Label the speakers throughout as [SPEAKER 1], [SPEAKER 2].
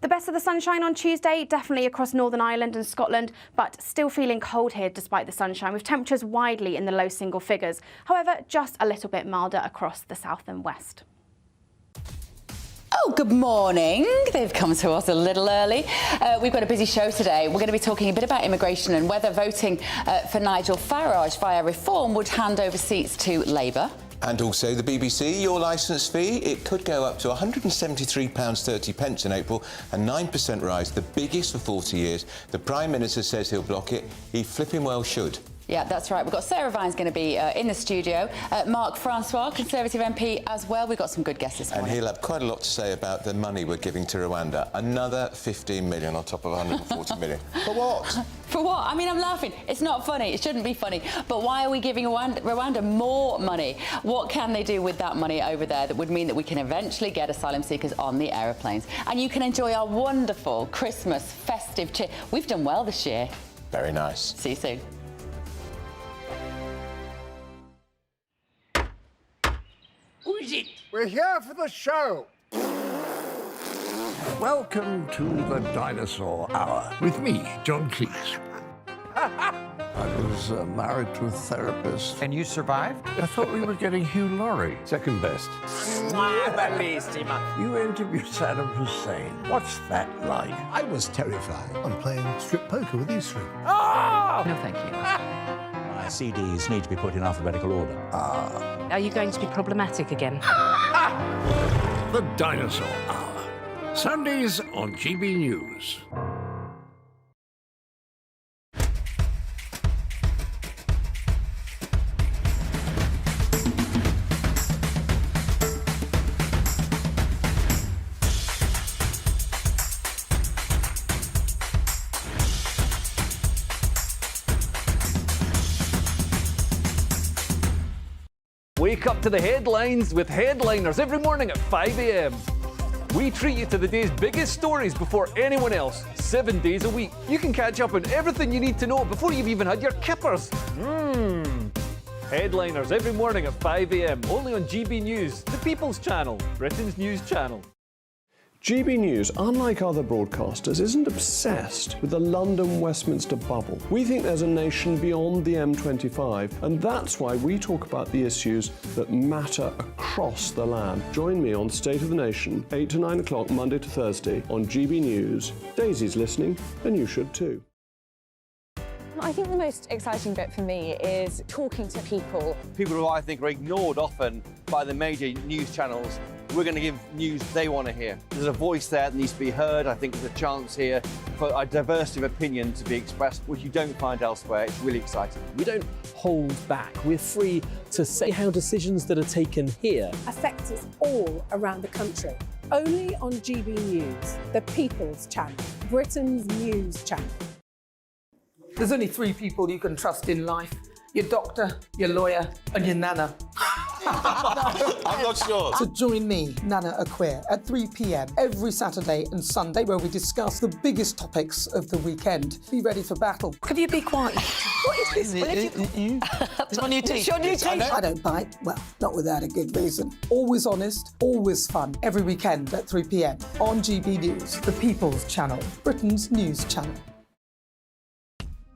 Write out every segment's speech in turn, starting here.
[SPEAKER 1] The best of the sunshine on Tuesday, definitely across Northern Ireland and Scotland, but still feeling cold here despite the sunshine, with temperatures widely in the low single figures. However, just a little bit milder across the south and west.
[SPEAKER 2] Oh, good morning. They've come to us a little early. We've got a busy show today. We're going to be talking a bit about immigration and whether voting for Nigel Farage via reform would hand over seats to Labour.
[SPEAKER 3] And also the BBC, your licence fee, it could go up to £173.30 in April, a 9% rise, the biggest for 40 years. The Prime Minister says he'll block it. He flipping well should.
[SPEAKER 2] Yeah, that's right. We've got Sarah Vine's going to be in the studio. Mark Francois, Conservative MP as well. We've got some good guests this morning.
[SPEAKER 3] And he'll have quite a lot to say about the money we're giving to Rwanda. Another 15 million on top of 140 million. For what?
[SPEAKER 2] For what? I mean, I'm laughing. It's not funny. It shouldn't be funny. But why are we giving Rwanda more money? What can they do with that money over there that would mean that we can eventually get asylum seekers on the aeroplanes? And you can enjoy our wonderful Christmas festive cheer. We've done well this year.
[SPEAKER 3] Very nice.
[SPEAKER 2] See you soon.
[SPEAKER 4] Who is it?
[SPEAKER 5] We're here for the show. Welcome to the Dinosaur Hour with me, John Cleese. I was married to a therapist.
[SPEAKER 4] And you survived?
[SPEAKER 5] I thought we were getting Hugh Laurie. Second best. You interviewed Saddam Hussein. What's that like?
[SPEAKER 6] I was terrified. I'm playing strip poker with these three.
[SPEAKER 4] Oh! No, thank you.
[SPEAKER 6] My CDs need to be put in alphabetical order.
[SPEAKER 7] Are you going to be problematic again?
[SPEAKER 5] The Dinosaur Hour. Sundays on GB News.
[SPEAKER 8] Wake up to the headlines with Headliners every morning at 5 a.m. We treat you to the day's biggest stories before anyone else, 7 days a week. You can catch up on everything you need to know before you've even had your kippers. Headliners every morning at 5 a.m. only on GB News, the People's Channel, Britain's news channel.
[SPEAKER 9] GB News, unlike other broadcasters, isn't obsessed with the London-Westminster bubble. We think there's a nation beyond the M25, and that's why we talk about the issues that matter across the land. Join me on State of the Nation, 8 to 9 o'clock, Monday to Thursday, on GB News. Daisy's listening, and you should too.
[SPEAKER 10] I think the most exciting bit for me is talking to people.
[SPEAKER 11] People who I think are ignored often by the major news channels. We're going to give news they want to hear. There's a voice there that needs to be heard. I think there's a chance here for a diversity of opinion to be expressed, which you don't find elsewhere. It's really exciting.
[SPEAKER 12] We don't hold back. We're free to say how decisions that are taken here
[SPEAKER 13] affect us all around the country. Only on GB News, the People's Channel, Britain's news channel.
[SPEAKER 14] There's only three people you can trust in life: your doctor, your lawyer, and your nana.
[SPEAKER 3] I'm not sure.
[SPEAKER 14] So join me, Nana Aquare, at 3 p.m. every Saturday and Sunday, where we discuss the biggest topics of the weekend. Be ready for battle.
[SPEAKER 13] Could you be quiet? What is this?
[SPEAKER 14] It's my new teeth.
[SPEAKER 13] It's your new teeth.
[SPEAKER 14] I don't bite. Well, not without a good reason. Always honest, always fun. Every weekend at 3 p.m. on GB News, the People's Channel, Britain's news channel.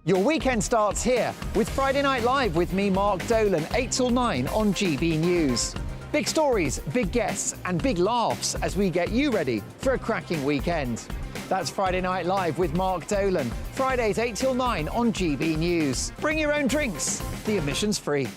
[SPEAKER 4] Your weekend starts here with Friday Night Live with me, Mark Dolan, 8 till 9 on GB News. Big stories, big guests and big laughs as we get you ready for a cracking weekend. That's Friday Night Live with Mark Dolan. Fridays 8 till 9 on GB News. Bring your own drinks. The admission's free.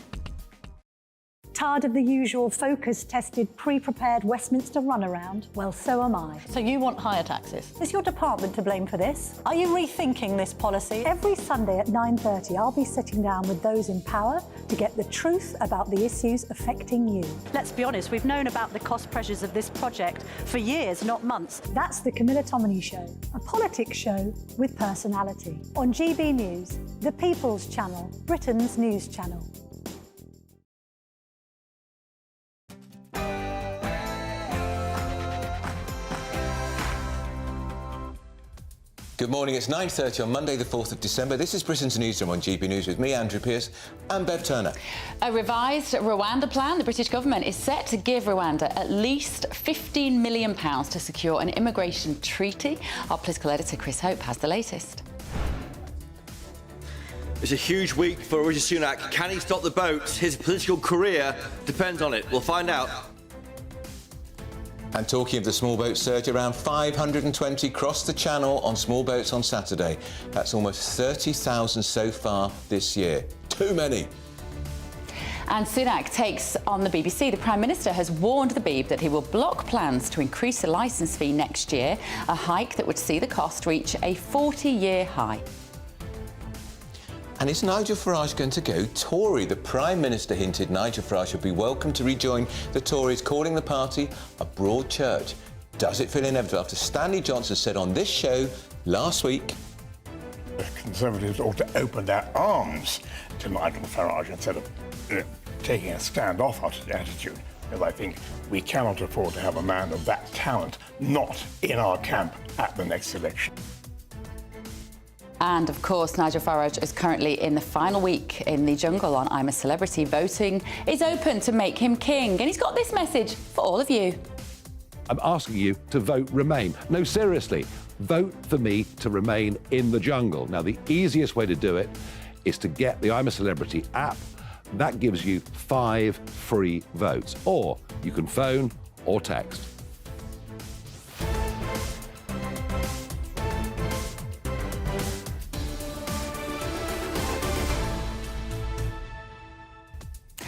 [SPEAKER 15] Tired of the usual focus-tested, pre-prepared Westminster runaround? Well, so am I.
[SPEAKER 16] So you want higher taxes?
[SPEAKER 15] Is your department to blame for this? Are you rethinking this policy? Every Sunday at 9:30, I'll be sitting down with those in power to get the truth about the issues affecting you.
[SPEAKER 16] Let's be honest, we've known about the cost pressures of this project for years, not months.
[SPEAKER 15] That's the Camilla Tominey Show, a politics show with personality. On GB News, the People's Channel, Britain's news channel.
[SPEAKER 3] Good morning, it's 9:30 on Monday the 4th of December. This is Britain's Newsroom on GB News with me, Andrew Pearce, and Bev Turner.
[SPEAKER 2] A revised Rwanda plan. The British government is set to give Rwanda at least £15 million to secure an immigration treaty. Our political editor Chris Hope has the latest.
[SPEAKER 11] It's a huge week for Rishi Sunak. Can he stop the boats? His political career depends on it. We'll find out.
[SPEAKER 3] And talking of the small boat surge, around 520 crossed the channel on small boats on Saturday. That's almost 30,000 so far this year. Too many.
[SPEAKER 2] And Sunak takes on the BBC. The Prime Minister has warned the Beeb that he will block plans to increase the licence fee next year, a hike that would see the cost reach a 40-year high.
[SPEAKER 3] And is Nigel Farage going to go Tory? The Prime Minister hinted Nigel Farage would be welcome to rejoin the Tories, calling the party a broad church. Does it feel inevitable after Stanley Johnson said on this show last week?
[SPEAKER 5] The Conservatives ought to open their arms to Nigel Farage instead of taking a standoffish attitude, because I think we cannot afford to have a man of that talent not in our camp at the next election.
[SPEAKER 2] And, of course, Nigel Farage is currently in the final week in the jungle on I'm a Celebrity. Voting is open to make him king. And he's got this message for all of you.
[SPEAKER 17] I'm asking you to vote Remain. No, seriously, vote for me to remain in the jungle. Now, the easiest way to do it is to get the I'm a Celebrity app. That gives you 5 free votes. Or you can phone or text.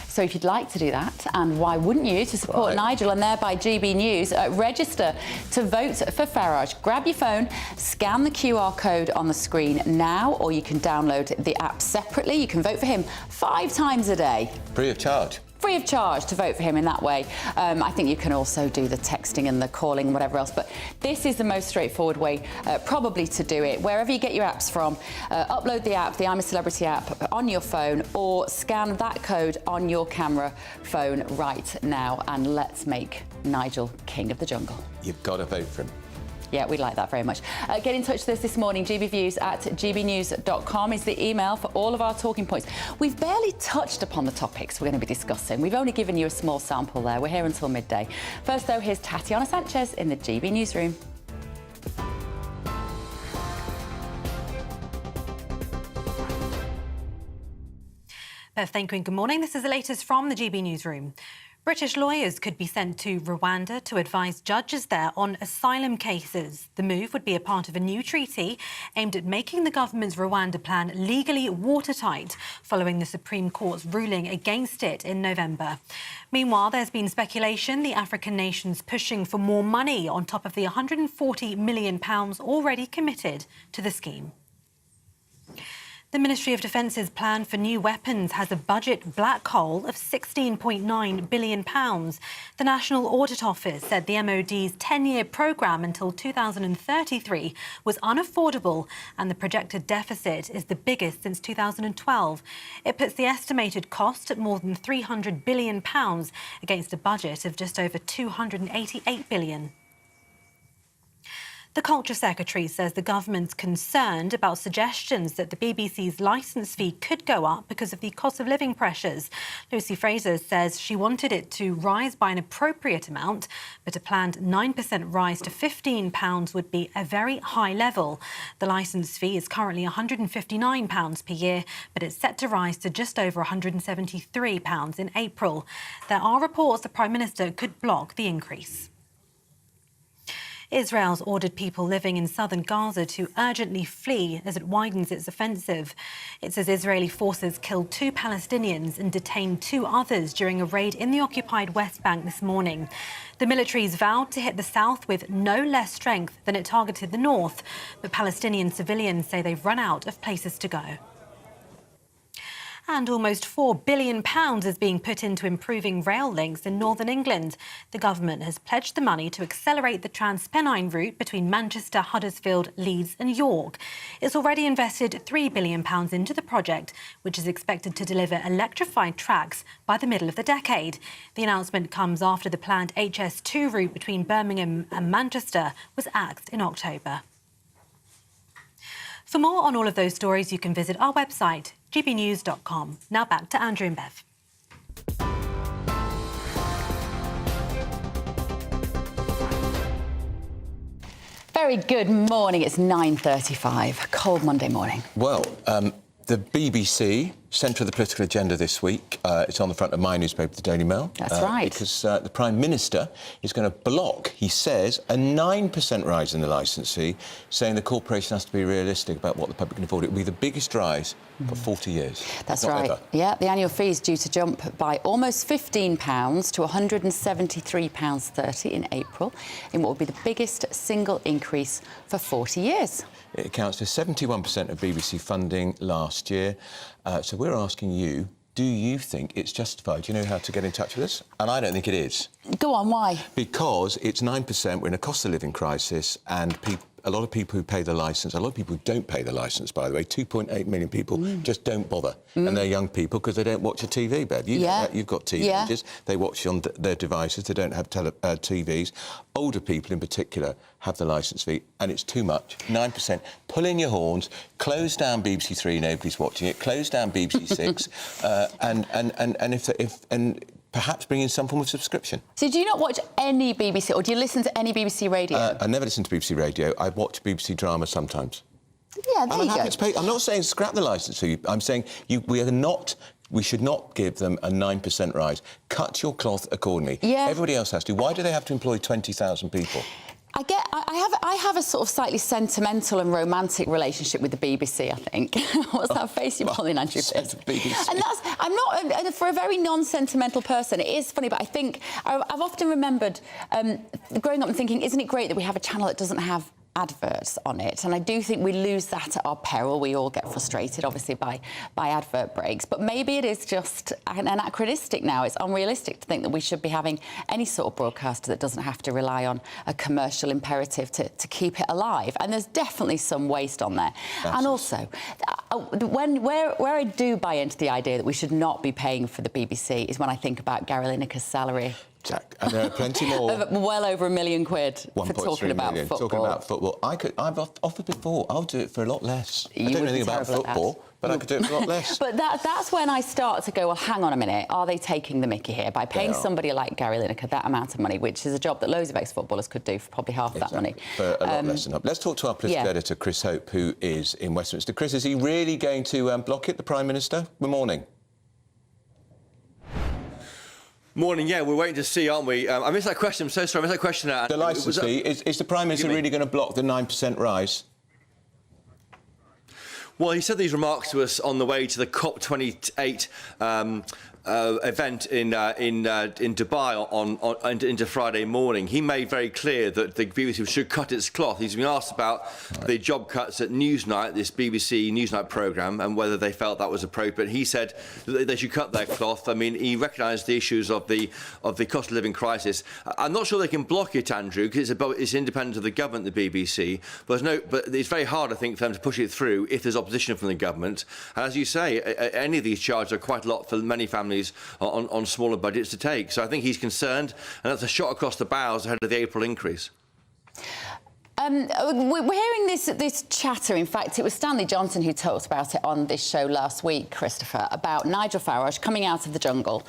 [SPEAKER 2] So if you'd like to do that, and why wouldn't you, to support Nigel and thereby GB News, register to vote for Farage. Grab your phone, scan the QR code on the screen now, or you can download the app separately. You can vote for him 5 times a day.
[SPEAKER 3] Free of charge.
[SPEAKER 2] Free of charge to vote for him in that way. I think you can also do the texting and the calling and whatever else, but this is the most straightforward way probably to do it. Wherever you get your apps from, upload the app, the I'm a Celebrity app, on your phone, or scan that code on your camera phone right now, and let's make Nigel king of the jungle.
[SPEAKER 3] You've got to vote for him.
[SPEAKER 2] Yeah, we like that very much. Get in touch with us this morning. gbviews@gbnews.com is the email for all of our talking points. We've barely touched upon the topics we're going to be discussing. We've only given you a small sample there. We're here until midday. First, though, here's Tatiana Sanchez in the GB Newsroom.
[SPEAKER 18] Thank you and good morning. This is the latest from the GB Newsroom. British lawyers could be sent to Rwanda to advise judges there on asylum cases. The move would be a part of a new treaty aimed at making the government's Rwanda plan legally watertight following the Supreme Court's ruling against it in November. Meanwhile, there's been speculation the African nation's pushing for more money on top of the £140 million already committed to the scheme. The Ministry of Defence's plan for new weapons has a budget black hole of £16.9 billion. The National Audit Office said the MOD's 10-year programme until 2033 was unaffordable, and the projected deficit is the biggest since 2012. It puts the estimated cost at more than £300 billion against a budget of just over £288 billion. The Culture Secretary says the government's concerned about suggestions that the BBC's licence fee could go up because of the cost of living pressures. Lucy Fraser says she wanted it to rise by an appropriate amount, but a planned 9% rise to £15 would be a very high level. The licence fee is currently £159 per year, but it's set to rise to just over £173 in April. There are reports the Prime Minister could block the increase. Israel's ordered people living in southern Gaza to urgently flee as it widens its offensive. It says Israeli forces killed 2 Palestinians and detained 2 others during a raid in the occupied West Bank this morning. The military's vowed to hit the south with no less strength than it targeted the north, but Palestinian civilians say they've run out of places to go. And almost £4 billion is being put into improving rail links in northern England. The government has pledged the money to accelerate the Transpennine route between Manchester, Huddersfield, Leeds and York. It's already invested £3 billion into the project, which is expected to deliver electrified tracks by the middle of the decade. The announcement comes after the planned HS2 route between Birmingham and Manchester was axed in October. For more on all of those stories, you can visit our website, gbnews.com. Now back to Andrew and Bev.
[SPEAKER 2] Very good morning. It's 9:35. Cold Monday morning.
[SPEAKER 3] Well, the BBC, centre of the political agenda this week. It's on the front of my newspaper, the Daily Mail.
[SPEAKER 2] That's right.
[SPEAKER 3] Because the Prime Minister is going to block, he says, a 9% rise in the licence fee, saying the corporation has to be realistic about what the public can afford. It will be the biggest rise for 40 years.
[SPEAKER 2] That's
[SPEAKER 3] Not
[SPEAKER 2] right.
[SPEAKER 3] ever.
[SPEAKER 2] Yeah, the annual fee is due to jump by almost £15 to £173.30 in April, in what will be the biggest single increase for 40 years.
[SPEAKER 3] It accounts for 71% of BBC funding last year. So we're asking you, do you think it's justified? Do you know how to get in touch with us? And I don't think it is.
[SPEAKER 2] Go on, why?
[SPEAKER 3] Because it's 9%, we're in a cost of living crisis, and a lot of people who pay the licence, a lot of people who don't pay the licence, by the way, 2.8 million people just don't bother. And they're young people because they don't watch a TV, Bev. You know that. You've got teenagers, they watch on their devices, they don't have TVs. Older people in particular have the licence fee, and it's too much. 9%. Pull in your horns, close down BBC Three, nobody's watching it, close down BBC Six, and perhaps bring in some form of subscription.
[SPEAKER 2] So do you not watch any BBC, or do you listen to any BBC radio?
[SPEAKER 3] I never listen to BBC radio. I watch BBC drama sometimes.
[SPEAKER 2] Yeah, there
[SPEAKER 3] I'm
[SPEAKER 2] you
[SPEAKER 3] happy
[SPEAKER 2] go.
[SPEAKER 3] to pay. I'm not saying scrap the licence fee. I'm saying we should not give them a 9% rise. Cut your cloth accordingly.
[SPEAKER 2] Yeah.
[SPEAKER 3] Everybody else has to. Why do they have to employ 20,000 people?
[SPEAKER 2] I have a sort of slightly sentimental and romantic relationship with the BBC, I think. What's that face you're pulling, Andrew? And I'm not, for a very non-sentimental person, it is funny, but I think I've often remembered growing up and thinking, isn't it great that we have a channel that doesn't have adverts on it? And I do think we lose that at our peril. We all get frustrated, obviously, by advert breaks. But maybe it is just anachronistic now. It's unrealistic to think that we should be having any sort of broadcaster that doesn't have to rely on a commercial imperative to keep it alive. And there's definitely some waste on there. And also, where I do buy into the idea that we should not be paying for the BBC is when I think about Gary Lineker's salary.
[SPEAKER 3] Jack, and there are plenty more.
[SPEAKER 2] Well over £1 million for talking about football.
[SPEAKER 3] Talking about football. I've offered before. I'll do it for a lot less. I don't know anything about football, but I could do it for a lot less.
[SPEAKER 2] But that's when I start to go, well, hang on a minute. Are they taking the mickey here by paying somebody like Gary Lineker that amount of money, which is a job that loads of ex-footballers could do for probably half that money?
[SPEAKER 3] For a lot less than that. Let's talk to our political editor, Chris Hope, who is in Westminster. Chris, is he really going to block it, the Prime Minister? Good morning.
[SPEAKER 11] Morning, yeah, we're waiting to see, aren't we? I missed that question. I'm so sorry, I missed that question.
[SPEAKER 3] The licence fee, is the Prime Minister really going to block the 9% rise?
[SPEAKER 11] Well, he said these remarks to us on the way to the COP28 event in Dubai into Friday morning. He made very clear that the BBC should cut its cloth. He's been asked about the job cuts at Newsnight, this BBC Newsnight programme, and whether they felt that was appropriate. He said that they should cut their cloth. I mean, he recognised the issues of the cost of living crisis. I'm not sure they can block it, Andrew, because it's independent of the government, the BBC. But it's very hard, I think, for them to push it through if there's opposition from the government. And as you say, any of these charges are quite a lot for many families on smaller budgets to take. So I think he's concerned, and that's a shot across the bows ahead of the April increase.
[SPEAKER 2] We're hearing this chatter. In fact, it was Stanley Johnson who talked about it on this show last week, Christopher, about Nigel Farage coming out of the jungle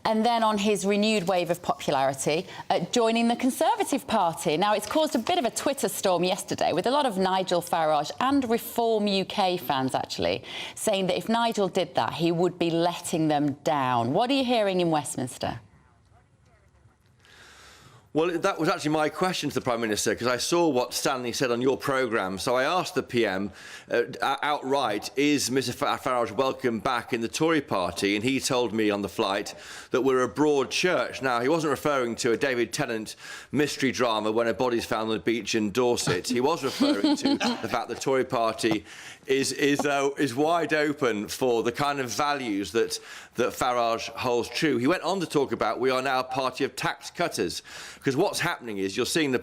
[SPEAKER 2] and then on his renewed wave of popularity joining the Conservative Party. Now, it's caused a bit of a Twitter storm yesterday with a lot of Nigel Farage and Reform UK fans, actually, saying that if Nigel did that, he would be letting them down. What are you hearing in Westminster?
[SPEAKER 11] Well, that was actually my question to the Prime Minister, because I saw what Stanley said on your programme. So I asked the PM outright, is Mr Farage welcome back in the Tory party? And he told me on the flight that we're a broad church. Now, he wasn't referring to a David Tennant mystery drama when a body's found on the beach in Dorset. He was referring to the fact the Tory party is wide open for the kind of values that Farage holds true. He went on to talk about we are now a party of tax cutters. Because what's happening is you're seeing the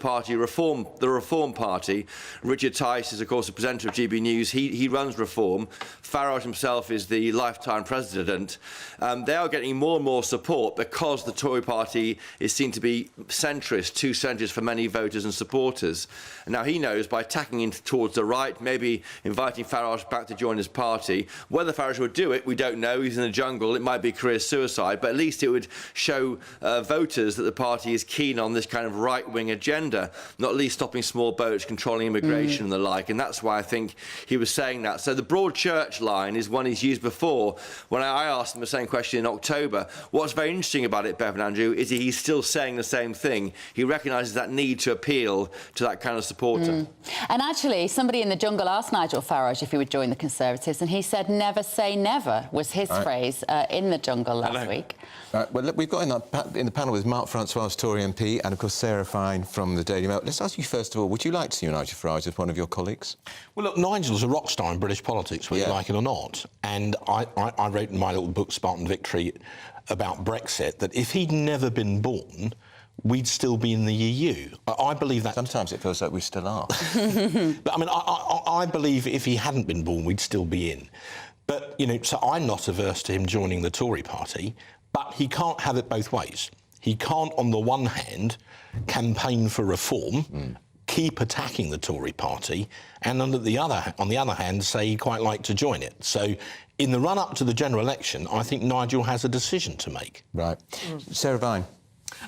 [SPEAKER 11] Reform Party. Richard Tice is, of course, the presenter of GB News. He runs Reform. Farage himself is the lifetime president. They are getting more and more support because the Tory party is seen to be centrist, too centrist for many voters and supporters. And now he knows by tacking in towards the right, maybe inviting Farage back to join his party. Whether Farage would do it, we don't know. He's in the jungle. It might be career suicide, but at least it would show voters that the party is keen on this kind of right-wing agenda, not least stopping small boats, controlling immigration and the like. And that's why I think he was saying that. So the broad church line is one he's used before. When I asked him the same question in October, what's very interesting about it, Bev and Andrew, is he's still saying the same thing. He recognises that need to appeal to that kind of supporter.
[SPEAKER 2] And actually, somebody in the jungle asked Nigel Farage if he would join the Conservatives, and he said never say never was his phrase in the jungle last week.
[SPEAKER 3] Well, look, we've got in the panel with Mark Francois, Tory MP, and, of course, Sarah Fine from the Daily Mail. Let's ask you, first of all, would you like to see Nigel Farage as one of your colleagues?
[SPEAKER 19] Well, look, Nigel's a rock star in British politics, whether you like it or not. And I wrote in my little book, Spartan Victory, about Brexit, that if he'd never been born, we'd still be in the EU. I believe that...
[SPEAKER 3] Sometimes it feels like we still are.
[SPEAKER 19] But, I mean, I believe if he hadn't been born, we'd still be in. But, you know, so I'm not averse to him joining the Tory party, but he can't have it both ways. He can't, on the one hand, campaign for reform, keep attacking the Tory party, and on the other hand, say he'd quite like to join it. So in the run-up to the general election, I think Nigel has a decision to make.
[SPEAKER 3] Right. Sarah Vine.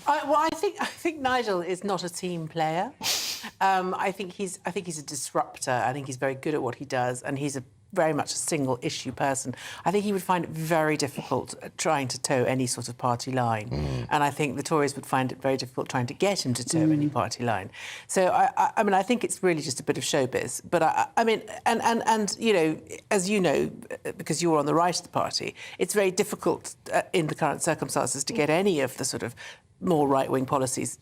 [SPEAKER 20] Well, I think Nigel is not a team player. I think he's a disruptor. I think he's very good at what he does, and he's very much a single issue person. I think he would find it very difficult trying to toe any sort of party line, and I think the Tories would find it very difficult trying to get him to toe any party line. So I mean, I think it's really just a bit of showbiz. But I mean, and you know, as you know, because you were on the right of the party, it's very difficult in the current circumstances to get any of the sort of more right-wing policies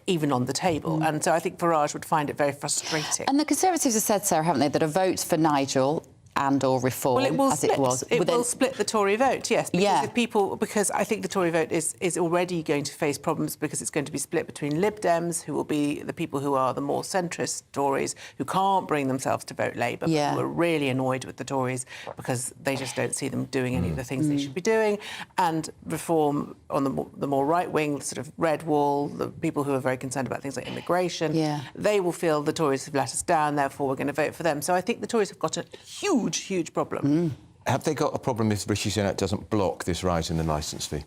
[SPEAKER 20] even on the table. And so I think Farage would find it very frustrating.
[SPEAKER 2] And the Conservatives have said, Sarah, haven't they, that a vote for Nigel and/or reform,
[SPEAKER 20] well, it will
[SPEAKER 2] as
[SPEAKER 20] split.
[SPEAKER 2] it was,
[SPEAKER 20] it will split the Tory vote, yes. Because because I think the Tory vote is already going to face problems because it's going to be split between Lib Dems, who will be the people who are the more centrist Tories, who can't bring themselves to vote Labour, but who are really annoyed with the Tories because they just don't see them doing any of the things they should be doing, and reform on the more right-wing, sort of red wall, the people who are very concerned about things like immigration, they will feel the Tories have let us down, therefore we're going to vote for them. So I think the Tories have got a huge problem.
[SPEAKER 3] Have they got a problem if Rishi Sunak doesn't block this rise in the licence fee?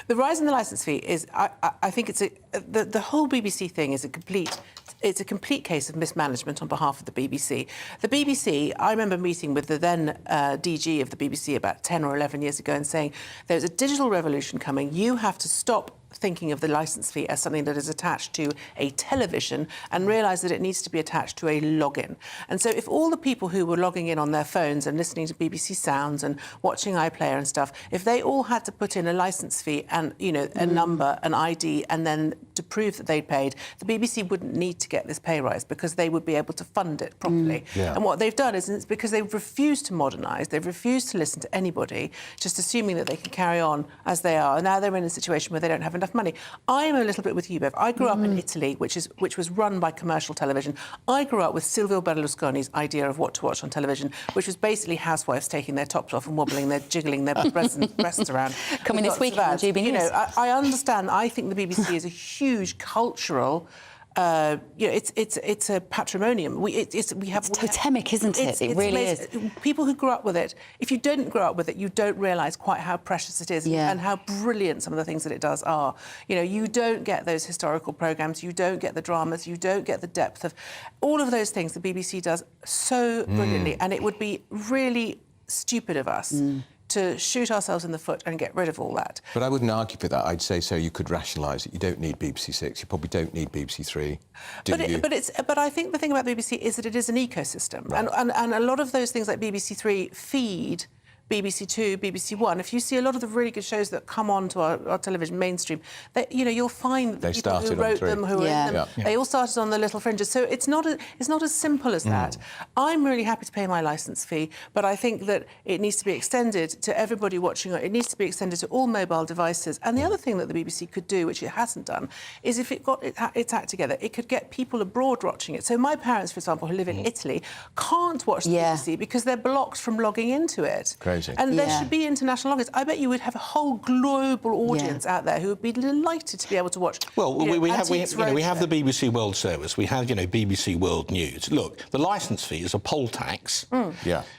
[SPEAKER 20] The rise in the licence fee is, I think it's the whole BBC thing is a complete case of mismanagement on behalf of the BBC. The BBC, I remember meeting with the then DG of the BBC about 10 or 11 years ago and saying, there's a digital revolution coming, you have to stop thinking of the licence fee as something that is attached to a television and realise that it needs to be attached to a login. And so if all the people who were logging in on their phones and listening to BBC Sounds and watching iPlayer and stuff, if they all had to put in a licence fee and, you know, a number, an ID, and then to prove that they'd paid, the BBC wouldn't need to get this pay rise because they would be able to fund it properly. And what they've done is, it's because they've refused to modernise, they've refused to listen to anybody, just assuming that they can carry on as they are. And now they're in a situation where they don't have enough money. I am a little bit with you, Bev. I grew up in Italy, which was run by commercial television. I grew up with Silvio Berlusconi's idea of what to watch on television, which was basically housewives taking their tops off and jiggling their breasts around.
[SPEAKER 2] Coming this week on GB News.
[SPEAKER 20] You know, I understand. I think the BBC is a huge cultural. You know, it's a patrimonium. It's
[SPEAKER 2] totemic, isn't it? It really is.
[SPEAKER 20] People who grew up with it, if you didn't grow up with it, you don't realise quite how precious it is and how brilliant some of the things that it does are. You know, you don't get those historical programmes, you don't get the dramas, you don't get the depth of all of those things the BBC does so brilliantly, and it would be really stupid of us to shoot ourselves in the foot and get rid of all that.
[SPEAKER 3] But I wouldn't argue for that. I'd say so you could rationalise it. You don't need BBC 6, you probably don't need BBC 3,
[SPEAKER 20] But I think the thing about BBC is that it is an ecosystem. And a lot of those things like BBC 3 feed BBC Two, BBC One, if you see a lot of the really good shows that come on to our television mainstream, that, you know, you'll find that
[SPEAKER 3] They
[SPEAKER 20] the people who
[SPEAKER 3] started on
[SPEAKER 20] wrote
[SPEAKER 3] Three.
[SPEAKER 20] them, who were in them, they all started on the little fringes. So it's not as simple as that. I'm really happy to pay my licence fee, but I think that it needs to be extended to everybody watching it. It needs to be extended to all mobile devices. And the other thing that the BBC could do, which it hasn't done, is if it got its act together, it could get people abroad watching it. So my parents, for example, who live in Italy, can't watch the BBC because they're blocked from logging into it.
[SPEAKER 3] Crazy.
[SPEAKER 20] And there should be international logins. I bet you would have a whole global audience out there who would be delighted to be able to watch.
[SPEAKER 19] Well, we have
[SPEAKER 20] Antiques
[SPEAKER 19] we have the
[SPEAKER 20] Roadshow.
[SPEAKER 19] BBC World Service. We have, you know, BBC World News. Look, the licence fee is a poll tax,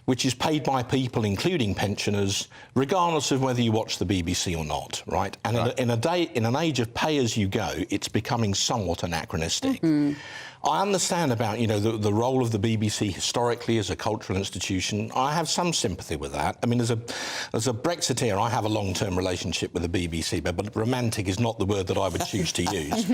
[SPEAKER 19] which is paid by people, including pensioners, regardless of whether you watch the BBC or not, right? And in an age of pay as you go, it's becoming somewhat anachronistic. I understand about, you know, the role of the BBC historically as a cultural institution. I have some sympathy with that. I mean, as a Brexiteer, I have a long-term relationship with the BBC, but romantic is not the word that I would choose to use.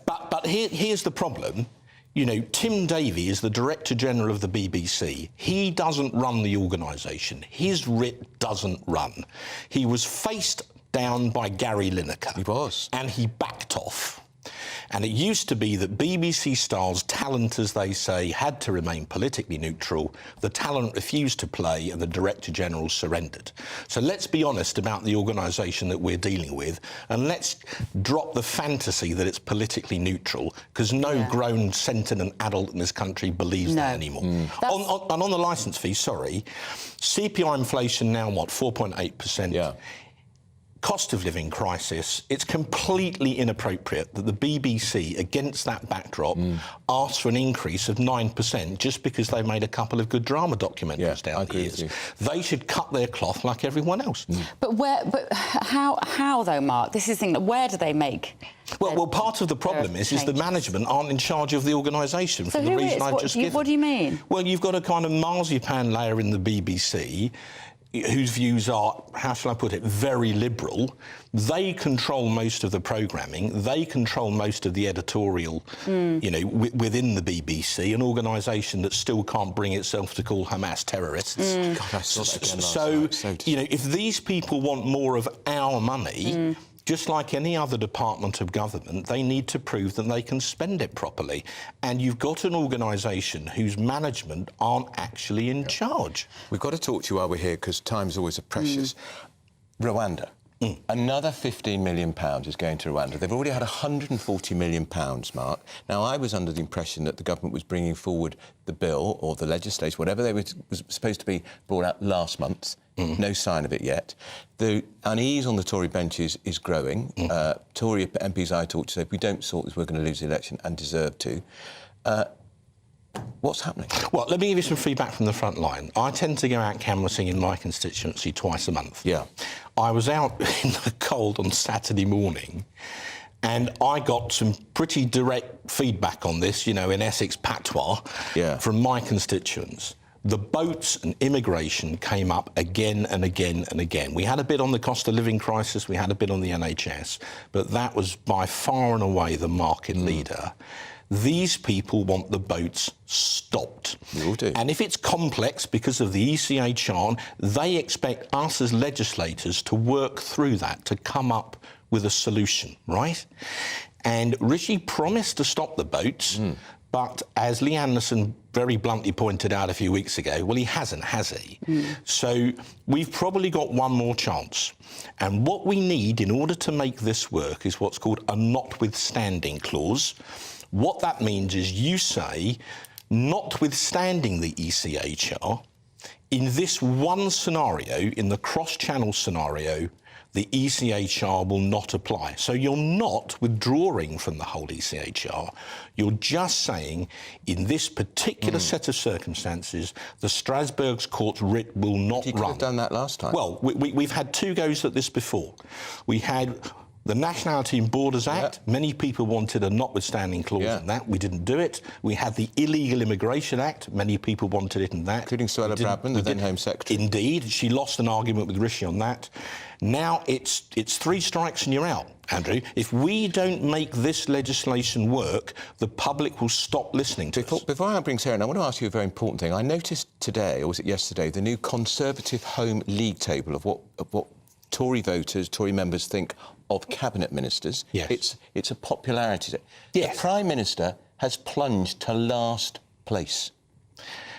[SPEAKER 19] But here's the problem. You know, Tim Davie is the Director General of the BBC. He doesn't run the organisation. His writ doesn't run. He was faced down by Gary Lineker. He was. And he backed off. And it used to be that BBC stars, talent, as they say, had to remain politically neutral. The talent refused to play and the Director-General surrendered. So let's be honest about the organisation that we're dealing with, and let's drop the fantasy that it's politically neutral, because no grown, sentient adult in this country believes that anymore. On the licence fee, sorry, CPI inflation now, what, 4.8%? Yeah. Cost of living crisis, it's completely inappropriate that the BBC, against that backdrop, asks for an increase of 9% just because they made a couple of good drama documentaries down the years. They should cut their cloth like everyone else.
[SPEAKER 2] But how though, Mark? This is the thing. Where do they make?
[SPEAKER 19] Well, part of the problem is the management aren't in charge of the organisation for the reason I've just given.
[SPEAKER 2] What do you mean?
[SPEAKER 19] Well, you've got a kind of marzipan layer in the BBC whose views are, how shall I put it, very liberal. They control most of the programming. They control most of the editorial, you know, within the BBC, an organisation that still can't bring itself to call Hamas terrorists.
[SPEAKER 3] God, I saw that again last night.
[SPEAKER 19] You know, if these people want more of our money, just like any other department of government, they need to prove that they can spend it properly. And you've got an organisation whose management aren't actually in charge.
[SPEAKER 3] We've got to talk to you while we're here, because time's always precious. Rwanda. Another £15 million is going to Rwanda. They've already had £140 million, Mark. Now, I was under the impression that the government was bringing forward the bill or the legislation, whatever they was supposed to be brought out last month. No sign of it yet. The unease on the Tory benches is growing. Tory MPs I talked to said, if we don't sort this, we're going to lose the election, and deserve to. What's happening?
[SPEAKER 19] Well, let me give you some feedback from the front line. I tend to go out canvassing in my constituency twice a month. Yeah. I was out in the cold on Saturday morning, and I got some pretty direct feedback on this, you know, in Essex patois, from my constituents. The boats and immigration came up again and again and again. We had a bit on the cost of living crisis, we had a bit on the NHS, but that was by far and away the market leader. These people want the boats stopped. And if it's complex because of the ECHR, they expect us as legislators to work through that, to come up with a solution, right? And Rishi promised to stop the boats, but as Lee Anderson very bluntly pointed out a few weeks ago, well, he hasn't, has he? So we've probably got one more chance. And what we need in order to make this work is what's called a notwithstanding clause. What that means is you say, notwithstanding the ECHR, in this one scenario, in the cross-channel scenario, the ECHR will not apply. So you're not withdrawing from the whole ECHR. You're just saying, in this particular set of circumstances, the Strasbourg's court's writ will not run.
[SPEAKER 3] You could have done that last time.
[SPEAKER 19] Well, we've had two goes at this before. We had The Nationality and Borders Act, many people wanted a notwithstanding clause in that. We didn't do it. We had the Illegal Immigration Act. Many people wanted it in that.
[SPEAKER 3] Including Suella Braverman, the then Home Secretary.
[SPEAKER 19] Indeed. She lost an argument with Rishi on that. Now it's 3 strikes and you're out, Andrew. If we don't make this legislation work, the public will stop listening to us.
[SPEAKER 3] Before I bring Sarah in, I want to ask you a very important thing. I noticed today, or was it yesterday, the new Conservative Home League table of what Tory voters, Tory members think of cabinet ministers.
[SPEAKER 19] Yes.
[SPEAKER 3] It's a popularity.
[SPEAKER 19] Yes.
[SPEAKER 3] The Prime Minister has plunged to last place.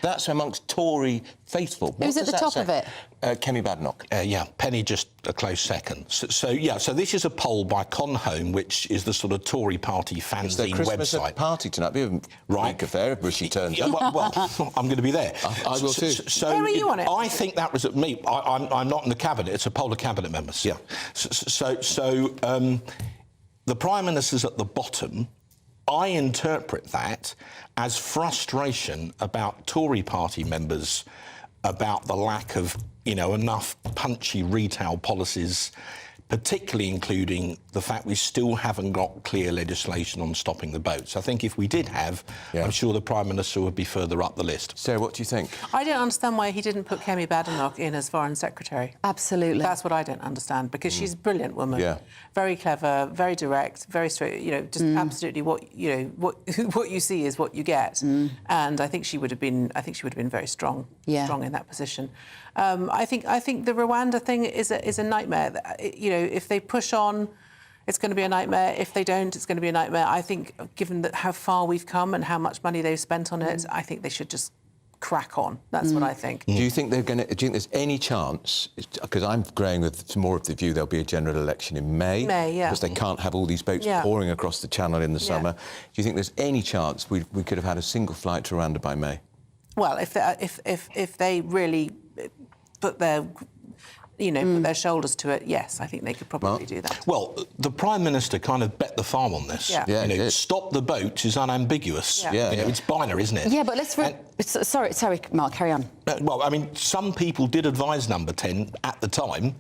[SPEAKER 3] That's amongst Tory faithful.
[SPEAKER 2] Who's at the top of it?
[SPEAKER 3] Kemi Badenoch.
[SPEAKER 19] Yeah, Penny just a close second. So this is a poll by Con Home, which is the sort of Tory party fanzine
[SPEAKER 3] it's their Christmas
[SPEAKER 19] website.
[SPEAKER 3] Party tonight. Be a big affair if Rishi turns up.
[SPEAKER 19] Well, I'm going to be there.
[SPEAKER 3] I will too.
[SPEAKER 19] So
[SPEAKER 20] where are you on it?
[SPEAKER 19] I think that was at me. I'm not in the cabinet. It's a poll of cabinet members. Yeah. So the Prime Minister's at the bottom. I interpret that as frustration about Tory party members about the lack of, enough punchy retail policies, particularly including the fact we still haven't got clear legislation on stopping the boats. I think if we did have, I'm sure the Prime Minister would be further up the list.
[SPEAKER 3] Sarah, what do you think?
[SPEAKER 20] I don't understand why he didn't put Kemi Badenoch in as Foreign Secretary.
[SPEAKER 2] Absolutely.
[SPEAKER 20] That's what I don't understand, because she's a brilliant woman.
[SPEAKER 3] Yeah.
[SPEAKER 20] Very clever, very direct, very straight, just absolutely what you see is what you get. And I think she would have been very strong in that position. I think the Rwanda thing is a nightmare. If they push on, it's going to be a nightmare. If they don't, it's going to be a nightmare. I think, given how far we've come and how much money they've spent on it, I think they should just crack on. That's what I think.
[SPEAKER 3] Do you think Do you think there's any chance? Because I'm growing with more of the view there'll be a general election in May. Because they can't have all these boats pouring across the Channel in the summer. Do you think there's any chance we could have had a single flight to Rwanda by May?
[SPEAKER 20] Well, if they really put their put their shoulders to it, yes, I think they could probably do that.
[SPEAKER 19] Well, the Prime Minister kind of bet the farm on this. Stop the boats is unambiguous. It's binary, isn't it?
[SPEAKER 2] Yeah, but let's... Sorry, Mark, carry on.
[SPEAKER 19] Well, I mean, some people did advise Number 10 at the time.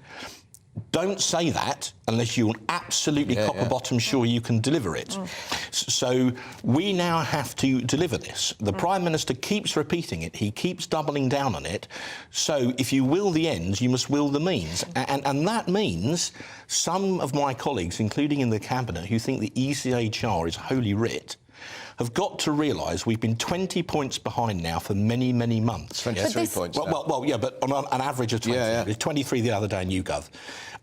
[SPEAKER 19] Don't say that unless you're absolutely copper-bottom sure you can deliver it. So we now have to deliver this. The Prime Minister keeps repeating it. He keeps doubling down on it. So if you will the ends, you must will the means. And that means some of my colleagues, including in the Cabinet, who think the ECHR is holy writ, have got to realise we've been 20 points behind now for many, many months.
[SPEAKER 3] 23 points.
[SPEAKER 19] Well, but on an average of 20. It's 23 the other day in YouGov.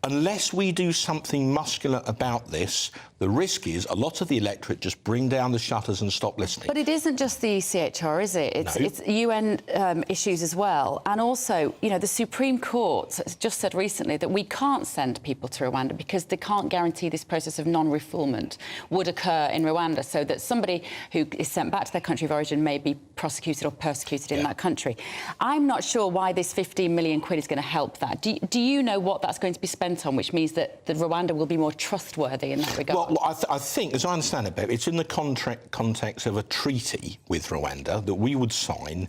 [SPEAKER 19] Unless we do something muscular about this, the risk is a lot of the electorate just bring down the shutters and stop listening.
[SPEAKER 2] But it isn't just the ECHR, is it? It's UN issues as well. And also, the Supreme Court has just said recently that we can't send people to Rwanda because they can't guarantee this process of non-refoulement would occur in Rwanda, so that somebody who is sent back to their country of origin may be prosecuted or persecuted in that country. I'm not sure why this 15 million quid is going to help that. Do you know what that's going to be spent on, which means that Rwanda will be more trustworthy in that regard?
[SPEAKER 19] Well, I think, as I understand it, Bev, it's in the context of a treaty with Rwanda that we would sign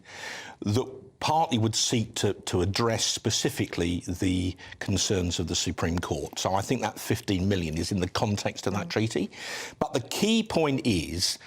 [SPEAKER 19] that partly would seek to address specifically the concerns of the Supreme Court. So I think that 15 million is in the context of that treaty. But the key point is,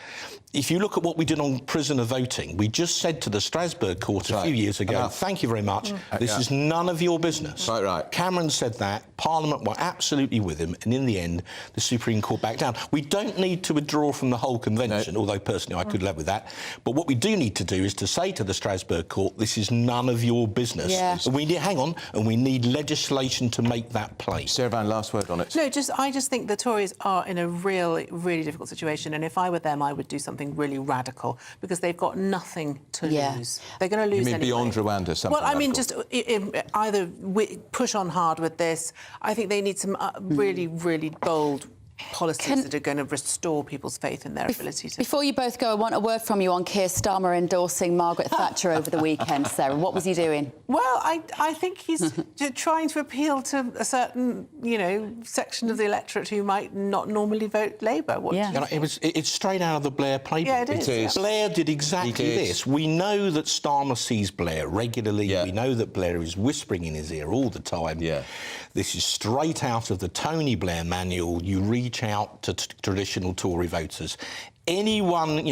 [SPEAKER 19] if you look at what we did on prisoner voting, we just said to the Strasbourg court a few years ago, thank you very much, this is none of your business.
[SPEAKER 3] Right.
[SPEAKER 19] Cameron said that, Parliament were absolutely with him, and in the end, the Supreme Court backed down. We don't need to withdraw from the whole convention, although personally I could live with that. But what we do need to do is to say to the Strasbourg court, this is none of your business. And we need legislation to make that place.
[SPEAKER 3] Sarah Van, last word on it.
[SPEAKER 20] No, I just think the Tories are in a really, really difficult situation, and if I were them, I would do something really radical, because they've got nothing to lose. They're going to lose
[SPEAKER 3] anyway. You mean beyond Rwanda, something
[SPEAKER 20] Well, I mean,
[SPEAKER 3] radical.
[SPEAKER 20] just either push on hard with this. I think they need some really, really bold policies that are going to restore people's faith in their ability to...
[SPEAKER 2] Before you both go, I want a word from you on Keir Starmer endorsing Margaret Thatcher over the weekend, Sarah. What was he doing?
[SPEAKER 20] Well, I think he's trying to appeal to a certain, section of the electorate who might not normally vote Labour.
[SPEAKER 19] It's straight out of the Blair playbook.
[SPEAKER 20] Yeah, it is.
[SPEAKER 19] Blair did exactly this. We know that Starmer sees Blair regularly. We know that Blair is whispering in his ear all the time. This is straight out of the Tony Blair manual. You reach out to traditional Tory voters. Anyone,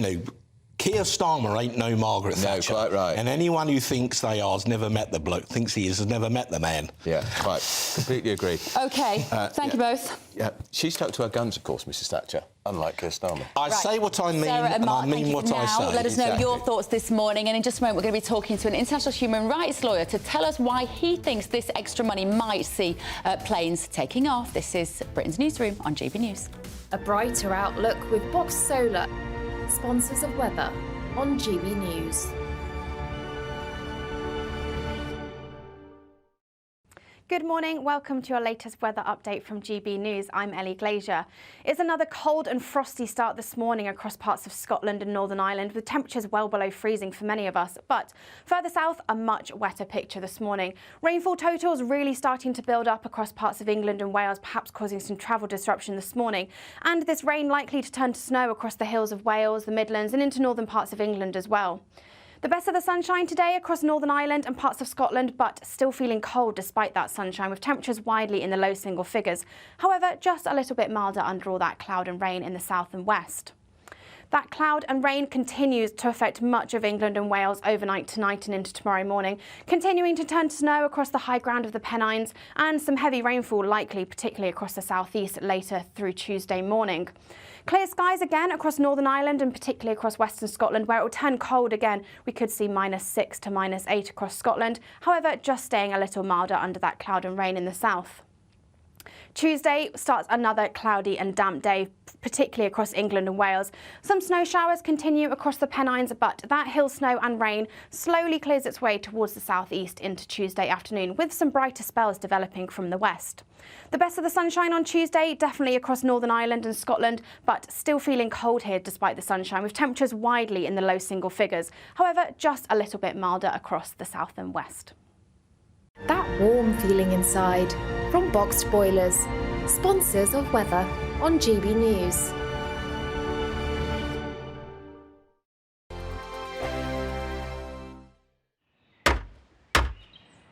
[SPEAKER 19] Keir Starmer ain't no Margaret Thatcher.
[SPEAKER 3] No, quite right.
[SPEAKER 19] And anyone who thinks they are has never met the bloke, thinks he is, has never met the man.
[SPEAKER 3] Yeah, quite. Completely agree.
[SPEAKER 2] OK, thank you both.
[SPEAKER 3] Yeah, she stuck to her guns, of course, Mrs Thatcher, unlike Keir Starmer.
[SPEAKER 19] I say what I mean,
[SPEAKER 2] Sarah and Mark,
[SPEAKER 19] I mean what I say.
[SPEAKER 2] Let us know your thoughts this morning, and in just a moment we're going to be talking to an international human rights lawyer to tell us why he thinks this extra money might see planes taking off. This is Britain's Newsroom on GB News.
[SPEAKER 21] A brighter outlook with Box Solar, sponsors of weather on GB News.
[SPEAKER 1] Good morning, welcome to your latest weather update from GB News. I'm Ellie Glazier. It's another cold and frosty start this morning across parts of Scotland and Northern Ireland, with temperatures well below freezing for many of us. But further south, a much wetter picture this morning. Rainfall totals really starting to build up across parts of England and Wales, perhaps causing some travel disruption this morning. And this rain likely to turn to snow across the hills of Wales, the Midlands and into northern parts of England as well. The best of the sunshine today across Northern Ireland and parts of Scotland, but still feeling cold despite that sunshine, with temperatures widely in the low single figures. However, just a little bit milder under all that cloud and rain in the south and west. That cloud and rain continues to affect much of England and Wales overnight tonight and into tomorrow morning, continuing to turn to snow across the high ground of the Pennines, and some heavy rainfall likely, particularly across the southeast later through Tuesday morning. Clear skies again across Northern Ireland and particularly across Western Scotland, where it will turn cold again. We could see -6 to -8 across Scotland. However, just staying a little milder under that cloud and rain in the south. Tuesday starts another cloudy and damp day, particularly across England and Wales. Some snow showers continue across the Pennines, but that hill snow and rain slowly clears its way towards the southeast into Tuesday afternoon, with some brighter spells developing from the west. The best of the sunshine on Tuesday, definitely across Northern Ireland and Scotland, but still feeling cold here despite the sunshine, with temperatures widely in the low single figures. However, just a little bit milder across the south and west.
[SPEAKER 21] That warm feeling inside from Boxed Boilers, sponsors of weather on GB News.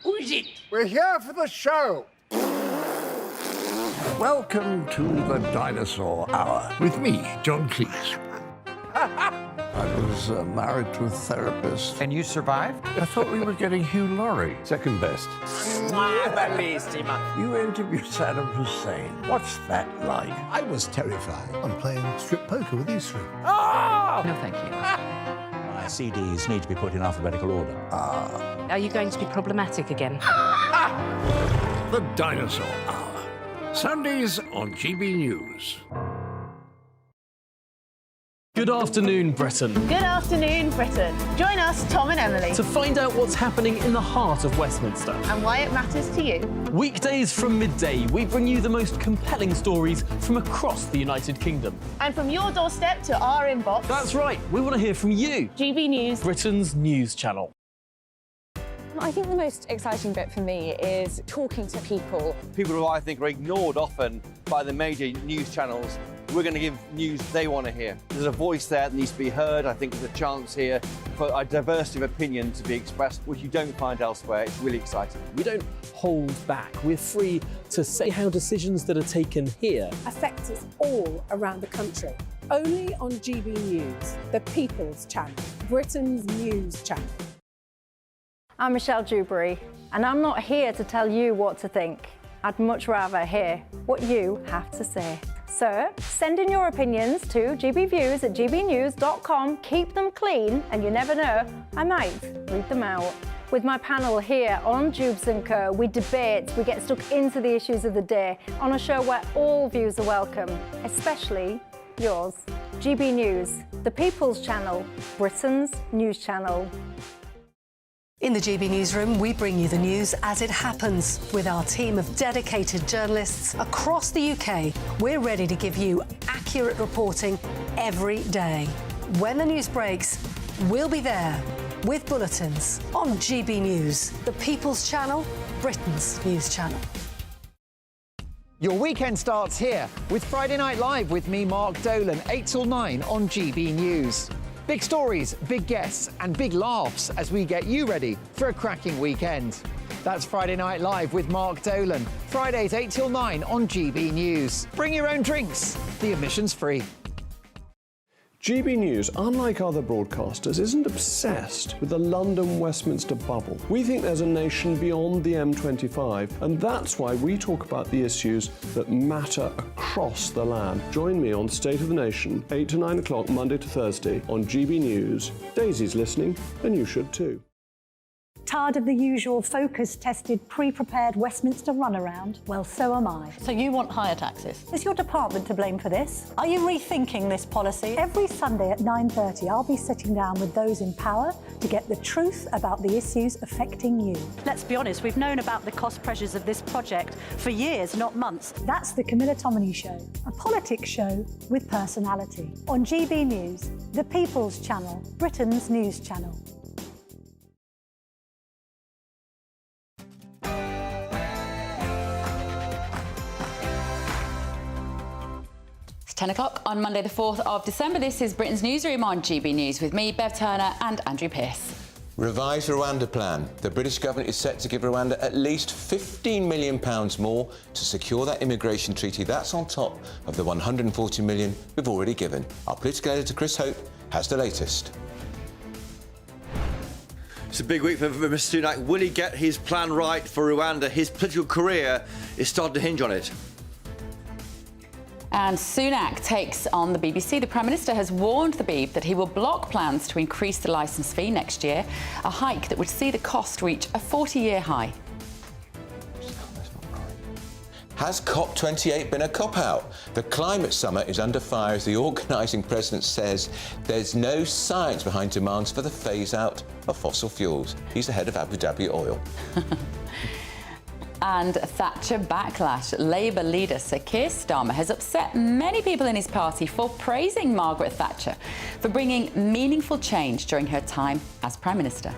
[SPEAKER 22] Who is it? We're here for the show. Welcome to the Dinosaur Hour with me, John Cleese. I was married to a therapist.
[SPEAKER 23] And you survived?
[SPEAKER 22] I thought we were getting Hugh Laurie.
[SPEAKER 23] Second best.
[SPEAKER 22] You interviewed Saddam Hussein. What's that like?
[SPEAKER 23] I was terrified. I'm playing strip poker with these three.
[SPEAKER 22] Oh!
[SPEAKER 23] No, thank you.
[SPEAKER 6] My CDs need to be put in alphabetical order.
[SPEAKER 7] Are you going to be problematic again?
[SPEAKER 22] The Dinosaur Hour. Sundays on GB News.
[SPEAKER 12] Good afternoon, Britain.
[SPEAKER 24] Good afternoon, Britain. Join us, Tom and Emily,
[SPEAKER 12] To find out what's happening in the heart of Westminster.
[SPEAKER 24] and why it matters to you.
[SPEAKER 12] Weekdays from midday, we bring you the most compelling stories from across the United Kingdom.
[SPEAKER 24] And from your doorstep to our inbox,
[SPEAKER 12] That's right, we want to hear from you.
[SPEAKER 24] GB News.
[SPEAKER 12] Britain's news channel.
[SPEAKER 10] I think the most exciting bit for me is talking to people.
[SPEAKER 11] People who I think are ignored often by the major news channels. We're going to give news they want to hear. There's a voice there that needs to be heard. I think there's a chance here for a diversity of opinion to be expressed, which you don't find elsewhere. It's really exciting.
[SPEAKER 12] We don't hold back. We're free to say how decisions that are taken here
[SPEAKER 13] affect us all around the country. Only on GB News, the People's Channel, Britain's news channel.
[SPEAKER 25] I'm Michelle Dewberry, and I'm not here to tell you what to think. I'd much rather hear what you have to say. So send in your opinions to gbviews@gbnews.com. Keep them clean, and you never know, I might read them out. With my panel here on Jubes & Co, we debate, we get stuck into the issues of the day on a show where all views are welcome, especially yours. GB News, the People's Channel, Britain's news channel.
[SPEAKER 4] In the GB Newsroom, we bring you the news as it happens. With our team of dedicated journalists across the UK, we're ready to give you accurate reporting every day. When the news breaks, we'll be there with bulletins on GB News, the People's Channel, Britain's news channel.
[SPEAKER 8] Your weekend starts here with Friday Night Live with me, Mark Dolan, 8 till 9 on GB News. Big stories, big guests and big laughs as we get you ready for a cracking weekend. That's Friday Night Live with Mark Dolan. Fridays 8 till 9 on GB News. Bring your own drinks. The admission's free.
[SPEAKER 9] GB News, unlike other broadcasters, isn't obsessed with the London-Westminster bubble. We think there's a nation beyond the M25, and that's why we talk about the issues that matter across the land. Join me on State of the Nation, 8 to 9 o'clock, Monday to Thursday, on GB News. Daisy's listening, and you should too.
[SPEAKER 15] Tired of the usual focus-tested, pre-prepared Westminster runaround? Well, so am I.
[SPEAKER 14] So you want higher taxes?
[SPEAKER 15] Is your department to blame for this? Are you rethinking this policy? Every Sunday at 9:30, I'll be sitting down with those in power to get the truth about the issues affecting you.
[SPEAKER 14] Let's be honest, we've known about the cost pressures of this project for years, not months.
[SPEAKER 15] That's the Camilla Tominey Show, a politics show with personality. On GB News, the People's Channel, Britain's news channel.
[SPEAKER 2] It's 10 o'clock on Monday the 4th of December. This is Britain's Newsroom on GB News with me, Bev Turner and Andrew Pearce.
[SPEAKER 3] Revised Rwanda plan. The British government is set to give Rwanda at least £15 million more to secure that immigration treaty. That's on top of the £140 million we've already given. Our political editor Chris Hope has the latest.
[SPEAKER 11] It's a big week for Mr Sunak. Will he get his plan right for Rwanda? His political career is starting to hinge on it.
[SPEAKER 2] And Sunak takes on the BBC. The Prime Minister has warned the Beeb that he will block plans to increase the licence fee next year, a hike that would see the cost reach a 40-year high.
[SPEAKER 3] Has COP28 been a cop-out? The climate summit is under fire as the organising president says there's no science behind demands for the phase-out of fossil fuels. He's the head of Abu Dhabi Oil.
[SPEAKER 2] And Thatcher backlash. Labour leader Sir Keir Starmer has upset many people in his party for praising Margaret Thatcher for bringing meaningful change during her time as Prime Minister.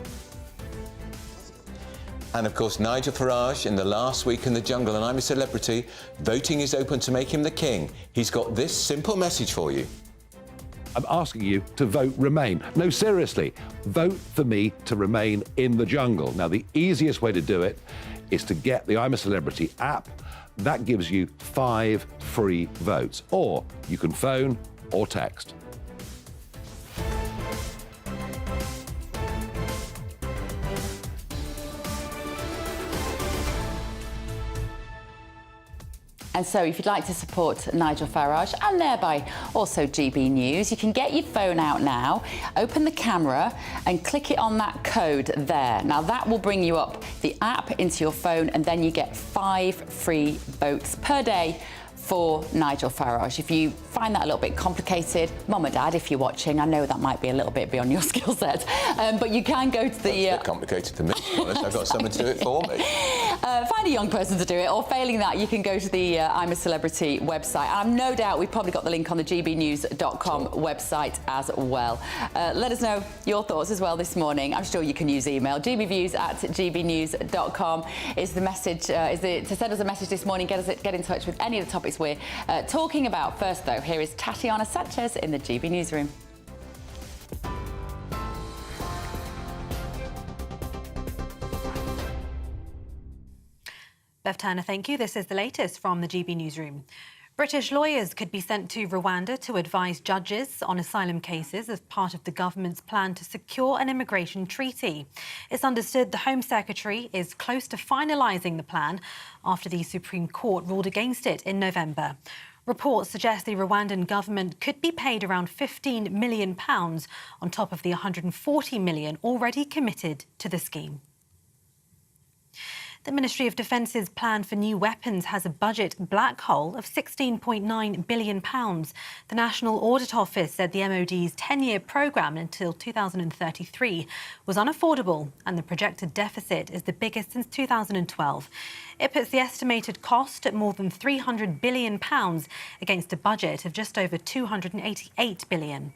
[SPEAKER 3] And of course, Nigel Farage in the last week in the jungle, and I'm a celebrity. Voting is open to make him the king. He's got this simple message for you.
[SPEAKER 17] I'm asking you to vote Remain. No, seriously, vote for me to remain in the jungle. Now, the easiest way to do it is to get the I'm a Celebrity app. That gives you 5 free votes. Or you can phone or text.
[SPEAKER 2] And so if you'd like to support Nigel Farage and thereby also GB News, you can get your phone out now, open the camera and click it on that code there. Now that will bring you up the app into your phone and then you get 5 free votes per day for Nigel Farage. If you find that a little bit complicated, Mum and Dad, if you're watching, I know that might be a little bit beyond your skill set, but you can go to the...
[SPEAKER 3] It's a bit complicated for me, to be honest. I've got someone to do it for me.
[SPEAKER 2] Find a young person to do it, or failing that, you can go to the I'm a Celebrity website. And I've no doubt we've probably got the link on the gbnews.com website as well. Let us know your thoughts as well this morning. I'm sure you can use email. gbviews@gbnews.com is the message, to send us a message this morning, get in touch with any of the topics we're talking about. First, though, here is Tatiana Sanchez in the GB Newsroom.
[SPEAKER 18] Bev Turner, thank you. This is the latest from the GB Newsroom. British lawyers could be sent to Rwanda to advise judges on asylum cases as part of the government's plan to secure an immigration treaty. It's understood the Home Secretary is close to finalising the plan after the Supreme Court ruled against it in November. Reports suggest the Rwandan government could be paid around £15 million on top of the £140 million already committed to the scheme. The Ministry of Defence's plan for new weapons has a budget black hole of £16.9 billion. The National Audit Office said the MOD's 10-year programme until 2033 was unaffordable and the projected deficit is the biggest since 2012. It puts the estimated cost at more than £300 billion against a budget of just over £288 billion.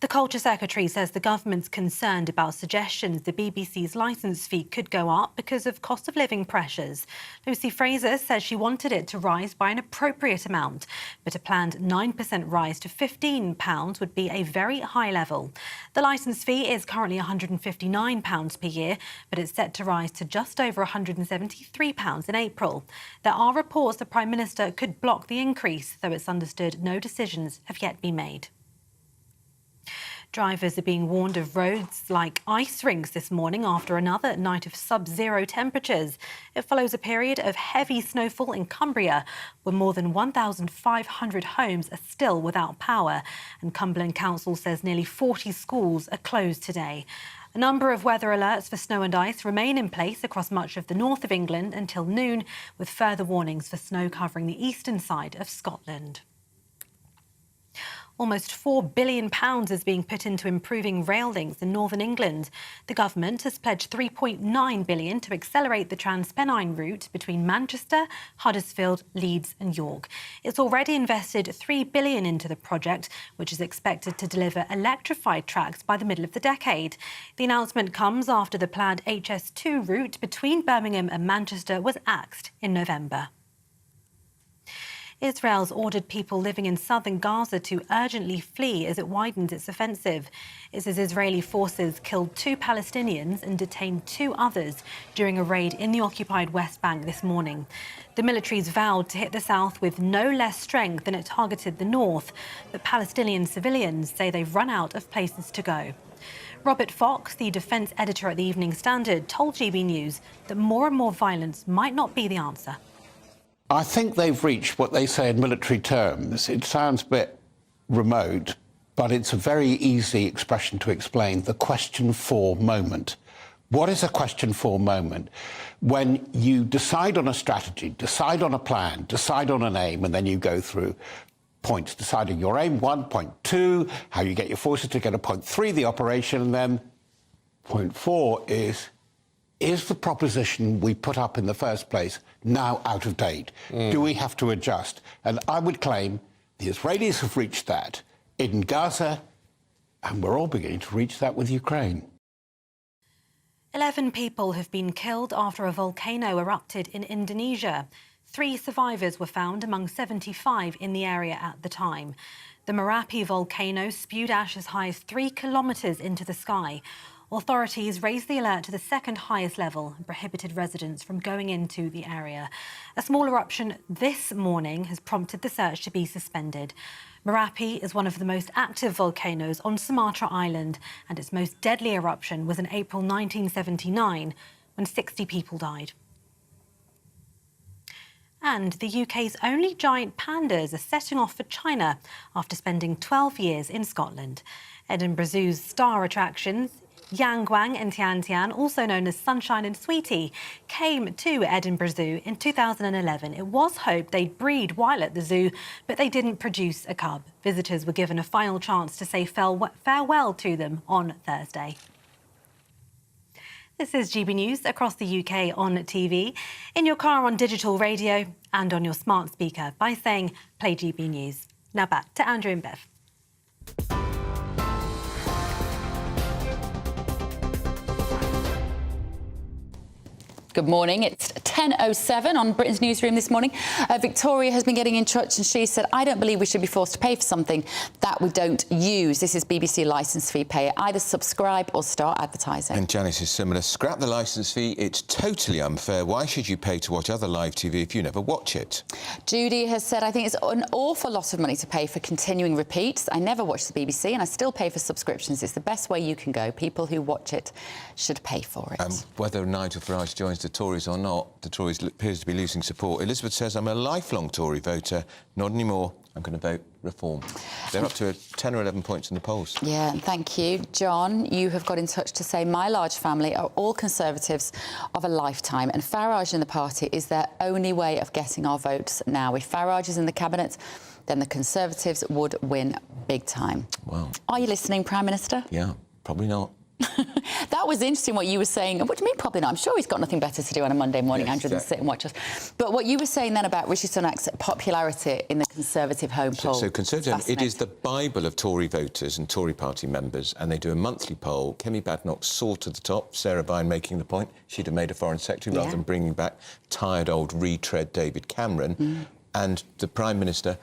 [SPEAKER 18] The Culture Secretary says the government's concerned about suggestions the BBC's licence fee could go up because of cost of living pressures. Lucy Fraser says she wanted it to rise by an appropriate amount, but a planned 9% rise to £15 would be a very high level. The licence fee is currently £159 per year, but it's set to rise to just over £173 in April. There are reports the Prime Minister could block the increase, though it's understood no decisions have yet been made. Drivers are being warned of roads like ice rinks this morning after another night of sub-zero temperatures. It follows a period of heavy snowfall in Cumbria, where more than 1,500 homes are still without power. And Cumberland Council says nearly 40 schools are closed today. A number of weather alerts for snow and ice remain in place across much of the north of England until noon, with further warnings for snow covering the eastern side of Scotland. Almost £4 billion is being put into improving rail links in northern England. The government has pledged £3.9 billion to accelerate the Transpennine route between Manchester, Huddersfield, Leeds and York. It's already invested £3 billion into the project, which is expected to deliver electrified tracks by the middle of the decade. The announcement comes after the planned HS2 route between Birmingham and Manchester was axed in November. Israel's ordered people living in southern Gaza to urgently flee as it widens its offensive. It says Israeli forces killed 2 Palestinians and detained 2 others during a raid in the occupied West Bank this morning. The military's vowed to hit the south with no less strength than it targeted the north, but Palestinian civilians say they've run out of places to go. Robert Fox, the defence editor at the Evening Standard, told GB News that more and more violence might not be the answer.
[SPEAKER 22] I think they've reached what they say in military terms. It sounds a bit remote, but it's a very easy expression to explain the question for moment. What is a question for moment? When you decide on a strategy, decide on a plan, decide on an aim, and then you go through points, deciding your aim 1, point 2, how you get your forces to get to point 3, the operation, and then point 4 is the proposition we put up in the first place now out of date? Do we have to adjust? And I would claim the Israelis have reached that in Gaza, and we're all beginning to reach that with Ukraine.
[SPEAKER 18] 11 people have been killed after a volcano erupted in Indonesia. 3 survivors were found among 75 in the area at the time. The Merapi volcano spewed ash as high as 3 kilometres into the sky. Authorities raised the alert to the second highest level and prohibited residents from going into the area. A small eruption this morning has prompted the search to be suspended. Merapi is one of the most active volcanoes on Sumatra Island, and its most deadly eruption was in April 1979, when 60 people died. And the UK's only giant pandas are setting off for China after spending 12 years in Scotland. Edinburgh Zoo's star attractions, Yangguang and Tiantian, also known as Sunshine and Sweetie, came to Edinburgh Zoo in 2011. It was hoped they'd breed while at the zoo, but they didn't produce a cub. Visitors were given a final chance to say farewell to them on Thursday. This is GB News across the UK on TV, in your car on digital radio and on your smart speaker by saying play GB News. Now back to Andrew and Bev.
[SPEAKER 2] Good morning. It's 10:07 on Britain's Newsroom this morning. Victoria has been getting in touch and she said, I don't believe we should be forced to pay for something that we don't use. This is BBC licence fee payer. Either subscribe or start advertising.
[SPEAKER 3] And Janice is similar. Scrap the licence fee. It's totally unfair. Why should you pay to watch other live TV if you never watch it?
[SPEAKER 2] Judy has said, I think it's an awful lot of money to pay for continuing repeats. I never watch the BBC and I still pay for subscriptions. It's the best way you can go. People who watch it should pay for it.
[SPEAKER 3] Whether Nigel Farage joins the Tories or not, the Tories appears to be losing support. Elizabeth says, I'm a lifelong Tory voter, not anymore. I'm going to vote reform. They're up to 10 or 11 points in the polls.
[SPEAKER 2] Yeah, thank you. John, you have got in touch to say my large family are all Conservatives of a lifetime, and Farage in the party is their only way of getting our votes now. If Farage is in the cabinet, then the Conservatives would win big time.
[SPEAKER 3] Wow.
[SPEAKER 2] Are you listening, Prime Minister?
[SPEAKER 3] Yeah, probably not.
[SPEAKER 2] That was interesting what you were saying. What do you mean probably not? I'm sure he's got nothing better to do on a Monday morning,
[SPEAKER 3] Yes,
[SPEAKER 2] Andrew, than sit and watch us. But what you were saying then about Rishi Sunak's popularity in the Conservative home poll.
[SPEAKER 3] So Conservative, it is the Bible of Tory voters and Tory party members, and they do a monthly poll. Kemi Badenoch soared to the top, Sarah Byrne making the point. She'd have made a Foreign Secretary rather than bringing back tired old retread David Cameron. And the Prime Minister,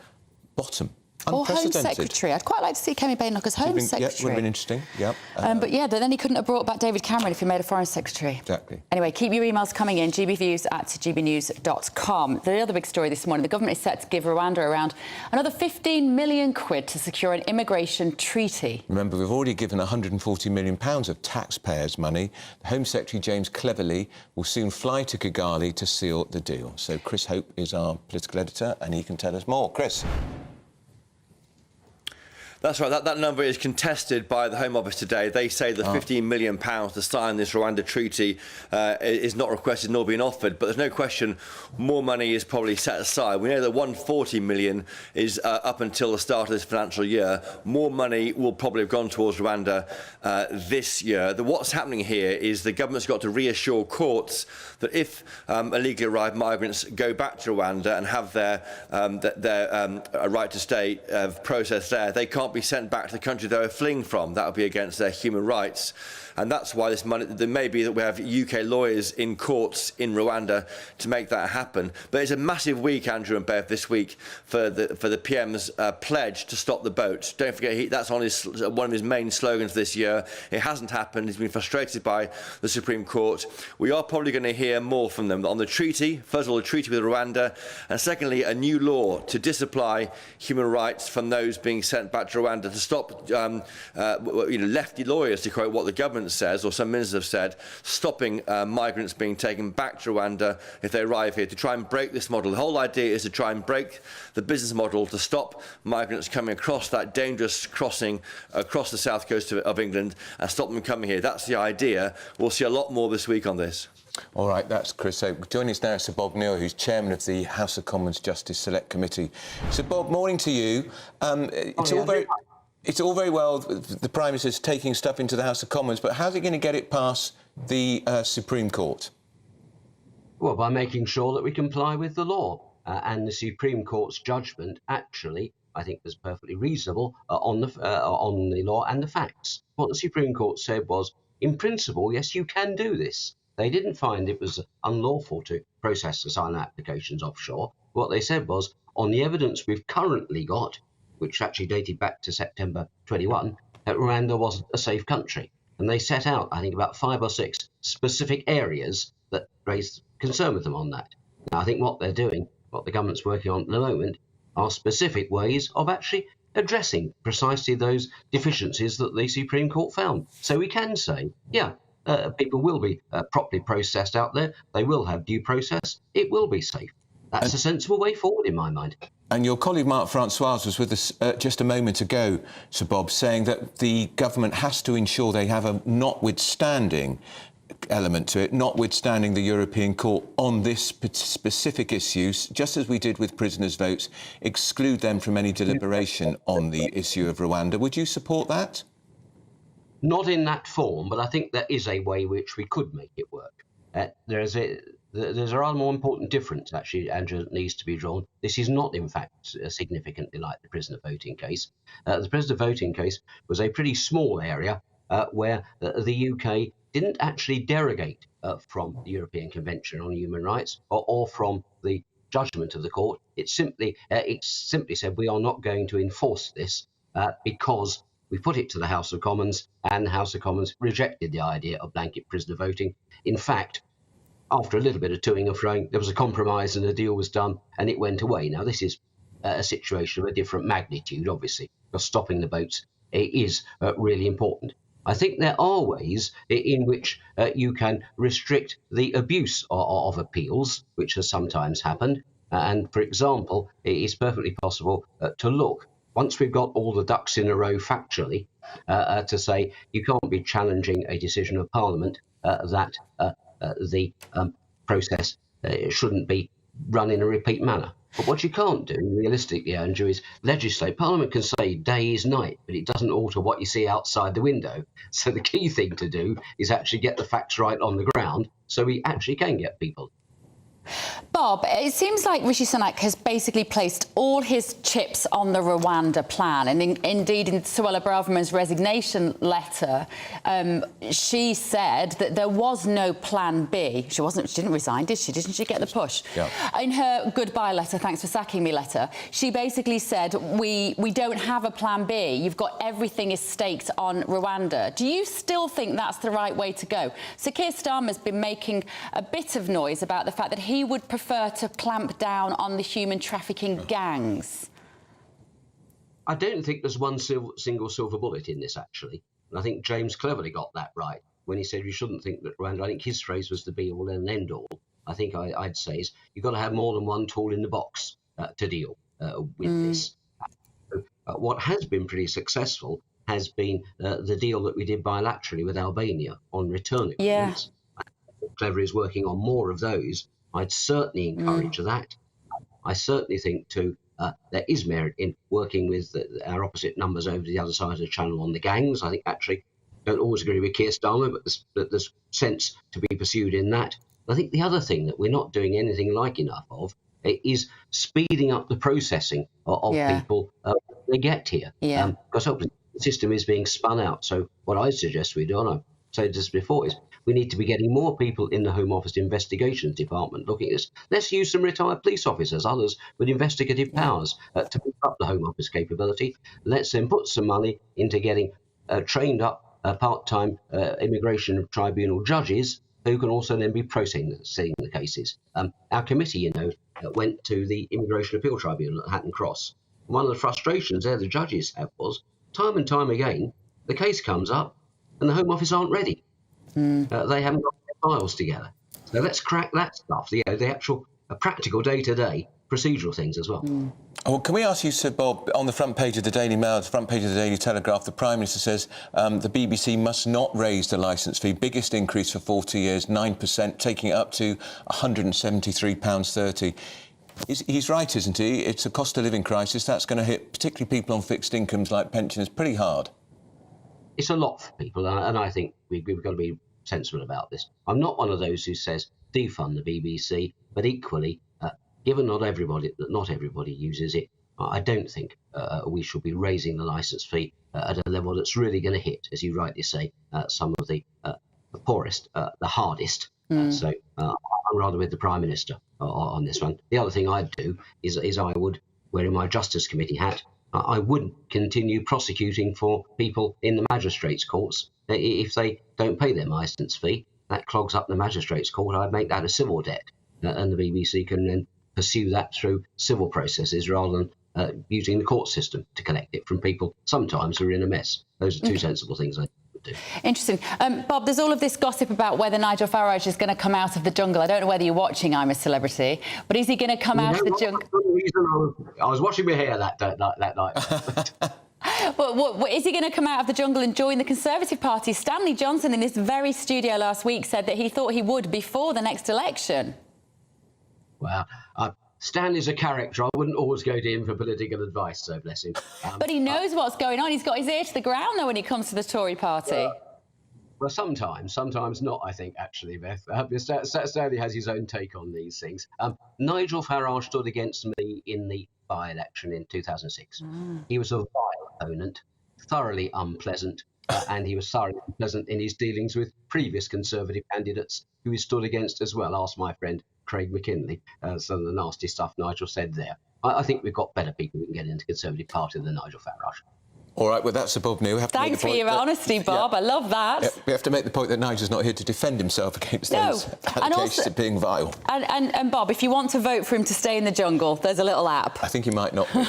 [SPEAKER 3] bottom.
[SPEAKER 2] Or Home Secretary. I'd quite like to see Kemi Badenoch as Home Secretary.
[SPEAKER 3] Yeah, would have been interesting, yeah.
[SPEAKER 2] But yeah, then he couldn't have brought back David Cameron if he made a Foreign Secretary.
[SPEAKER 3] Exactly.
[SPEAKER 2] Anyway, keep your emails coming in, gbviews@gbnews.com. The other big story this morning, the government is set to give Rwanda around another 15 million quid to secure an immigration treaty.
[SPEAKER 3] Remember, we've already given £140 million of taxpayers' money. The Home Secretary, James Cleverly, will soon fly to Kigali to seal the deal. So Chris Hope is our political editor, and he can tell us more. Chris.
[SPEAKER 11] That's right. That number is contested by the Home Office today. They say the £15 million to sign this Rwanda treaty is not requested nor being offered. But there's no question more money is probably set aside. We know that £140 million is up until the start of this financial year. More money will probably have gone towards Rwanda this year. What's happening here is the government's got to reassure courts that if illegally arrived migrants go back to Rwanda and have their right to stay processed there, they can't be sent back to the country they were fleeing from. That would be against their human rights. And that's why this money, there may be that we have UK lawyers in courts in Rwanda to make that happen. But it's a massive week, Andrew and Bev, this week for the PM's pledge to stop the boat. Don't forget, that's on one of his main slogans this year. It hasn't happened. He's been frustrated by the Supreme Court. We are probably going to hear more from them on the treaty. First of all, the treaty with Rwanda, and secondly, a new law to disapply human rights from those being sent back to Rwanda, to stop lefty lawyers, to quote what the government says, or some ministers have said, stopping migrants being taken back to Rwanda if they arrive here, to try and break this model. The whole idea is to try and break the business model, to stop migrants coming across that dangerous crossing across the south coast of England and stop them coming here. That's the idea. We'll see a lot more this week on this.
[SPEAKER 3] All right, that's Chris. So joining us now is Sir Bob Neal, who's chairman of the House of Commons Justice Select Committee. Sir Bob, morning to you. It's all very well the Prime Minister's taking stuff into the House of Commons, but how's he going to get it past the Supreme Court?
[SPEAKER 1] Well, by making sure that we comply with the law. And the Supreme Court's judgment, actually, I think was perfectly reasonable on the law and the facts. What the Supreme Court said was, in principle, yes, you can do this. They didn't find it was unlawful to process asylum applications offshore. What they said was, on the evidence we've currently got, which actually dated back to September 21, that Rwanda wasn't a safe country. And they set out, I think, about 5 or 6 specific areas that raised concern with them on that. Now, I think what they're doing, what the government's working on at the moment, are specific ways of actually addressing precisely those deficiencies that the Supreme Court found. So we can say, yeah, people will be properly processed out there. They will have due process. It will be safe. That's a sensible way forward, in my mind.
[SPEAKER 3] And your colleague Mark Francois was with us just a moment ago, Sir Bob, saying that the government has to ensure they have a notwithstanding element to it, notwithstanding the European Court on this specific issue, just as we did with prisoners' votes, exclude them from any deliberation on the issue of Rwanda. Would you support that?
[SPEAKER 1] Not in that form, but I think there is a way which we could make it work. There's a rather more important difference, actually, Andrew, that needs to be drawn. This is not, in fact, significantly like the prisoner voting case. The prisoner voting case was a pretty small area where the UK didn't actually derogate from the European Convention on Human Rights or from the judgment of the court. It simply said we are not going to enforce this because we put it to the House of Commons, and the House of Commons rejected the idea of blanket prisoner voting. In fact, after a little bit of toing and froing, there was a compromise and a deal was done, and it went away. Now, this is a situation of a different magnitude, obviously, because stopping the boats is really important. I think there are ways in which you can restrict the abuse of appeals, which has sometimes happened. And for example, it is perfectly possible to look, once we've got all the ducks in a row factually, to say you can't be challenging a decision of Parliament that the process shouldn't be run in a repeat manner. But what you can't do, realistically, Andrew, is legislate. Parliament can say day is night, but it doesn't alter what you see outside the window. So the key thing to do is actually get the facts right on the ground so we actually can get people.
[SPEAKER 2] Bob, it seems like Rishi Sunak has basically placed all his chips on the Rwanda plan. And indeed, in Suella Braverman's resignation letter, she said that there was no plan B. She didn't resign, did she? Didn't she get the push?
[SPEAKER 3] Yeah.
[SPEAKER 2] In her goodbye letter, thanks for sacking me letter, she basically said, we don't have a plan B. You've got everything is staked on Rwanda. Do you still think that's the right way to go? So Keir Starmer's been making a bit of noise about the fact that he would prefer to clamp down on the human trafficking gangs.
[SPEAKER 1] I don't think there's one single silver bullet in this, actually. And I think James cleverly got that right when he said you shouldn't think that Rwanda, I think his phrase was the be-all and end-all. I think I'd say is you've got to have more than one tool in the box to deal with this. What has been pretty successful has been the deal that we did bilaterally with Albania on return agreements. Yeah. Clever is working on more of those. I'd certainly encourage that. I certainly think, too, there is merit in working with our opposite numbers over the other side of the channel on the gangs. I think, actually, don't always agree with Keir Starmer, but there's sense to be pursued in that. I think the other thing that we're not doing anything like enough of is speeding up the processing of people when they get here.
[SPEAKER 2] Yeah.
[SPEAKER 1] Because hopefully the system is being spun out. So what I suggest we do, and I've said this before, is we need to be getting more people in the Home Office Investigations Department looking at this. Let's use some retired police officers, others with investigative powers to pick up the Home Office capability. Let's then put some money into getting trained up part-time immigration tribunal judges who can also then be processing the cases. Our committee, went to the Immigration Appeal Tribunal at Hatton Cross. One of the frustrations there the judges have was, time and time again, the case comes up and the Home Office aren't ready. They haven't got their files together. So let's crack that stuff, the actual practical day-to-day procedural things as well.
[SPEAKER 3] Well, can we ask you, Sir Bob, on the front page of the Daily Mail, the front page of the Daily Telegraph, the Prime Minister says the BBC must not raise the licence fee. Biggest increase for 40 years, 9%, taking it up to £173.30. He's right, isn't he? It's a cost of living crisis. That's going to hit particularly people on fixed incomes like pensioners pretty hard.
[SPEAKER 1] It's a lot for people, and I think we've got to be sensible about this. I'm not one of those who says defund the BBC, but equally, given not everybody uses it, I don't think we should be raising the licence fee at a level that's really going to hit, as you rightly say, some of the poorest, the hardest. So I'm rather with the Prime Minister on this one. The other thing I'd do is I would, wearing my Justice Committee hat, I wouldn't continue prosecuting for people in the magistrates' courts if they don't pay their licence fee. That clogs up the magistrates' court. I'd make that a civil debt, and the BBC can then pursue that through civil processes rather than using the court system to collect it from people sometimes who are in a mess. Those are two sensible things I would do.
[SPEAKER 2] Interesting. Bob, there's all of this gossip about whether Nigel Farage is going to come out of the jungle. I don't know whether you're watching I'm a Celebrity, but is he going to come out of the jungle?
[SPEAKER 1] I was washing my hair that night.
[SPEAKER 2] Well, is he going to come out of the jungle and join the Conservative Party? Stanley Johnson in this very studio last week said that he thought he would before the next election.
[SPEAKER 1] Well, Stanley's a character. I wouldn't always go to him for political advice, so bless him.
[SPEAKER 2] But he knows what's going on. He's got his ear to the ground, though, when it comes to the Tory party.
[SPEAKER 1] Well, sometimes not, I think, actually, Beth. Stanley has his own take on these things. Nigel Farage stood against me in the by-election in 2006. He was a vile opponent, thoroughly unpleasant, and he was thoroughly unpleasant in his dealings with previous Conservative candidates who he stood against as well. Ask my friend Craig McKinley, some of the nasty stuff Nigel said there. I think we've got better people who can get into the Conservative Party than Nigel Farage.
[SPEAKER 3] All right, well, that's a Bob New.
[SPEAKER 2] Thanks for your honesty, Bob. I love that.
[SPEAKER 3] Yeah, we have to make the point that Nigel's not here to defend himself against those allegations of being vile.
[SPEAKER 2] And Bob, if you want to vote for him to stay in the jungle, there's a little app.
[SPEAKER 3] I think he might not be.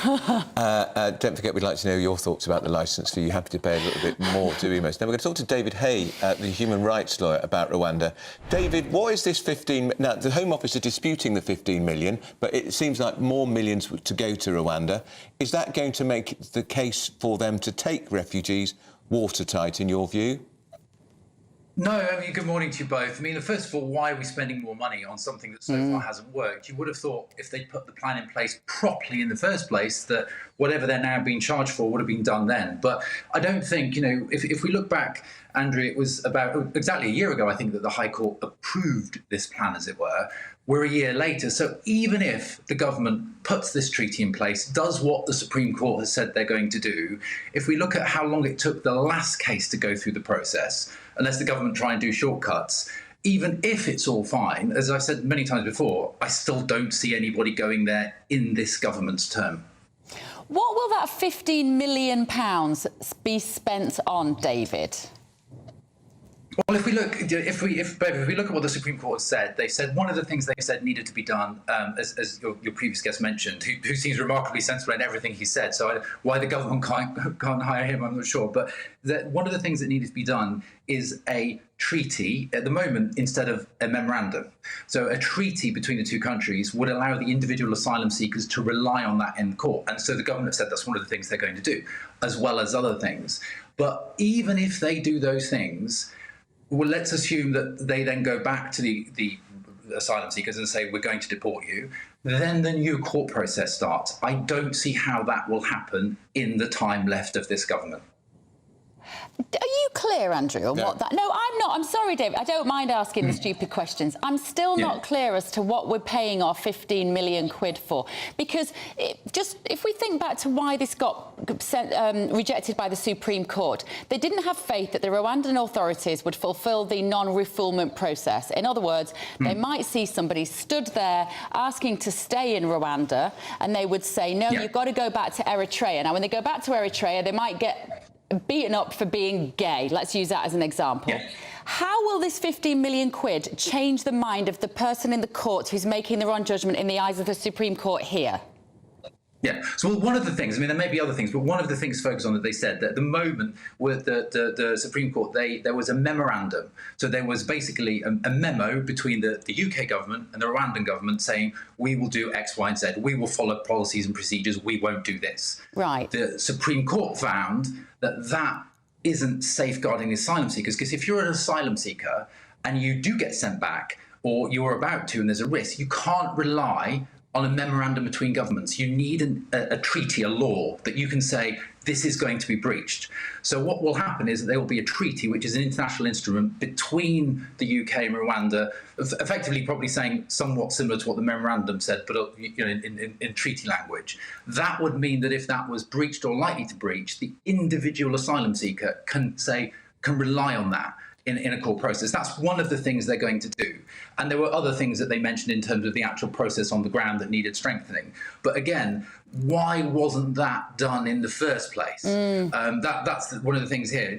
[SPEAKER 3] Don't forget, we'd like to know your thoughts about the licence fee. You're happy to pay a little bit more, do we, most? Now, we're going to talk to David Hay, the human rights lawyer, about Rwanda. David, what is this 15... Now, the Home Office are disputing the 15 million, but it seems like more millions to go to Rwanda. Is that going to make the case for them to take refugees watertight, in your view?
[SPEAKER 5] No, I mean, good morning to you both. I mean, first of all, why are we spending more money on something that so far hasn't worked? You would have thought if they put the plan in place properly in the first place, that whatever they're now being charged for would have been done then. But I don't think, you know, if we look back, Andrew, it was about exactly a year ago, I think, that the High Court approved this plan, as it were. We're a year later. So even if the government puts this treaty in place, does what the Supreme Court has said they're going to do, if we look at how long it took the last case to go through the process, unless the government try and do shortcuts, even if it's all fine, as I've said many times before, I still don't see anybody going there in this government's term.
[SPEAKER 2] What will that £15 million be spent on, David?
[SPEAKER 5] Well, if we look at what the Supreme Court has said, they said one of the things they said needed to be done, as your previous guest mentioned, who seems remarkably sensible in everything he said. So why the government can't hire him, I'm not sure. But one of the things that needed to be done is a treaty at the moment instead of a memorandum. So a treaty between the two countries would allow the individual asylum seekers to rely on that in court. And so the government said that's one of the things they're going to do, as well as other things. But even if they do those things, well, let's assume that they then go back to the asylum seekers and say, we're going to deport you. Then the new court process starts. I don't see how that will happen in the time left of this government.
[SPEAKER 2] Are you clear, Andrew, on what that... No, I'm not. I'm sorry, David. I don't mind asking the stupid questions. I'm still not clear as to what we're paying our 15 million quid for. Because if we think back to why this got rejected by the Supreme Court, they didn't have faith that the Rwandan authorities would fulfil the non-refoulement process. In other words, they might see somebody stood there asking to stay in Rwanda, and they would say, no, you've got to go back to Eritrea. Now, when they go back to Eritrea, they might get beaten up for being gay. Let's use that as an example. Yeah. How will this 15 million quid change the mind of the person in the court who's making the wrong judgment in the eyes of the Supreme Court here?
[SPEAKER 5] Yeah, so one of the things, I mean, there may be other things, but one of the things focused on that they said that at the moment with the Supreme Court, there was a memorandum. So there was basically a memo between the UK government and the Rwandan government saying, we will do X, Y, and Z. We will follow policies and procedures. We won't do this.
[SPEAKER 2] Right.
[SPEAKER 5] The Supreme Court found that isn't safeguarding the asylum seekers, because if you're an asylum seeker and you do get sent back, or you're about to and there's a risk, you can't rely on a memorandum between governments. You need a treaty, a law that you can say this is going to be breached. So what will happen is that there will be a treaty, which is an international instrument between the UK and Rwanda, effectively probably saying somewhat similar to what the memorandum said, but in treaty language. That would mean that if that was breached or likely to breach, the individual asylum seeker can rely on that in a court process. That's one of the things they're going to do. And there were other things that they mentioned in terms of the actual process on the ground that needed strengthening. But again, why wasn't that done in the first place? That's one of the things here.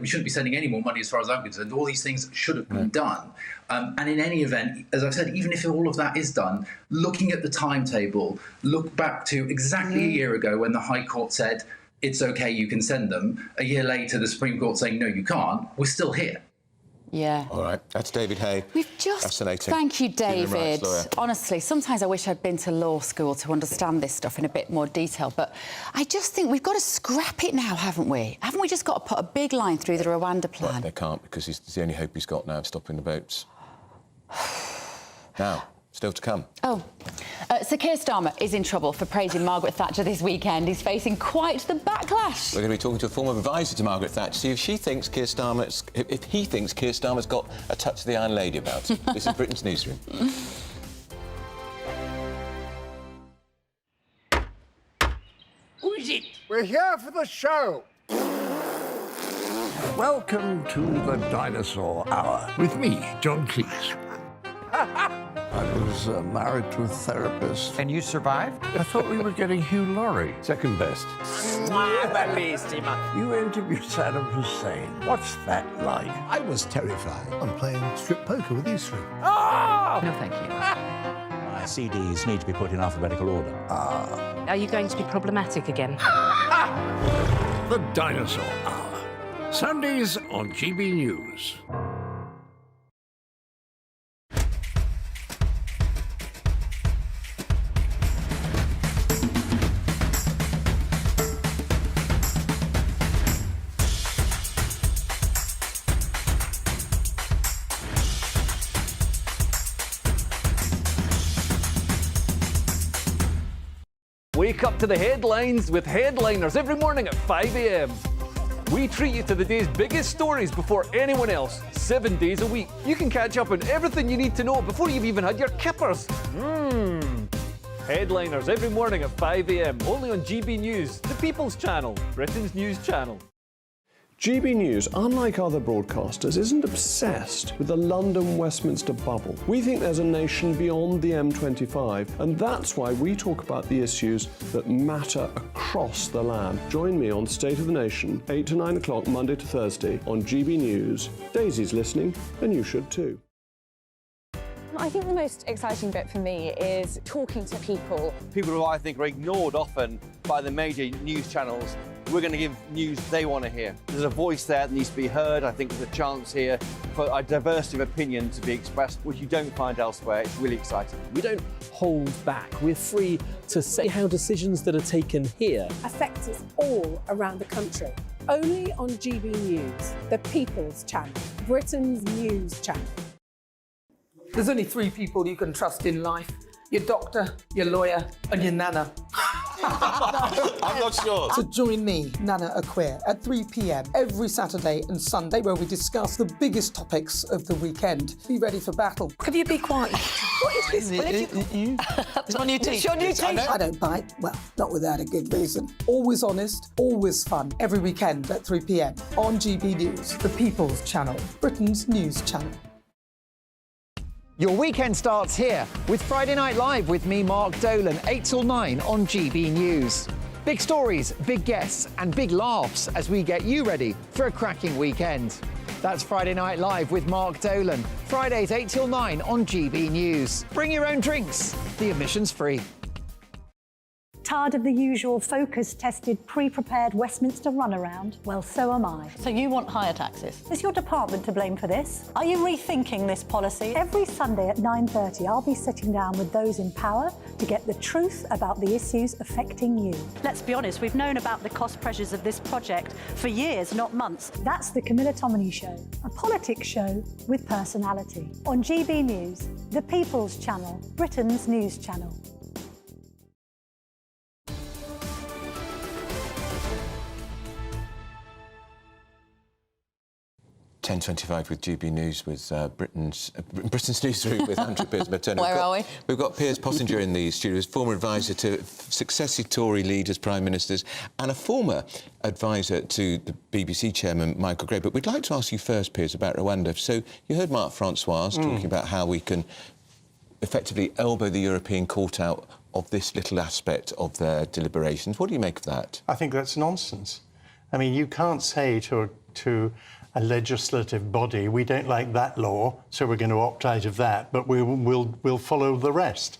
[SPEAKER 5] We shouldn't be sending any more money as far as I'm concerned. All these things should have been done. And in any event, as I've said, even if all of that is done, looking at the timetable, look back to exactly a year ago when the High Court said, it's OK, you can send them. A year later, the Supreme Court saying, no, you can't. We're still here.
[SPEAKER 2] Yeah.
[SPEAKER 3] All right. That's David Hay.
[SPEAKER 2] We've just...
[SPEAKER 3] Fascinating.
[SPEAKER 2] Thank you, David. Honestly, sometimes I wish I'd been to law school to understand this stuff in a bit more detail, but I just think we've got to scrap it now, haven't we? Haven't we just got to put a big line through the Rwanda plan?
[SPEAKER 3] Well, they can't, because it's the only hope he's got now of stopping the boats. Now, still to come.
[SPEAKER 2] So Keir Starmer is in trouble for praising Margaret Thatcher this weekend. He's facing quite the backlash.
[SPEAKER 3] We're going to be talking to a former advisor to Margaret Thatcher, see if he thinks Keir Starmer's got a touch of the Iron Lady about him. This is Britain's Newsroom.
[SPEAKER 16] Who is it? We're here for the show. Welcome to the Dinosaur Hour with me, John Cleese. I was married to a therapist.
[SPEAKER 22] And you survived?
[SPEAKER 16] I thought we were getting Hugh Laurie.
[SPEAKER 17] Second best.
[SPEAKER 16] You interviewed Saddam Hussein. What's that like?
[SPEAKER 6] I was terrified. I'm playing strip poker with these three.
[SPEAKER 22] No, thank you.
[SPEAKER 6] My CDs need to be put in alphabetical order.
[SPEAKER 7] Are you going to be problematic again?
[SPEAKER 16] The Dinosaur Hour. Sundays on GB News.
[SPEAKER 12] Wake up to the headlines with Headliners every morning at 5 a.m. We treat you to the day's biggest stories before anyone else, 7 days a week. You can catch up on everything you need to know before you've even had your kippers. Headliners every morning at 5 a.m. only on GB News, the People's Channel, Britain's news channel.
[SPEAKER 9] GB News, unlike other broadcasters, isn't obsessed with the London-Westminster bubble. We think there's a nation beyond the M25, and that's why we talk about the issues that matter across the land. Join me on State of the Nation, 8 to 9 o'clock, Monday to Thursday, on GB News. Daisy's listening, and you should too.
[SPEAKER 10] I think the most exciting bit for me is talking to people.
[SPEAKER 11] People who I think are ignored often by the major news channels. We're going to give news they want to hear. There's a voice there that needs to be heard. I think there's a chance here for a diversity of opinion to be expressed, which you don't find elsewhere. It's really exciting.
[SPEAKER 12] We don't hold back. We're free to say how decisions that are taken here
[SPEAKER 13] affect us all around the country. Only on GB News, the People's Channel, Britain's news channel.
[SPEAKER 19] There's only three people you can trust in life. Your doctor, your lawyer, and your nana.
[SPEAKER 3] I'm not sure.
[SPEAKER 19] So join me, Nana Aquare, at 3 p.m. every Saturday and Sunday, where we discuss the biggest topics of the weekend. Be ready for battle. Could you be quiet? What is this?
[SPEAKER 7] It's on your teeth.
[SPEAKER 19] It's on your teeth. I don't bite. Well, not without a good reason. Always honest, always fun. Every weekend at 3 p.m. on GB News, the People's Channel, Britain's news channel.
[SPEAKER 8] Your weekend starts here with Friday Night Live with me, Mark Dolan, 8 till 9 on GB News. Big stories, big guests and big laughs as we get you ready for a cracking weekend. That's Friday Night Live with Mark Dolan, Fridays 8 till 9 on GB News. Bring your own drinks, the admission's free.
[SPEAKER 15] Tired of the usual focus-tested, pre-prepared Westminster runaround? Well, so am I.
[SPEAKER 2] So you want higher taxes?
[SPEAKER 15] Is your department to blame for this? Are you rethinking this policy? Every Sunday at 9:30, I'll be sitting down with those in power to get the truth about the issues affecting you.
[SPEAKER 14] Let's be honest, we've known about the cost pressures of this project for years, not months.
[SPEAKER 15] That's the Camilla Tominey Show, a politics show with personality. On GB News, the People's Channel, Britain's news channel.
[SPEAKER 3] 10:25 with GB News with Britain's Newsroom with Andrew Piers-Turner.
[SPEAKER 2] Where are we?
[SPEAKER 3] We've got Piers Possinger in the studios, former advisor to successive Tory leaders, prime ministers, and a former advisor to the BBC chairman, Michael Gray. But we'd like to ask you first, Piers, about Rwanda. So you heard Mark Francois talking about how we can effectively elbow the European Court out of this little aspect of their deliberations. What do you make of that?
[SPEAKER 20] I think that's nonsense. I mean, you can't say to a legislative body, we don't like that law, so we're going to opt out of that, but we'll follow the rest.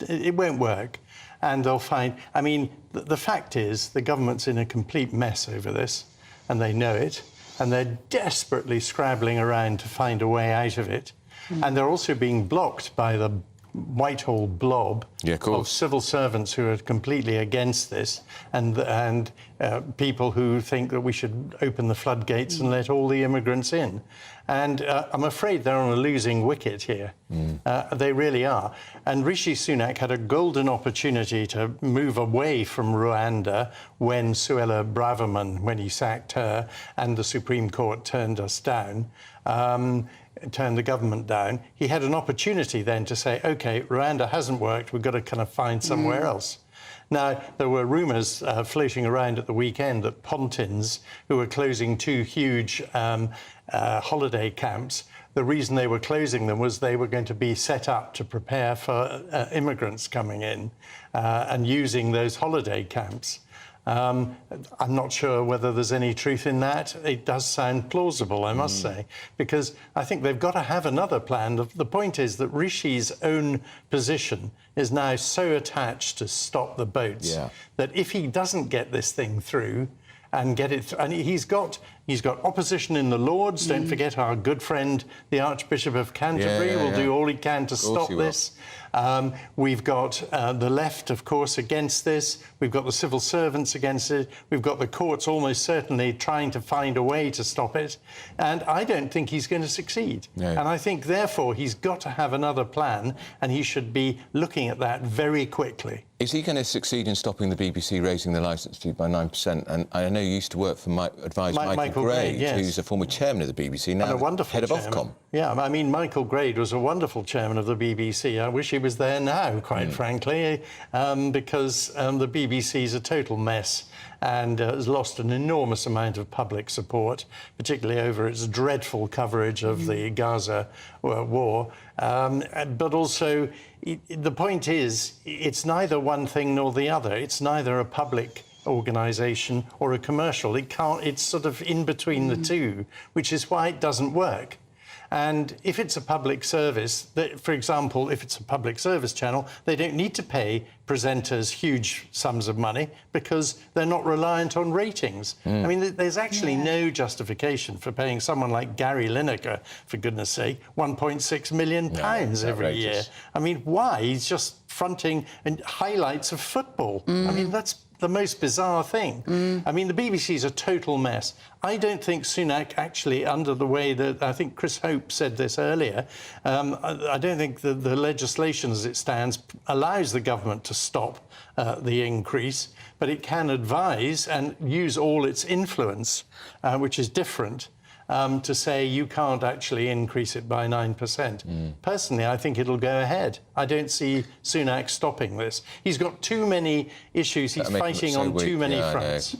[SPEAKER 20] It won't work. And they'll find... I mean, the fact is, the government's in a complete mess over this, and they know it, and they're desperately scrabbling around to find a way out of it. And they're also being blocked by the Whitehall blob of civil servants who are completely against this, and people who think that we should open the floodgates and let all the immigrants in. And I'm afraid they're on a losing wicket here. They really are. And Rishi Sunak had a golden opportunity to move away from Rwanda when Suella Braverman, when he sacked her, and the Supreme Court turned us down. Turned the government down. He had an opportunity then to say, OK, Rwanda hasn't worked, we've got to kind of find somewhere else. Now, there were rumours floating around at the weekend that Pontins, who were closing two huge holiday camps, the reason they were closing them was they were going to be set up to prepare for immigrants coming in and using those holiday camps. I'm not sure whether there's any truth in that. It does sound plausible, I must say, because I think they've got to have another plan. The point is that Rishi's own position is now so attached to stop the boats that if he doesn't get this thing through and get it, and he's got opposition in the Lords. Don't forget our good friend, the Archbishop of Canterbury, will do all he can to stop this. We've got the left, of course, against this. We've got the civil servants against it. We've got the courts almost certainly trying to find a way to stop it. And I don't think he's going to succeed. No. And I think, therefore, he's got to have another plan, and he should be looking at that very quickly.
[SPEAKER 3] Is he going to succeed in stopping the BBC raising the licence fee by 9%? And I know you used to work for Michael Grade, yes, who's a former chairman of the BBC, now head of Ofcom. Yeah, I mean, Michael Grade was a wonderful chairman of the BBC. I wish he was there now, quite frankly, because the BBC's a total mess and has lost an enormous amount of public support, particularly over its dreadful coverage of the Gaza war. But also, the point is, it's neither one thing nor the other. It's neither a public organisation or a commercial. It's sort of in between the two, which is why it doesn't work. And if it's a public service, for example, if it's a public service channel, they don't need to pay presenters huge sums of money because they're not reliant on ratings. I mean, there's actually no justification for paying someone like Gary Lineker, for goodness sake, £1.6 million every year. I mean, why? He's just fronting highlights of football. I mean, that's the most bizarre thing. I mean, the BBC's a total mess. I don't think Sunak actually, under the way that I think Chris Hope said this earlier, I don't think the legislation as it stands allows the government to stop the increase, but it can advise and use all its influence, which is different, to say you can't actually increase it by 9%. Personally, I think it'll go ahead. I don't see Sunak stopping this. He's got too many issues. He's fighting on too many fronts.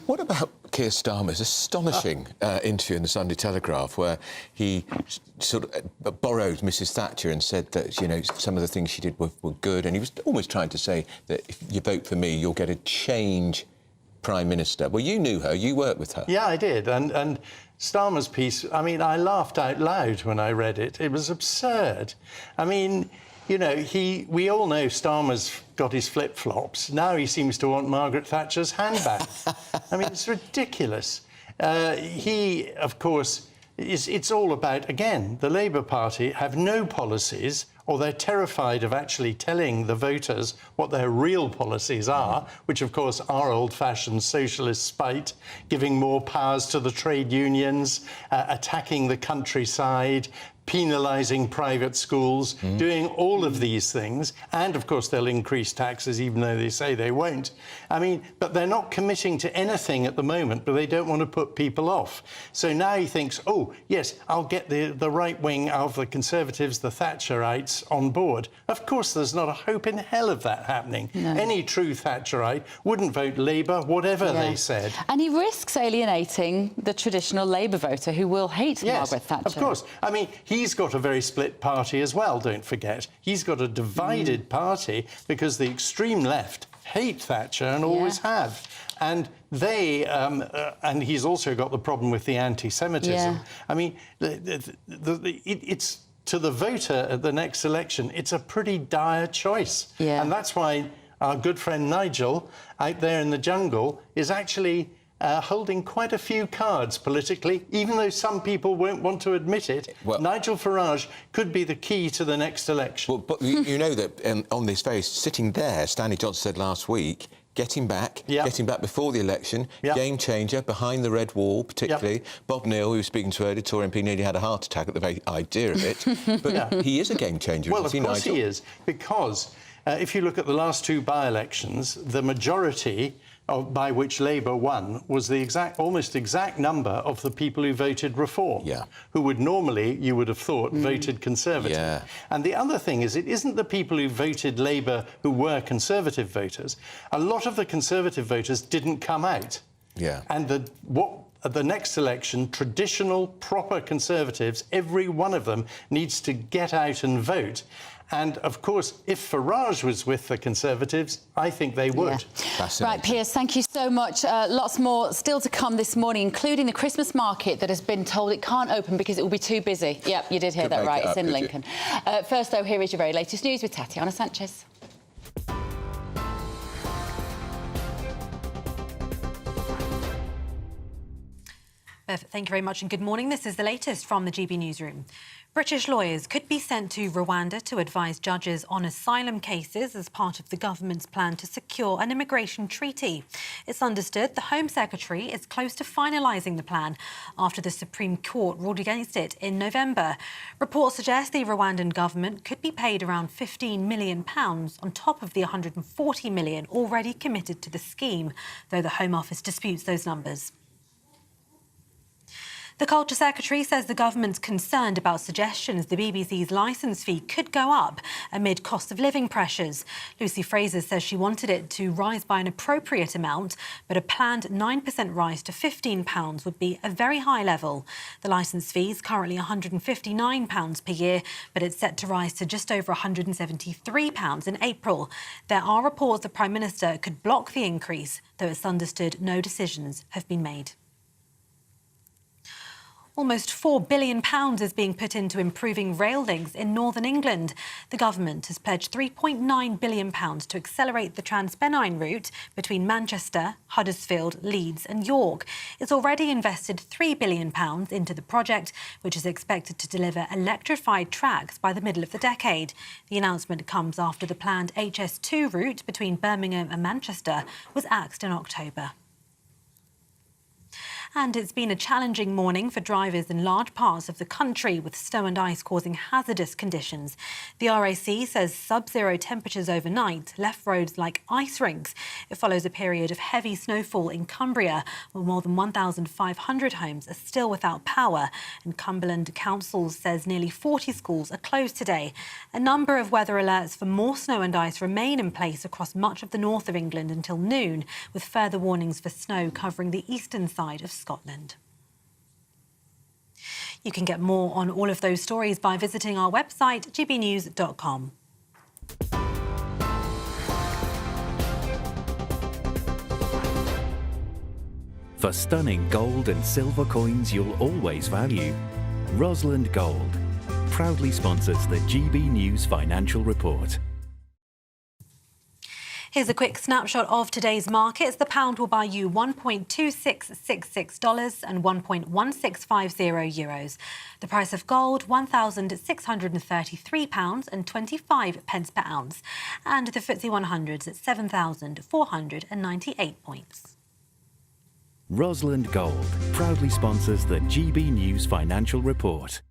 [SPEAKER 3] What about Keir Starmer's astonishing interview in the Sunday Telegraph, where he sort of borrowed Mrs Thatcher and said that, you know, some of the things she did were good, and he was almost trying to say that if you vote for me, you'll get a change Prime Minister. Well, you knew her, you worked with her.
[SPEAKER 20] Yeah, I did, and Starmer's piece, I mean, I laughed out loud when I read it. It was absurd. I mean, you know, we all know Starmer's got his flip-flops. Now he seems to want Margaret Thatcher's handbag. I mean, it's ridiculous. He, of course, it's all about, again, the Labour Party have no policies, or they're terrified of actually telling the voters what their real policies are, which, of course, are old-fashioned socialist spite, giving more powers to the trade unions, attacking the countryside, penalising private schools, doing all of these things. And, of course, they'll increase taxes, even though they say they won't. I mean, but they're not committing to anything at the moment, but they don't want to put people off. So now he thinks, oh, yes, I'll get the right wing of the Conservatives, the Thatcherites, on board. Of course, there's not a hope in hell of that happening. No. Any true Thatcherite wouldn't vote Labour, whatever they said.
[SPEAKER 2] And he risks alienating the traditional Labour voter who will hate Margaret Thatcher.
[SPEAKER 20] Of course. I mean, he's got a very split party as well, don't forget. He's got a divided party because the extreme left hate Thatcher and always have. And they, and he's also got the problem with the anti-Semitism. I mean, it's to the voter at the next election, it's a pretty dire choice. And that's why our good friend Nigel, out there in the jungle, is actually holding quite a few cards politically, even though some people won't want to admit it. Well, Nigel Farage could be the key to the next election.
[SPEAKER 3] Well, but you know that on this very sitting there, Stanley Johnson said last week, getting back before the election, game changer, behind the red wall, particularly. Bob Neal, who was speaking to her, Tory MP, nearly had a heart attack at the very idea of it. But he is a game changer,
[SPEAKER 20] well,
[SPEAKER 3] isn't he,
[SPEAKER 20] Nigel? Well, of course he is, because if you look at the last two by-elections, the majority by which Labour won was the almost exact number of the people who voted Reform, who would normally, you would have thought, voted Conservative. And the other thing is, it isn't the people who voted Labour who were Conservative voters. A lot of the Conservative voters didn't come out. And at the next election, traditional, proper Conservatives, every one of them, needs to get out and vote. And, of course, if Farage was with the Conservatives, I think they would.
[SPEAKER 2] Yeah. Right, Piers, thank you so much. Lots more still to come this morning, including the Christmas market that has been told it can't open because it will be too busy. Yep, you did hear that right. It's in Lincoln. First, though, here is your very latest news with Tatiana Sanchez.
[SPEAKER 18] Perfect. Thank you very much and good morning. This is the latest from the GB Newsroom. British lawyers could be sent to Rwanda to advise judges on asylum cases as part of the government's plan to secure an immigration treaty. It's understood the Home Secretary is close to finalising the plan after the Supreme Court ruled against it in November. Reports suggest the Rwandan government could be paid around £15 million on top of the £140 million already committed to the scheme, though the Home Office disputes those numbers. The Culture Secretary says the government's concerned about suggestions the BBC's licence fee could go up amid cost of living pressures. Lucy Fraser says she wanted it to rise by an appropriate amount, but a planned 9% rise to £15 would be a very high level. The licence fee is currently £159 per year, but it's set to rise to just over £173 in April. There are reports the Prime Minister could block the increase, though it's understood no decisions have been made. Almost £4 billion is being put into improving rail links in northern England. The government has pledged £3.9 billion to accelerate the Transpennine route between Manchester, Huddersfield, Leeds and York. It's already invested £3 billion into the project, which is expected to deliver electrified tracks by the middle of the decade. The announcement comes after the planned HS2 route between Birmingham and Manchester was axed in October. And it's been a challenging morning for drivers in large parts of the country, with snow and ice causing hazardous conditions. The RAC says sub-zero temperatures overnight left roads like ice rinks. It follows a period of heavy snowfall in Cumbria, where more than 1,500 homes are still without power. And Cumberland Council says nearly 40 schools are closed today. A number of weather alerts for more snow and ice remain in place across much of the north of England until noon, with further warnings for snow covering the eastern side of Scotland. You can get more on all of those stories by visiting our website, gbnews.com.
[SPEAKER 4] For stunning gold and silver coins you'll always value, Rosalind Gold proudly sponsors the GB News Financial Report.
[SPEAKER 18] Here's a quick snapshot of today's markets. The pound will buy you $1.2666 and 1.1650 euros. The price of gold, £1,633 and 25 pence per ounce. And the FTSE 100's at 7,498 points.
[SPEAKER 4] Rosalind Gold proudly sponsors the GB News Financial Report.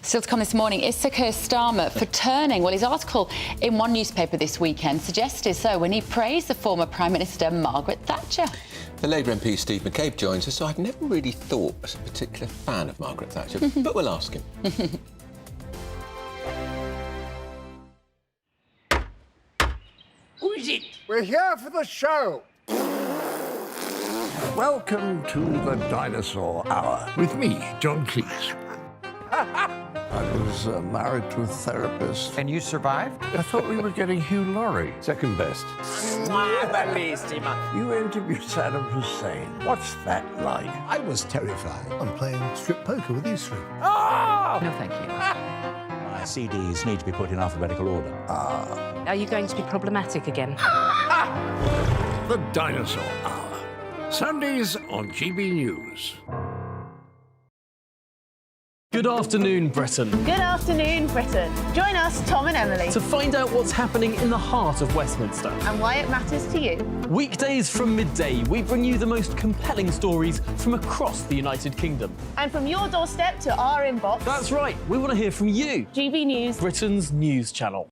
[SPEAKER 2] Still to come this morning, is Sir Keir Starmer for turning? Well, his article in one newspaper this weekend suggested so when he praised the former Prime Minister Margaret Thatcher.
[SPEAKER 3] The Labour MP Steve McCabe joins us, so I've never really thought as a particular fan of Margaret Thatcher, but we'll ask him.
[SPEAKER 16] Who is it? We're here for the show.
[SPEAKER 21] Welcome to the Dinosaur Hour with me, John Cleese. I was married to a therapist.
[SPEAKER 23] And you survived?
[SPEAKER 21] I thought we were getting Hugh Laurie. Second best. You interviewed Saddam Hussein. What's that like?
[SPEAKER 24] I was terrified. I'm playing strip poker with these three.
[SPEAKER 23] Oh! No, thank you.
[SPEAKER 6] My CDs need to be put in alphabetical order.
[SPEAKER 7] Are you going to be problematic again?
[SPEAKER 21] The Dinosaur Hour. Sundays on GB News.
[SPEAKER 25] Good afternoon, Britain.
[SPEAKER 26] Good afternoon, Britain. Join us, Tom and Emily,
[SPEAKER 25] To find out what's happening in the heart of Westminster.
[SPEAKER 26] and why it matters to you.
[SPEAKER 25] Weekdays from midday, we bring you the most compelling stories from across the United Kingdom.
[SPEAKER 26] And from your doorstep to our inbox.
[SPEAKER 25] That's right, we want to hear from you.
[SPEAKER 26] GB News.
[SPEAKER 25] Britain's news channel.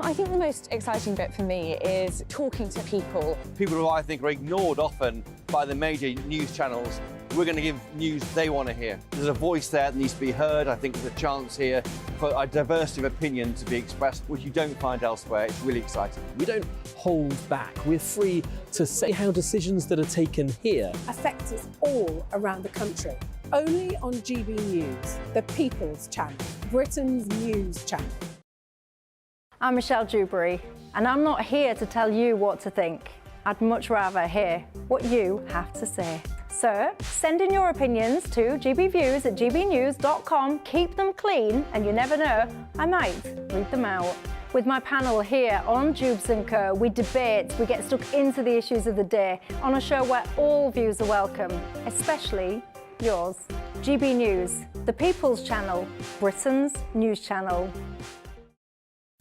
[SPEAKER 10] I think the most exciting bit for me is talking to people.
[SPEAKER 11] People who I think are ignored often by the major news channels. We're going to give news they want to hear. There's a voice there that needs to be heard. I think there's a chance here for a diversity of opinion to be expressed, which you don't find elsewhere. It's really exciting.
[SPEAKER 25] We don't hold back. We're free to say how decisions that are taken here
[SPEAKER 13] affect us all around the country. Only on GB News, the People's Channel, Britain's news channel.
[SPEAKER 1] I'm Michelle Dewberry, and I'm not here to tell you what to think. I'd much rather hear what you have to say. So, send in your opinions to gbviews@gbnews.com. Keep them clean, and you never know, I might read them out. With my panel here on Jubes & Co, we debate, we get stuck into the issues of the day on a show where all views are welcome, especially yours. GB News, the People's Channel, Britain's news channel.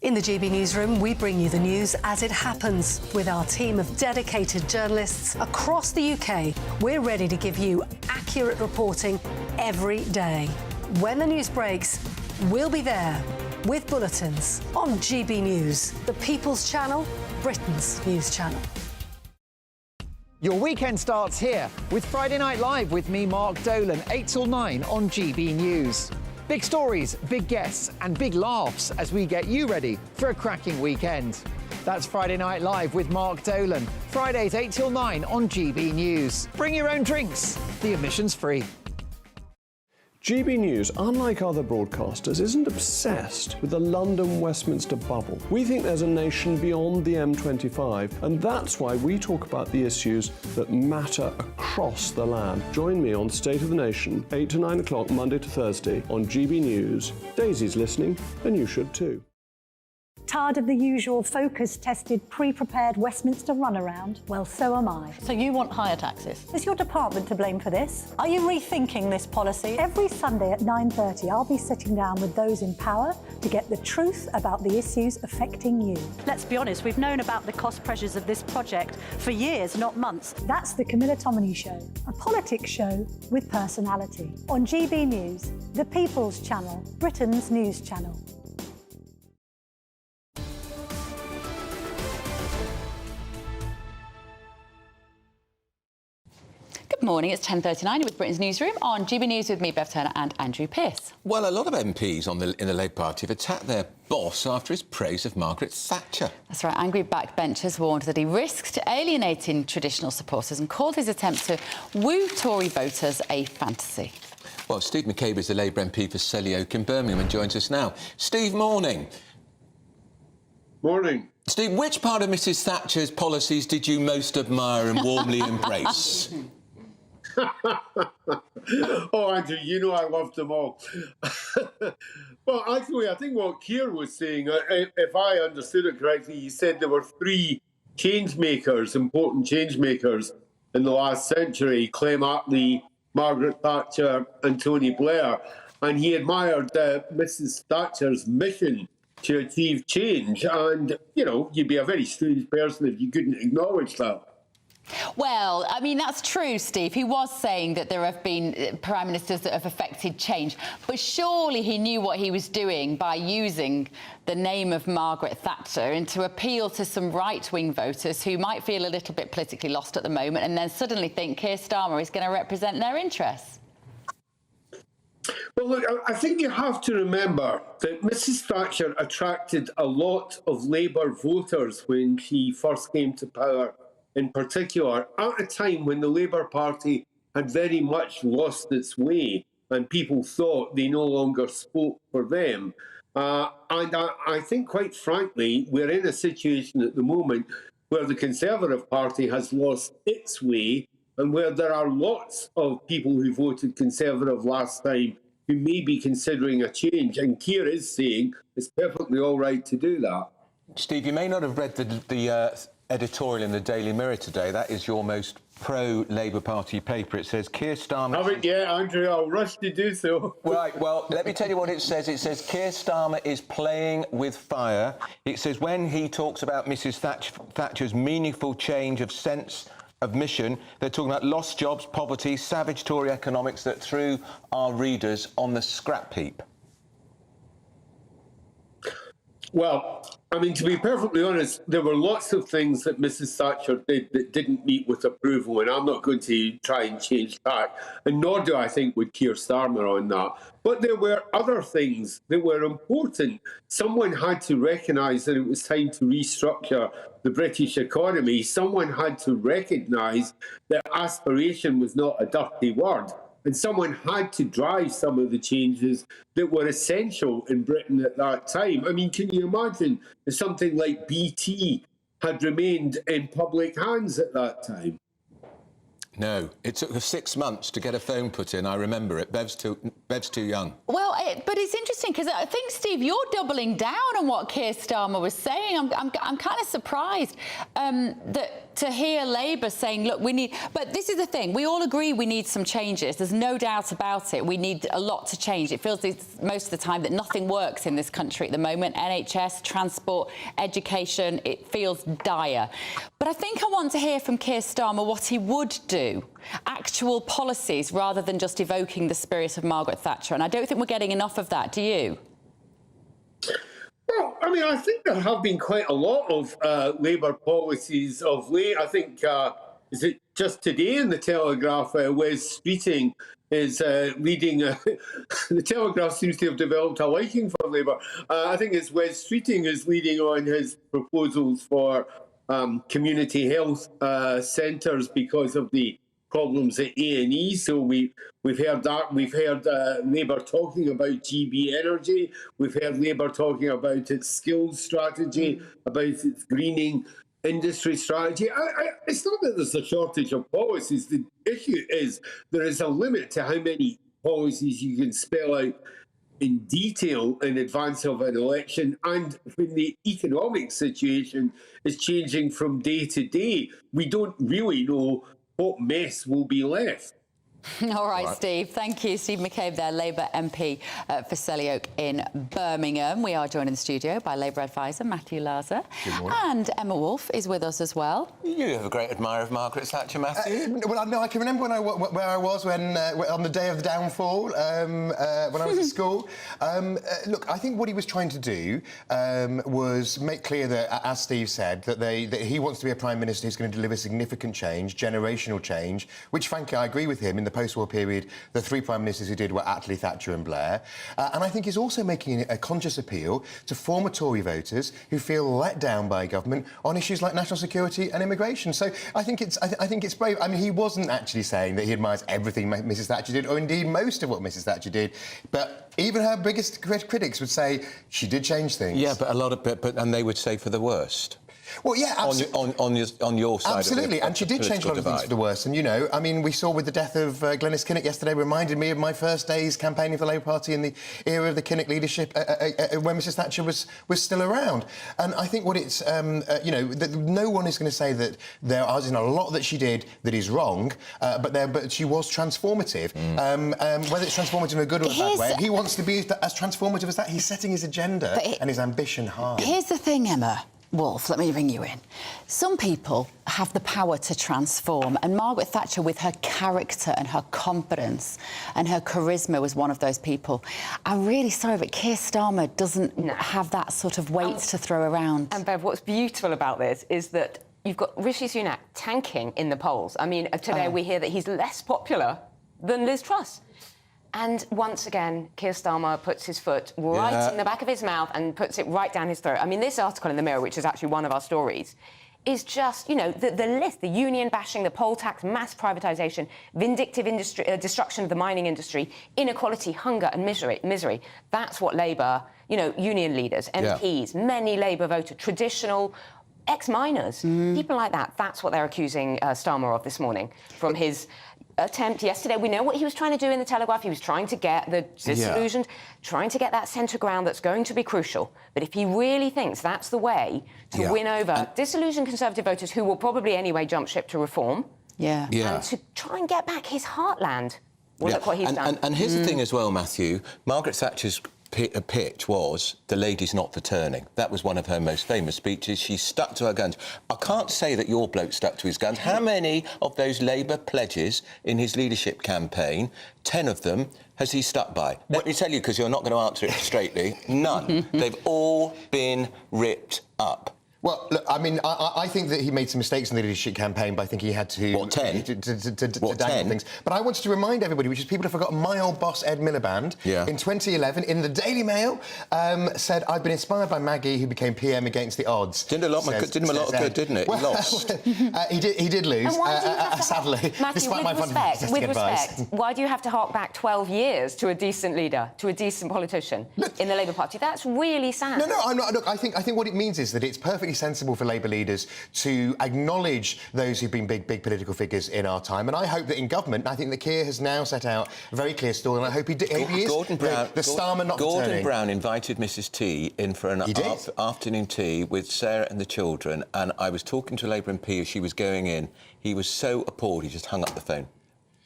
[SPEAKER 5] In the GB Newsroom, we bring you the news as it happens. With our team of dedicated journalists across the UK, we're ready to give you accurate reporting every day. When the news breaks, we'll be there with bulletins on GB News, the People's Channel, Britain's news channel.
[SPEAKER 8] Your weekend starts here with Friday Night Live with me, Mark Dolan, 8 till 9 on GB News. Big stories, big guests and big laughs as we get you ready for a cracking weekend. That's Friday Night Live with Mark Dolan, Fridays 8 till 9 on GB News. Bring your own drinks, the admission's free.
[SPEAKER 9] GB News, unlike other broadcasters, isn't obsessed with the London-Westminster bubble. We think there's a nation beyond the M25, and that's why we talk about the issues that matter across the land. Join me on State of the Nation, 8 to 9 o'clock, Monday to Thursday, on GB News. Daisy's listening, and you should too.
[SPEAKER 15] Tired of the usual focus-tested, pre-prepared Westminster runaround? Well, so am I.
[SPEAKER 2] So you want higher taxes?
[SPEAKER 15] Is your department to blame for this? Are you rethinking this policy? Every Sunday at 9:30, I'll be sitting down with those in power to get the truth about the issues affecting you.
[SPEAKER 14] Let's be honest, we've known about the cost pressures of this project for years, not months.
[SPEAKER 15] That's the Camilla Tominey Show, a politics show with personality. On GB News, the People's Channel, Britain's news channel.
[SPEAKER 2] Good morning, it's 10:39 with Britain's Newsroom on GB News with me, Bev Turner and Andrew Pearce.
[SPEAKER 3] Well, a lot of MPs in the Labour Party have attacked their boss after his praise of Margaret Thatcher.
[SPEAKER 2] That's right, angry backbenchers warned that he risked alienating traditional supporters and called his attempt to woo Tory voters a fantasy.
[SPEAKER 3] Well, Steve McCabe is the Labour MP for Selly Oak in Birmingham and joins us now. Steve, morning.
[SPEAKER 12] Morning.
[SPEAKER 3] Steve, which part of Mrs Thatcher's policies did you most admire and warmly embrace?
[SPEAKER 12] Oh, Andrew, you know I loved them all. Well, actually, I think what Keir was saying, if I understood it correctly, he said there were three change-makers, important change-makers in the last century, Clem Attlee, Margaret Thatcher and Tony Blair. And he admired Mrs Thatcher's mission to achieve change. And, you know, you'd be a very strange person if you couldn't acknowledge that.
[SPEAKER 2] Well, I mean, that's true, Steve. He was saying that there have been prime ministers that have affected change. But surely he knew what he was doing by using the name of Margaret Thatcher and to appeal to some right-wing voters who might feel a little bit politically lost at the moment and then suddenly think Keir Starmer is going to represent their interests.
[SPEAKER 12] Well, look, I think you have to remember that Mrs Thatcher attracted a lot of Labour voters when she first came to power, in particular, at a time when the Labour Party had very much lost its way and people thought they no longer spoke for them. And I think, quite frankly, we're in a situation at the moment where the Conservative Party has lost its way and where there are lots of people who voted Conservative last time who may be considering a change. And Keir is saying it's perfectly all right to do that.
[SPEAKER 3] Steve, you may not have read the editorial in the Daily Mirror today. That is your most pro-Labour Party paper. It says Keir Starmer...
[SPEAKER 12] Haven't yet, Andrew. I'll rush to do so.
[SPEAKER 3] Right, well, let me tell you what it says. It says Keir Starmer is playing with fire. It says when he talks about Mrs Thatcher's meaningful change of sense of mission, they're talking about lost jobs, poverty, savage Tory economics that threw our readers on the scrap heap.
[SPEAKER 12] Well, I mean, to be perfectly honest, there were lots of things that Mrs Thatcher did that didn't meet with approval, and I'm not going to try and change that, and nor do I think would Keir Starmer on that. But there were other things that were important. Someone had to recognise that it was time to restructure the British economy. Someone had to recognise that aspiration was not a dirty word. And someone had to drive some of the changes that were essential in Britain at that time. I mean, can you imagine if something like BT had remained in public hands at that time?
[SPEAKER 3] No, it took 6 months to get a phone put in. I remember it. Bev's too young.
[SPEAKER 2] Well, but it's interesting because I think, Steve, you're doubling down on what Keir Starmer was saying. I'm kind of surprised that to hear Labour saying, look, we need... But this is the thing. We all agree we need some changes. There's no doubt about it. We need a lot to change. It feels most of the time that nothing works in this country at the moment. NHS, transport, education, it feels dire. But I think I want to hear from Keir Starmer what he would do. Actual policies rather than just evoking the spirit of Margaret Thatcher. And I don't think we're getting enough of that. Do you?
[SPEAKER 12] Well, I mean, I think there have been quite a lot of Labour policies of late. I think, is it just today in the Telegraph, Wes Streeting is leading... the Telegraph seems to have developed a liking for Labour. I think it's Wes Streeting is leading on his proposals for community health centres because of the problems at A&E. So we've heard that. We've heard Labour talking about GB Energy. We've heard Labour talking about its skills strategy, about its greening industry strategy. It's not that there's a shortage of policies. The issue is there is a limit to how many policies you can spell out in detail in advance of an election, and when the economic situation is changing from day to day, we don't really know what mess will be left.
[SPEAKER 2] All right, Steve. Thank you. Steve McCabe there, Labour MP for Selly in Birmingham. We are joined in the studio by Labour advisor Matthew Laza.
[SPEAKER 3] Good morning.
[SPEAKER 2] And Emma Wolfe is with us as well.
[SPEAKER 3] You have a great admirer of Margaret Thatcher, Matthew.
[SPEAKER 4] Well, no, I can remember where I was when on the day of the downfall, when I was at school. Look, I think what he was trying to do was make clear that, as Steve said, that he wants to be a Prime Minister who's going to deliver significant change, generational change, which, frankly, I agree with him. In the post-war period, the three Prime Ministers who did were Attlee, Thatcher and Blair. And I think he's also making a conscious appeal to former Tory voters who feel let down by government on issues like national security and immigration. So I think it's brave. I mean, he wasn't actually saying that he admires everything Mrs Thatcher did, or indeed most of what Mrs Thatcher did. But even her biggest critics would say she did change things.
[SPEAKER 3] Yeah, but a lot of... and they would say for the worst.
[SPEAKER 4] Well, yeah,
[SPEAKER 3] on your side.
[SPEAKER 4] Absolutely, and she did change a lot of things for the worse. And, you know, I mean, we saw with the death of Glenys Kinnock yesterday, reminded me of my first days campaigning for the Labour Party in the era of the Kinnock leadership when Mrs Thatcher was still around. And I think what it's, you know, no one is going to say that there isn't a lot that she did that is wrong, but she was transformative. Whether it's transformative in a good or a bad way, he wants to be as transformative as that. He's setting his agenda and his ambition high.
[SPEAKER 2] Here's the thing, Emma Wolfe, let me bring you in. Some people have the power to transform, and Margaret Thatcher, with her character and her confidence and her charisma, was one of those people. I'm really sorry, but Keir Starmer doesn't have that sort of weight to throw around.
[SPEAKER 17] And Bev, what's beautiful about this is that you've got Rishi Sunak tanking in the polls. I mean, today we hear that he's less popular than Liz Truss. And once again, Keir Starmer puts his foot right in the back of his mouth and puts it right down his throat. I mean, this article in the Mirror, which is actually one of our stories, is just, you know, the list, the union bashing, the poll tax, mass privatisation, vindictive industry, destruction of the mining industry, inequality, hunger and misery. That's what Labour, you know, union leaders, MPs, many Labour voters, traditional ex-miners, people like that, that's what they're accusing Starmer of this morning from his attempt yesterday. We know what he was trying to do in the Telegraph. He was trying to get the disillusioned, trying to get that centre ground that's going to be crucial. But if he really thinks that's the way to win over disillusioned Conservative voters who will probably anyway jump ship to reform, and to try and get back his heartland, well, look what he's done.
[SPEAKER 3] And here's the thing as well, Matthew. Margaret Thatcher's pitch was, the lady's not for turning. That was one of her most famous speeches. She stuck to her guns. I can't say that your bloke stuck to his guns. How many of those Labour pledges in his leadership campaign, 10 of them, has he stuck by? Let me tell you, because you're not going to answer it straightly, none. They've all been ripped up.
[SPEAKER 4] Well, look, I mean, I think that he made some mistakes in the leadership campaign, but I think he had to...
[SPEAKER 3] What, 10?
[SPEAKER 4] To dangle things. But I wanted to remind everybody, which is people have forgotten, my old boss, Ed Miliband, in 2011, in the Daily Mail, said, I've been inspired by Maggie, who became PM against the odds.
[SPEAKER 3] Did him a lot of good, didn't it? He lost.
[SPEAKER 4] He did lose,
[SPEAKER 17] and why do you have to
[SPEAKER 4] sadly,
[SPEAKER 17] Matthew,
[SPEAKER 4] despite my
[SPEAKER 17] with respect, why do you have to hark back 12 years to a decent leader, to a decent politician in the Labour Party? That's really sad.
[SPEAKER 4] No, I'm not. Look, I think what it means is that it's perfectly sensible for Labour leaders to acknowledge those who've been big political figures in our time, and I hope that in government, I think that Keir has now set out a very clear story, and I hope he is
[SPEAKER 3] Gordon Brown,
[SPEAKER 4] the Starmer not
[SPEAKER 3] Gordon
[SPEAKER 4] returning.
[SPEAKER 3] Brown invited Mrs T in for an afternoon tea with Sarah and the children, and I was talking to a Labour MP as she was going in. He was so appalled, he just hung up the phone.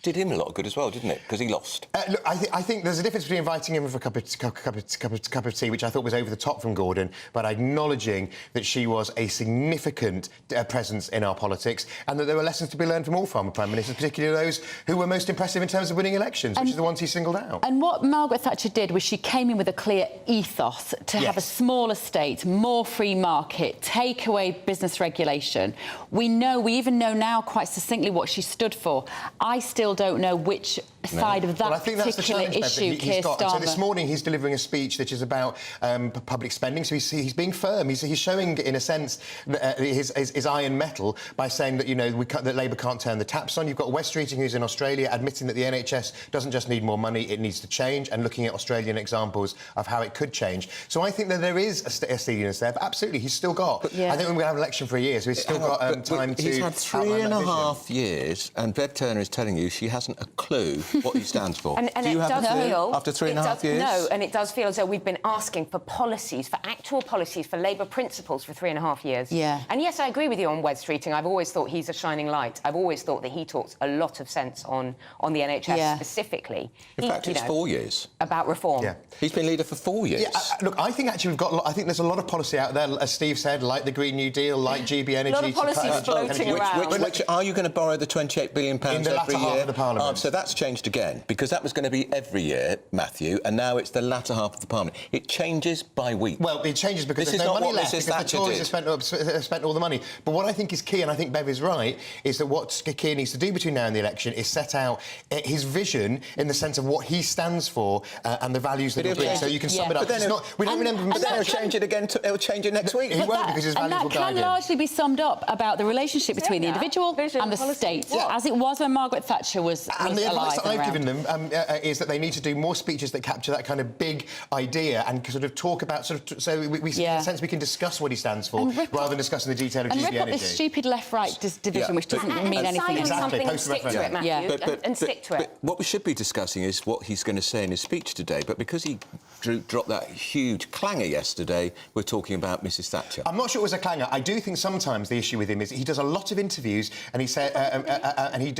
[SPEAKER 3] Did him a lot of good as well, didn't it? Because he lost.
[SPEAKER 4] Look, I think there's a difference between inviting him for a cup of tea, which I thought was over the top from Gordon, but acknowledging that she was a significant presence in our politics and that there were lessons to be learned from all former Prime Ministers, particularly those who were most impressive in terms of winning elections, which are the ones he singled out.
[SPEAKER 2] And what Margaret Thatcher did was she came in with a clear ethos to have a smaller state, more free market, take away business regulation. We even know now quite succinctly what she stood for. I still don't know which side of that particular issue Keir Starmer...
[SPEAKER 4] So this morning he's delivering a speech that is about public spending, so he's being firm. He's showing, in a sense, his iron metal by saying that, that Labour can't turn the taps on. You've got Wes Streeting, who's in Australia, admitting that the NHS doesn't just need more money, it needs to change, and looking at Australian examples of how it could change. So I think that there is a steadiness there, but absolutely, he's still got... I think we're going to have an election for a year, so he's still got time to...
[SPEAKER 3] He's had 3.5 years, and Bev Turner is telling you she hasn't a clue what he stands for.
[SPEAKER 17] And
[SPEAKER 3] Do you have a clue after 3.5 years?
[SPEAKER 17] No, and it does feel as though we've been asking for policies, for actual policies, for Labour principles for 3.5 years.
[SPEAKER 2] Yeah.
[SPEAKER 17] And yes, I agree with you on Wes Streeting. I've always thought he's a shining light. I've always thought that he talks a lot of sense on the NHS specifically.
[SPEAKER 3] In fact, it's 4 years.
[SPEAKER 17] About reform.
[SPEAKER 4] Yeah.
[SPEAKER 3] He's been leader for 4 years.
[SPEAKER 4] Yeah, look, I think actually I think there's a lot of policy out there, as Steve said, like the Green New Deal, like GB Energy.
[SPEAKER 17] A lot of policies floating around.
[SPEAKER 3] Which are you going to borrow the £28 billion
[SPEAKER 4] in the latter half of the Parliament?
[SPEAKER 3] So that's changed again, because that was going to be every year, Matthew, and now it's the latter half of the Parliament. It changes by week.
[SPEAKER 4] Well, it changes because there's no money left, because the Tories have spent all the money. But what I think is key, and I think Bev is right, is that what Keir needs to do between now and the election is set out his vision in the sense of what he stands for and the values that he'll bring. So you can sum it up.
[SPEAKER 3] But then we don't remember... But then he'll change it again. He'll change it next week.
[SPEAKER 4] He won't, because his values will guide him.
[SPEAKER 2] And that can largely be summed up about the relationship between the individual and the state, as it was when Margaret Thatcher was alive.
[SPEAKER 4] And the advice that I've given them is that they need to do more speeches that capture that kind of big idea and sort of talk about so we in a sense we can discuss what he stands for rather than discussing the detail of GB Energy.
[SPEAKER 2] And rip up this stupid left-right division, which doesn't mean anything.
[SPEAKER 17] Exactly. And stick to it, Matthew, and stick to it.
[SPEAKER 3] But what we should be discussing is what he's going to say in his speech today, but because he dropped that huge clanger yesterday, we're talking about Mrs Thatcher.
[SPEAKER 4] I'm not sure it was a clanger. I do think sometimes the issue with him is he does a lot of interviews and he said and he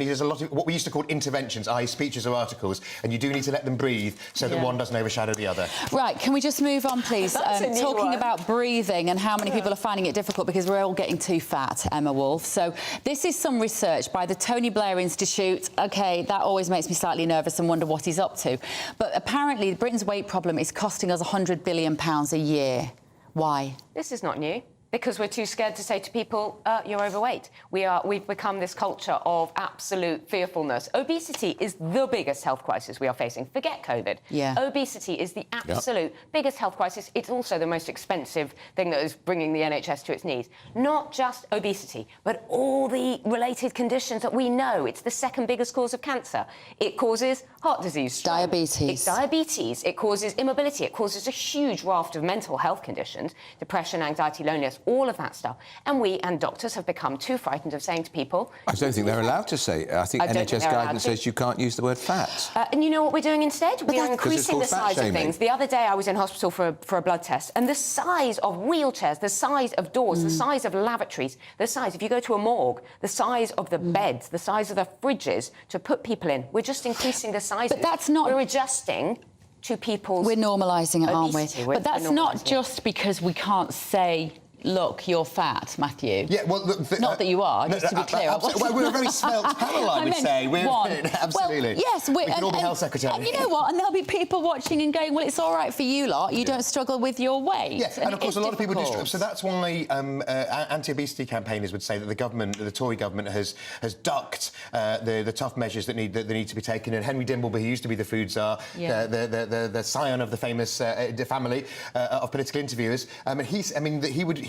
[SPEAKER 4] does a lot of what we used to call interventions, i.e. speeches or articles, and you do need to let them breathe so that one doesn't overshadow the other.
[SPEAKER 2] Right, can we just move on, please? Talking about breathing and how many people are finding it difficult because we're all getting too fat, Emma Wolf. So this is some research by the Tony Blair Institute. OK, that always makes me slightly nervous and wonder what he's up to. But apparently Britain's weight problem is costing us £100 billion a year. Why?
[SPEAKER 17] This is not new. Because we're too scared to say to people, you're overweight. We've become this culture of absolute fearfulness. Obesity is the biggest health crisis we are facing. Forget COVID.
[SPEAKER 2] Yeah.
[SPEAKER 17] Obesity is the absolute biggest health crisis. It's also the most expensive thing that is bringing the NHS to its knees. Not just obesity, but all the related conditions that we know. It's the second biggest cause of cancer. It causes heart disease.
[SPEAKER 2] Diabetes.
[SPEAKER 17] It's diabetes. It causes immobility. It causes a huge raft of mental health conditions, depression, anxiety, loneliness, all of that stuff. And we and doctors have become too frightened of saying to people...
[SPEAKER 3] I don't think they're allowed to say it. I think NHS guidance says you can't use the word fat.
[SPEAKER 17] And you know what we're doing instead? We are increasing the size of things. The other day I was in hospital for a blood test, and the size of wheelchairs, the size of doors, the size of lavatories, the size, if you go to a morgue, the size of the beds, the size of the fridges to put people in, we're just increasing the sizes.
[SPEAKER 2] But that's not...
[SPEAKER 17] We're adjusting to people's...
[SPEAKER 2] We're normalising it, aren't we?
[SPEAKER 17] obesity.
[SPEAKER 2] But that's not just because we can't say, look, you're fat, Matthew.
[SPEAKER 4] Yeah, well, look,
[SPEAKER 2] not that you are, just to be clear.
[SPEAKER 4] Well, we're a very svelte panel, I would say. We're absolutely.
[SPEAKER 2] Well, yes,
[SPEAKER 4] we can all be health secretary.
[SPEAKER 2] And you know what? And there'll be people watching and going, well, it's all right for you lot. You don't struggle with your weight.
[SPEAKER 4] Yeah, and of course, a lot of people do struggle. So that's why anti-obesity campaigners would say that the government, the Tory government, has ducked the tough measures that need to be taken. And Henry Dimbleby, who used to be the food czar, the scion of the famous family of political interviewers,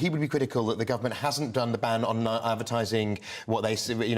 [SPEAKER 4] he would be critical that the government hasn't done the ban on advertising what they,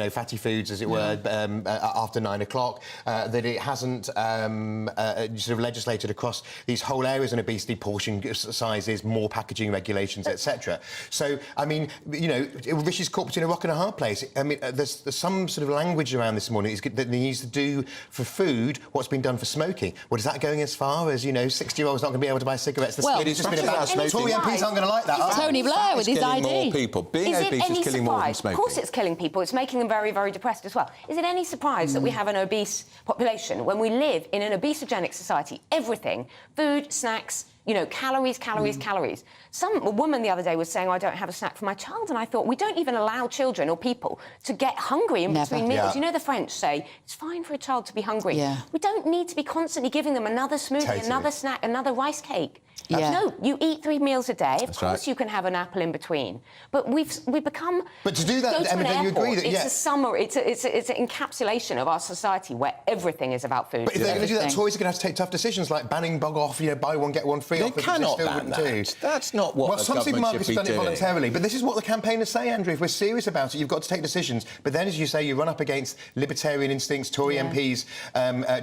[SPEAKER 4] fatty foods, as it were, after 9 o'clock. That it hasn't sort of legislated across these whole areas on obesity, portion sizes, more packaging regulations, etc. So, I mean, Rishi's caught between a rock and a hard place. I mean, there's some sort of language around this morning that he needs to do for food what's been done for smoking. Well, is that going as far as 60-year-olds not going to be able to buy cigarettes?
[SPEAKER 2] Well,
[SPEAKER 4] it's just been about smoking. Tory MPs aren't going to like that.
[SPEAKER 2] Tony Blair with his ID.
[SPEAKER 3] More people. Being obese is killing more than smoking.
[SPEAKER 17] Of course it's killing people. It's making them very, very depressed as well. Is it any surprise that we have an obese population when we live in an obesogenic society? Everything, food, snacks, calories, calories. A woman the other day was saying, I don't have a snack for my child, and I thought, we don't even allow children or people to get hungry in between meals. The French say, it's fine for a child to be hungry. Yeah. We don't need to be constantly giving them another smoothie, another snack, another rice cake. Yeah. No, you eat 3 meals a day. Of course you can have an apple in between. But we've become...
[SPEAKER 4] But to do that,
[SPEAKER 17] Emma,
[SPEAKER 4] then you agree that...
[SPEAKER 17] It's a summary, it's an encapsulation of our society where everything is about food.
[SPEAKER 4] But if they're going to do that, Tories are going to have to take tough decisions like banning bog off, buy one, get one free.
[SPEAKER 3] They cannot ban that. That's not what
[SPEAKER 4] some supermarkets have done it voluntarily. But this is what the campaigners say, Andrew. If we're serious about it, you've got to take decisions. But then, as you say, you run up against libertarian instincts. Tory MPs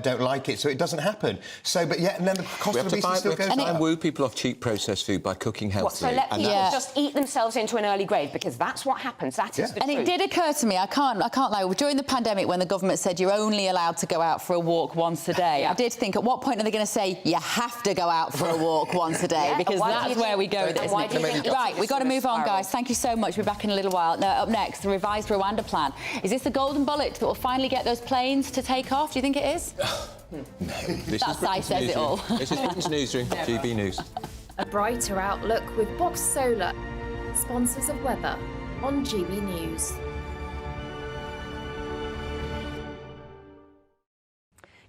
[SPEAKER 4] don't like it, so it doesn't happen. So, but and then the cost of obesity still goes up.
[SPEAKER 3] And woo people off cheap processed food by cooking healthily.
[SPEAKER 17] So let people just eat themselves into an early grave, because that's what happens. That is the truth.
[SPEAKER 2] And it did occur to me, I can't lie, during the pandemic when the government said you're only allowed to go out for a walk once a day, I did think, at what point are they going to say you have to go out for a walk once a day? Because that's where we go with it, isn't it? Right, we've got to move on, guys. Thank you so much. We'll be back in a little while. Now, up next, the revised Rwanda plan. Is this the golden bullet that will finally get those planes to take off? Do you think it is?
[SPEAKER 3] No.
[SPEAKER 2] That side says it all.
[SPEAKER 3] This is Britain's Newsroom, GB News.
[SPEAKER 16] A brighter outlook with Box Solar, sponsors of weather on GB News.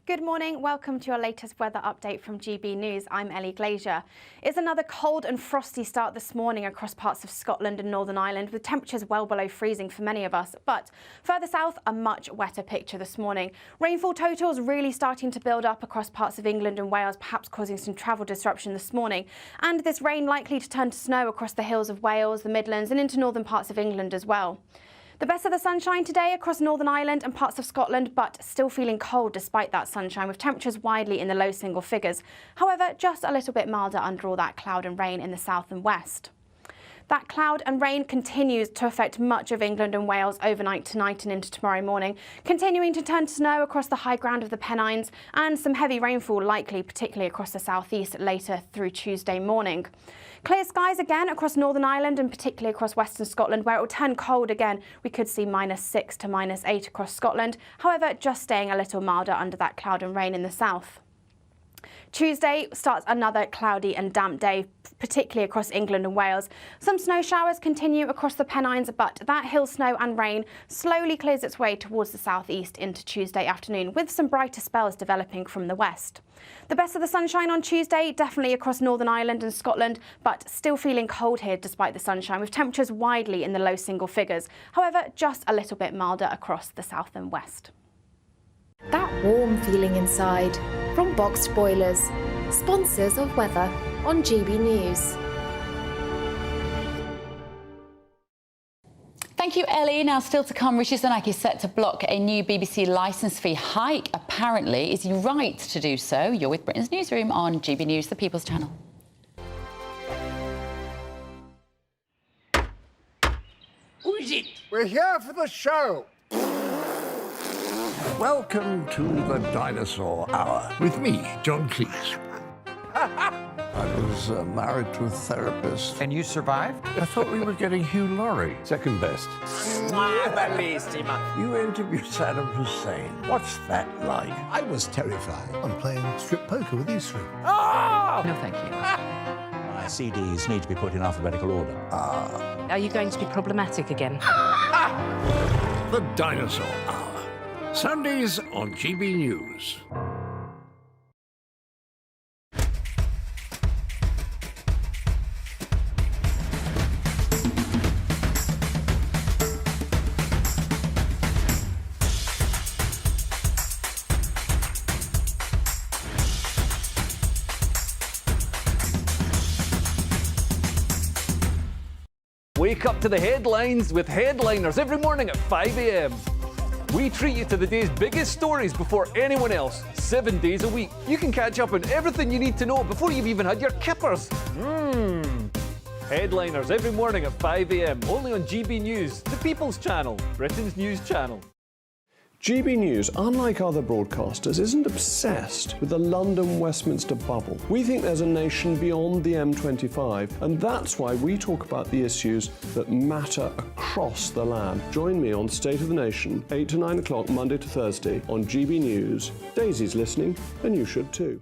[SPEAKER 18] Good morning, welcome to your latest weather update from GB News. I'm Ellie Glazier. It's another cold and frosty start this morning across parts of Scotland and Northern Ireland, with temperatures well below freezing for many of us. But further south, a much wetter picture this morning. Rainfall totals really starting to build up across parts of England and Wales, perhaps causing some travel disruption this morning. And this rain likely to turn to snow across the hills of Wales, the Midlands and into northern parts of England as well. The best of the sunshine today across Northern Ireland and parts of Scotland, but still feeling cold despite that sunshine, with temperatures widely in the low single figures. However, just a little bit milder under all that cloud and rain in the south and west. That cloud and rain continues to affect much of England and Wales overnight tonight and into tomorrow morning, continuing to turn to snow across the high ground of the Pennines, and some heavy rainfall likely, particularly across the southeast later through Tuesday morning. Clear skies again across Northern Ireland and particularly across western Scotland, where it will turn cold again. We could see -6 to -8 across Scotland, however just staying a little milder under that cloud and rain in the south. Tuesday starts another cloudy and damp day, particularly across England and Wales. Some snow showers continue across the Pennines, but that hill snow and rain slowly clears its way towards the southeast into Tuesday afternoon, with some brighter spells developing from the west. The best of the sunshine on Tuesday, definitely across Northern Ireland and Scotland, but still feeling cold here despite the sunshine, with temperatures widely in the low single figures. However, just a little bit milder across the south and west.
[SPEAKER 16] That warm feeling inside from Boxed Boilers, sponsors of weather on GB News.
[SPEAKER 2] Thank you, Ellie. Now, still to come, Rishi Sunak is set to block a new BBC licence fee hike. Apparently, is he right to do so? You're with Britain's Newsroom on GB News, the People's Channel.
[SPEAKER 21] Who is it? We're here for the show. Welcome to the Dinosaur Hour with me, John Cleese. I was married to a therapist.
[SPEAKER 8] And you survived?
[SPEAKER 21] I thought we were getting Hugh Laurie.
[SPEAKER 9] Second best.
[SPEAKER 21] You interviewed Saddam Hussein. What's that like?
[SPEAKER 6] I was terrified. I'm playing strip poker with Newsroom.
[SPEAKER 8] Oh! No, thank you.
[SPEAKER 19] My CDs need to be put in alphabetical order.
[SPEAKER 7] Are you going to be problematic again?
[SPEAKER 21] The Dinosaur Hour. Sundays on GB News.
[SPEAKER 25] Wake up to the headlines with Headliners every morning at 5 a.m. We treat you to the day's biggest stories before anyone else, 7 days a week. You can catch up on everything you need to know before you've even had your kippers. Headliners every morning at 5 a.m. only on GB News, the People's Channel, Britain's news channel.
[SPEAKER 9] GB News, unlike other broadcasters, isn't obsessed with the London-Westminster bubble. We think there's a nation beyond the M25, and that's why we talk about the issues that matter across the land. Join me on State of the Nation, 8 to 9 o'clock, Monday to Thursday, on GB News. Daisy's listening, and you should too.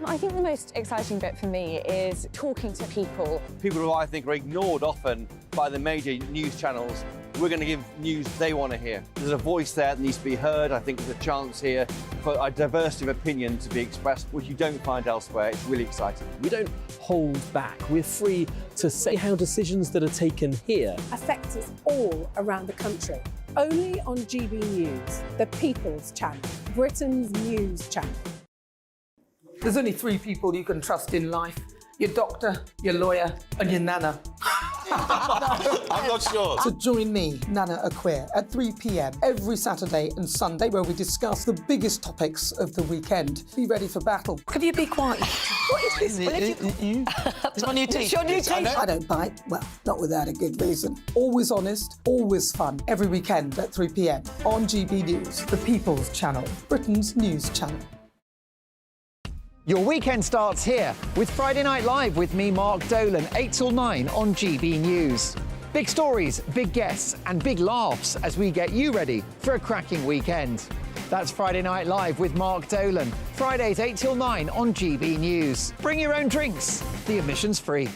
[SPEAKER 10] I think the most exciting bit for me is talking to people.
[SPEAKER 11] People who I think are ignored often by the major news channels. We're going to give news they want to hear. There's a voice there that needs to be heard. I think there's a chance here for a diversity of opinion to be expressed, which you don't find elsewhere. It's really exciting.
[SPEAKER 25] We don't hold back. We're free to say how decisions that are taken here
[SPEAKER 13] affect us all around the country. Only on GB News, the People's Channel, Britain's news channel.
[SPEAKER 20] There's only 3 people you can trust in life. Your doctor, your lawyer, and your nana.
[SPEAKER 3] I'm not sure.
[SPEAKER 20] So join me, Nana Aquare, at 3 p.m. every Saturday and Sunday, where we discuss the biggest topics of the weekend. Be ready for battle. Could you be quiet? What is this?
[SPEAKER 7] It's my new teeth.
[SPEAKER 20] It's your new teeth. I don't bite. Well, not without a good reason. Always honest, always fun. Every weekend at 3 p.m. on GB News, the People's Channel, Britain's news channel.
[SPEAKER 8] Your weekend starts here with Friday Night Live with me, Mark Dolan, 8 till 9 on GB News. Big stories, big guests and big laughs as we get you ready for a cracking weekend. That's Friday Night Live with Mark Dolan, Fridays 8 till 9 on GB News. Bring your own drinks, the admission's free.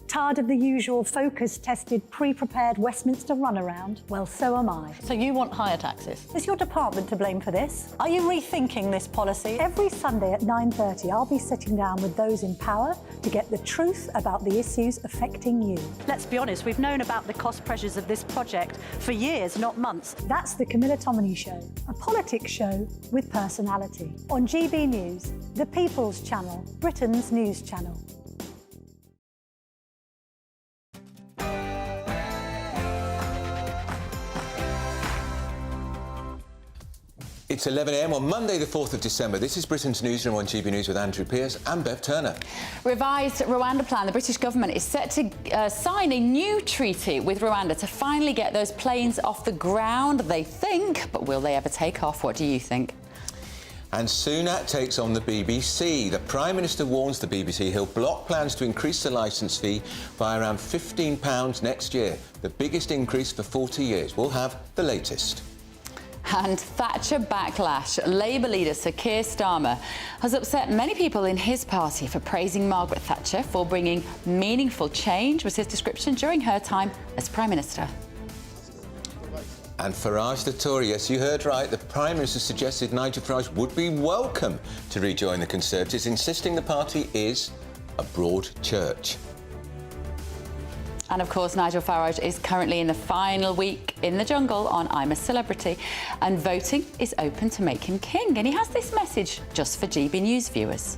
[SPEAKER 15] Tired of the usual focus-tested, pre-prepared Westminster runaround? Well, so am I.
[SPEAKER 14] So you want higher taxes?
[SPEAKER 15] Is your department to blame for this? Are you rethinking this policy? Every Sunday at 9:30, I'll be sitting down with those in power to get the truth about the issues affecting you.
[SPEAKER 14] Let's be honest, we've known about the cost pressures of this project for years, not months.
[SPEAKER 15] That's the Camilla Tominey Show, a politics show with personality. On GB News, the People's Channel, Britain's news channel.
[SPEAKER 3] It's 11 a.m. on Monday, the 4th of December. This is Britain's Newsroom on GB News with Andrew Pearce and Bev Turner.
[SPEAKER 2] Revised Rwanda plan. The British government is set to sign a new treaty with Rwanda to finally get those planes off the ground, they think. But will they ever take off? What do you think?
[SPEAKER 3] And Sunak takes on the BBC. The Prime Minister warns the BBC he'll block plans to increase the licence fee by around £15 next year, the biggest increase for 40 years. We'll have the latest.
[SPEAKER 2] And Thatcher backlash. Labour leader Sir Keir Starmer has upset many people in his party for praising Margaret Thatcher for bringing meaningful change, was his description, during her time as Prime Minister.
[SPEAKER 3] And Farage and Tory, yes, you heard right. The Prime Minister suggested Nigel Farage would be welcome to rejoin the Conservatives, insisting the party is a broad church.
[SPEAKER 2] And of course, Nigel Farage is currently in the final week in the jungle on I'm a Celebrity, and voting is open to make him king. And he has this message just for GB News viewers.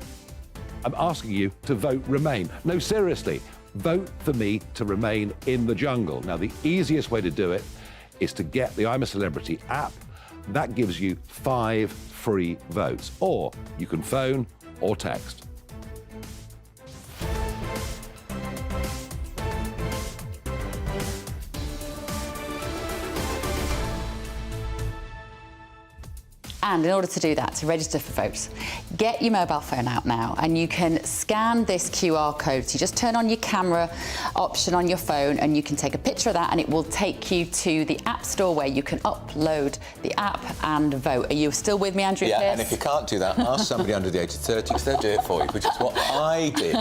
[SPEAKER 22] I'm asking you to vote Remain. No, seriously, vote for me to remain in the jungle. Now, the easiest way to do it is to get the I'm a Celebrity app. That gives you 5 free votes, or you can phone or text.
[SPEAKER 2] And in order to do that, to register for votes, get your mobile phone out now and you can scan this QR code. So you just turn on your camera option on your phone and you can take a picture of that and it will take you to the App Store where you can upload the app and vote. Are you still with me, Andrew?
[SPEAKER 3] Yeah,
[SPEAKER 2] Pierce?
[SPEAKER 3] and if you can't do that, ask somebody under the age of 30 because they'll do it for you, which is what I did.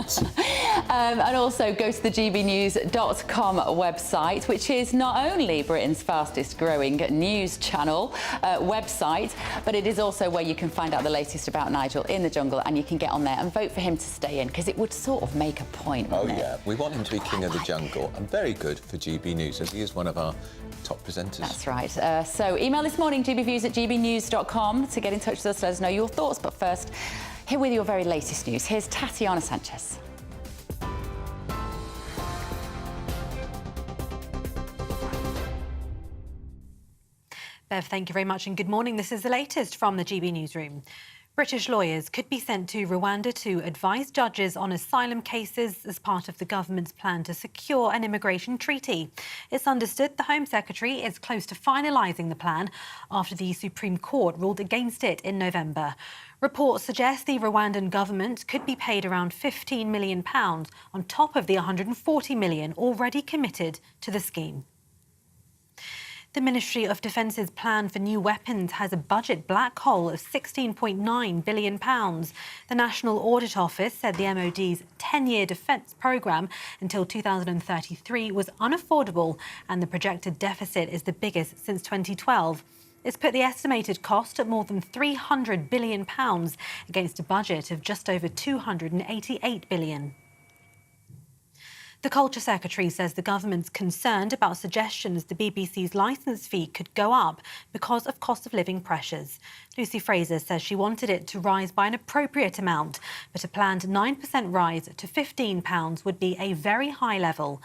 [SPEAKER 2] And also go to the gbnews.com website, which is not only Britain's fastest growing news channel website, but it is also where you can find out the latest about Nigel in the jungle, and you can get on there and vote for him to stay in, because it would sort of make a point, wouldn't it?
[SPEAKER 3] Yeah, we want him to be king of the jungle, and very good for GB News, as he is one of our top presenters.
[SPEAKER 2] That's right. So email this morning, gbviews@gbnews.com, to get in touch with us, let us know your thoughts. But first, here with your very latest news, here's Tatiana Sanchez.
[SPEAKER 1] Bev, thank you very much and good morning. This is the latest from the GB Newsroom. British lawyers could be sent to Rwanda to advise judges on asylum cases as part of the government's plan to secure an immigration treaty. It's understood the Home Secretary is close to finalising the plan after the Supreme Court ruled against it in November. Reports suggest the Rwandan government could be paid around £15 million on top of the £140 million already committed to the scheme. The Ministry of Defence's plan for new weapons has a budget black hole of £16.9 billion. The National Audit Office said the MOD's 10-year defence programme until 2033 was unaffordable and the projected deficit is the biggest since 2012. It's put the estimated cost at more than £300 billion against a budget of just over £288 billion. The Culture Secretary says the government's concerned about suggestions the BBC's licence fee could go up because of cost of living pressures. Lucy Fraser says she wanted it to rise by an appropriate amount, but a planned 9% rise to £15 would be a very high level.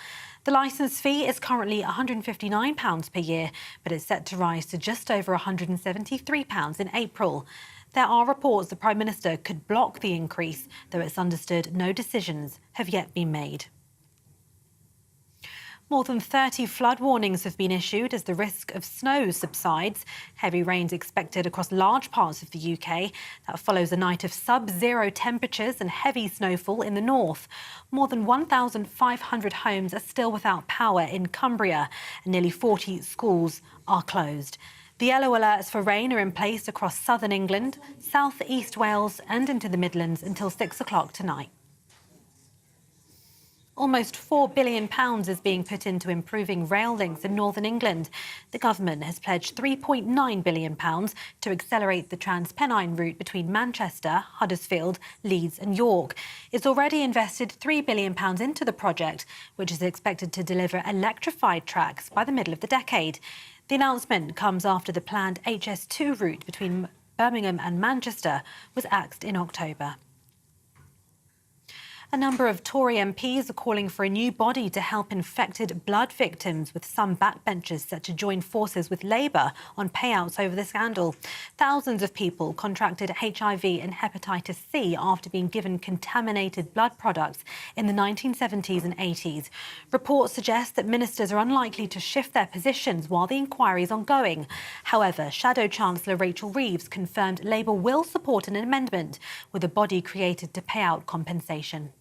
[SPEAKER 1] The licence fee is currently £159 per year, but it's set to rise to just over £173 in April. There are reports the Prime Minister could block the increase, though it's understood no decisions have yet been made. More than 30 flood warnings have been issued as the risk of snow subsides. Heavy rains expected across large parts of the UK. That follows a night of sub-zero temperatures and heavy snowfall in the north. More than 1,500 homes are still without power in Cumbria, and nearly 40 schools are closed. The yellow alerts for rain are in place across southern England, south east Wales and into the Midlands until 6 o'clock tonight. Almost £4 billion is being put into improving rail links in northern England. The government has pledged £3.9 billion to accelerate the Transpennine route between Manchester, Huddersfield, Leeds and York. It's already invested £3 billion into the project, which is expected to deliver electrified tracks by the middle of the decade. The announcement comes after the planned HS2 route between Birmingham and Manchester was axed in October. A number of Tory MPs are calling for a new body to help infected blood victims, with some backbenchers set to join forces with Labour on payouts over the scandal. Thousands of people contracted HIV and hepatitis C after being given contaminated blood products in the 1970s and 80s. Reports suggest that ministers are unlikely to shift their positions while the inquiry is ongoing. However, Shadow Chancellor Rachel Reeves confirmed Labour will support an amendment with a body created to pay out compensation.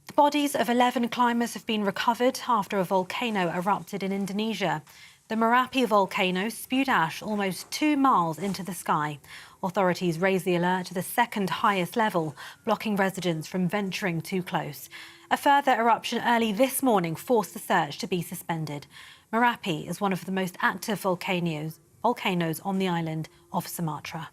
[SPEAKER 1] The bodies of 11 climbers have been recovered after a volcano erupted in Indonesia. The Merapi volcano spewed ash almost 2 miles into the sky. Authorities raised the alert to the second highest level, blocking residents from venturing too close. A further eruption early this morning forced the search to be suspended. Merapi is one of the most active volcanoes on the island of Sumatra.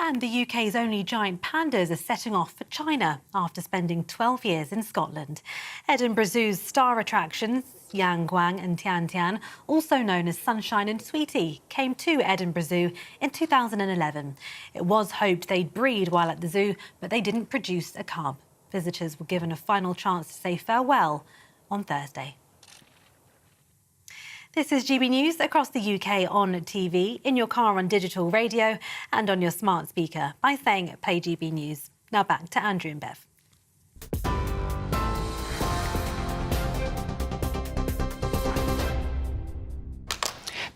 [SPEAKER 1] And the UK's only giant pandas are setting off for China after spending 12 years in Scotland. Edinburgh Zoo's star attractions, Yangguang and Tiantian, also known as Sunshine and Sweetie, came to Edinburgh Zoo in 2011. It was hoped they'd breed while at the zoo, but they didn't produce a cub. Visitors were given a final chance to say farewell on Thursday. This is GB News across the UK on TV, in your car on digital radio and on your smart speaker by saying Play GB News. Now back to Andrew and Bev.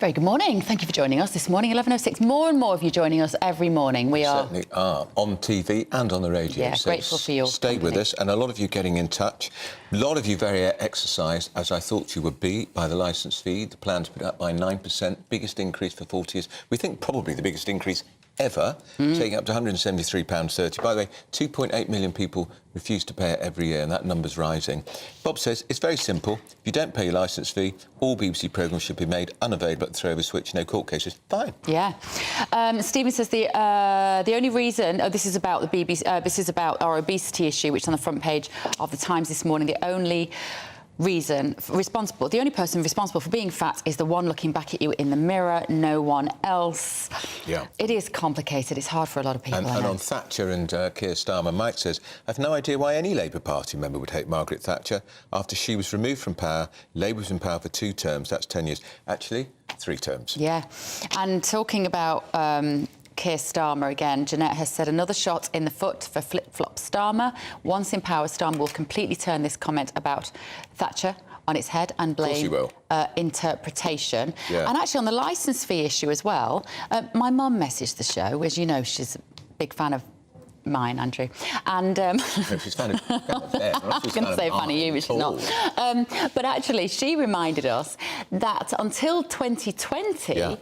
[SPEAKER 2] Very good morning. Thank you for joining us this morning, 11:06. More and more of you joining us every morning. We are
[SPEAKER 3] certainly are on TV and on the radio.
[SPEAKER 2] Yeah,
[SPEAKER 3] so
[SPEAKER 2] grateful for your
[SPEAKER 3] stay
[SPEAKER 2] company.
[SPEAKER 3] with us, and a lot of you getting in touch. A lot of you very exercised, as I thought you would be, by the licence fee. The plan's put up by 9%, biggest increase for 40 years. We think probably the biggest increase ever, taking up to £173.30. By the way, 2.8 million people refuse to pay it every year, and that number's rising. Bob says it's very simple. If you don't pay your licence fee, all BBC programmes should be made unavailable at the throw of a switch. No court cases. Fine.
[SPEAKER 2] Yeah. Stephen says the only reason... Oh, this is about the BBC... this is about our obesity issue, which is on the front page of The Times this morning. The only person responsible for being fat is the one looking back at you in the mirror, no one else.
[SPEAKER 3] Yeah.
[SPEAKER 2] It is complicated. It's hard for a lot of people.
[SPEAKER 3] And on Thatcher and Keir Starmer, Mike says, I've no idea why any Labour Party member would hate Margaret Thatcher. After she was removed from power, Labour was in power for 2 terms. That's 10 years. Actually, 3 terms.
[SPEAKER 2] Yeah. And talking about... Keir Starmer again. Jeanette has said another shot in the foot for flip-flop Starmer. Once in power, Starmer will completely turn this comment about Thatcher on its head and blame interpretation.
[SPEAKER 3] Yeah.
[SPEAKER 2] And actually on the licence fee issue as well, my mum messaged the show. As you know, she's a big fan of mine, Andrew. And
[SPEAKER 3] no, she's fan of them.
[SPEAKER 2] I was going to say fan of you, but she's not. But actually, she reminded us that until 2020,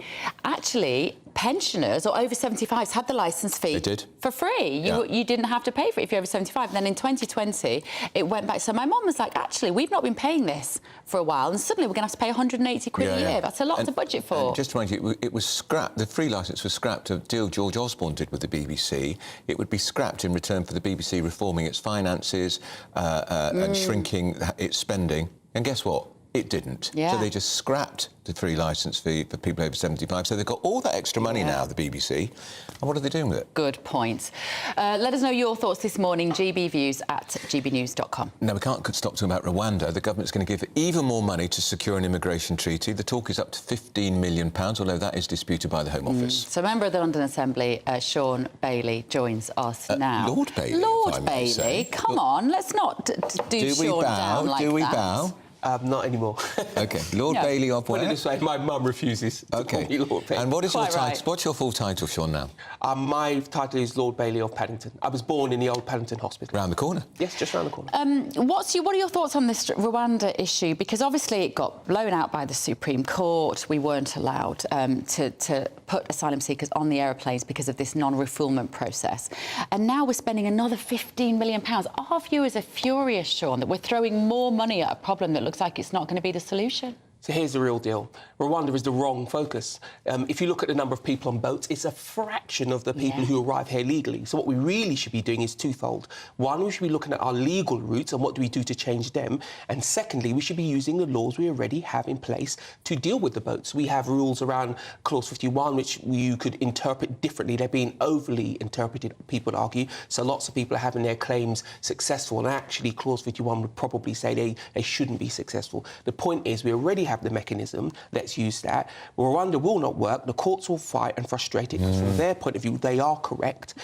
[SPEAKER 2] actually, pensioners or over 75s had the licence fee for free. You didn't have to pay for it if you're over 75. And then in 2020, it went back. So my mum was like, actually, we've not been paying this for a while, and suddenly we're going to have to pay 180 quid a year. That's a lot to budget for.
[SPEAKER 3] And just to remind you, it was scrapped. The free licence was scrapped. A deal George Osborne did with the BBC. It would be scrapped in return for the BBC reforming its finances and shrinking its spending. And guess what? It didn't.
[SPEAKER 2] Yeah.
[SPEAKER 3] So they just scrapped the free licence fee for people over 75. So they've got all that extra money now, the BBC. And what are they doing with it?
[SPEAKER 2] Good point. Let us know your thoughts this morning, gbviews@gbnews.com.
[SPEAKER 3] Now, we can't stop talking about Rwanda. The government's going to give even more money to secure an immigration treaty. The talk is up to £15 million, although that is disputed by the Home Office.
[SPEAKER 2] So, member of the London Assembly, Sean Bailey, joins us now.
[SPEAKER 3] Lord Bailey,
[SPEAKER 2] Lord Bailey, come on, let's not do Sean down like that.
[SPEAKER 3] Do we bow?
[SPEAKER 4] Not anymore.
[SPEAKER 3] OK. Lord Bailey of where?
[SPEAKER 4] Put it this way, my mum refuses to call me Lord Bailey.
[SPEAKER 3] And what is your title? What's your full title, Sean, now?
[SPEAKER 4] My title is Lord Bailey of Paddington. I was born in the old Paddington Hospital.
[SPEAKER 3] Round the corner?
[SPEAKER 4] Yes, just round the corner.
[SPEAKER 2] What are your thoughts on this Rwanda issue? Because obviously it got blown out by the Supreme Court. We weren't allowed to put asylum seekers on the aeroplanes because of this non-refoulement process. And now we're spending another £15 million. Our viewers are furious, Sean, that we're throwing more money at a problem that looks like it's not going to be the solution.
[SPEAKER 4] So here's the real deal. Rwanda is the wrong focus. If you look at the number of people on boats, it's a fraction of the people who arrive here legally. So what we really should be doing is twofold. One, we should be looking at our legal routes and what do we do to change them. And secondly, we should be using the laws we already have in place to deal with the boats. We have rules around Clause 51, which you could interpret differently. They're being overly interpreted, people argue. So lots of people are having their claims successful. And actually, Clause 51 would probably say they shouldn't be successful. The point is, we already have the mechanism. Let's use that. Rwanda will not work. The courts will fight and frustrate it because from their point of view, they are correct.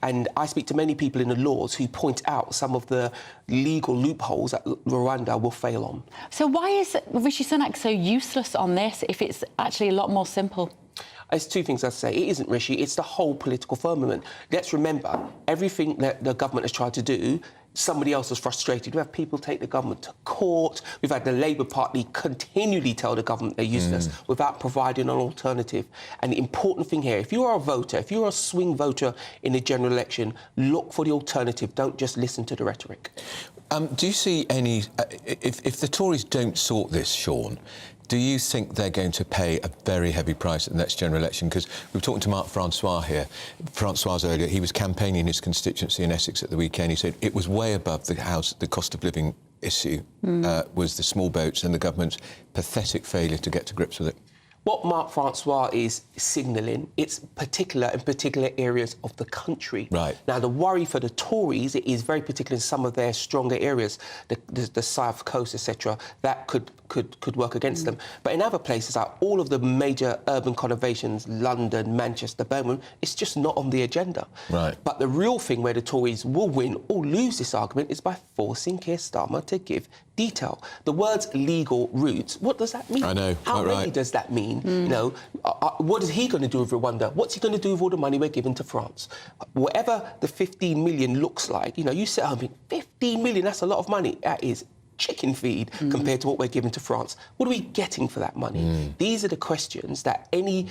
[SPEAKER 4] And I speak to many people in the laws who point out some of the legal loopholes that Rwanda will fail on.
[SPEAKER 2] So why is Rishi Sunak so useless on this if it's actually a lot more simple?
[SPEAKER 4] There's 2 things I'd say. It isn't Rishi, it's the whole political firmament. Let's remember, everything that the government has tried to do, somebody else was frustrated. We have people take the government to court. We've had the Labour Party continually tell the government they're useless without providing an alternative. And the important thing here, if you are a voter, if you're a swing voter in the general election, look for the alternative. Don't just listen to the rhetoric.
[SPEAKER 3] Do you see any... if the Tories don't sort this, Sean, do you think they're going to pay a very heavy price at the next general election? Because we were talking to Mark Francois here. Francois earlier, he was campaigning in his constituency in Essex at the weekend. He said it was way above the cost of living issue was the small boats and the government's pathetic failure to get to grips with it.
[SPEAKER 4] What Mark Francois is signalling, it's in particular areas of the country.
[SPEAKER 3] Right.
[SPEAKER 4] Now, the worry for the Tories, it is very particular in some of their stronger areas, the South Coast, etc., that could could work against them. But in other places, like all of the major urban conurbations, London, Manchester, Birmingham, it's just not on the agenda.
[SPEAKER 3] Right.
[SPEAKER 4] But the real thing where the Tories will win or lose this argument is by forcing Keir Starmer to give detail. The words legal routes, what does that mean?
[SPEAKER 3] I know,
[SPEAKER 4] How
[SPEAKER 3] quite
[SPEAKER 4] many
[SPEAKER 3] right.
[SPEAKER 4] does that mean? You know, what is he going to do with Rwanda? What's he going to do with all the money we're giving to France? Whatever the 15 million looks like, you know, you sit home and think, 15 million, that's a lot of money. That is chicken feed compared to what we're giving to France. What are we getting for that money? These are the questions that any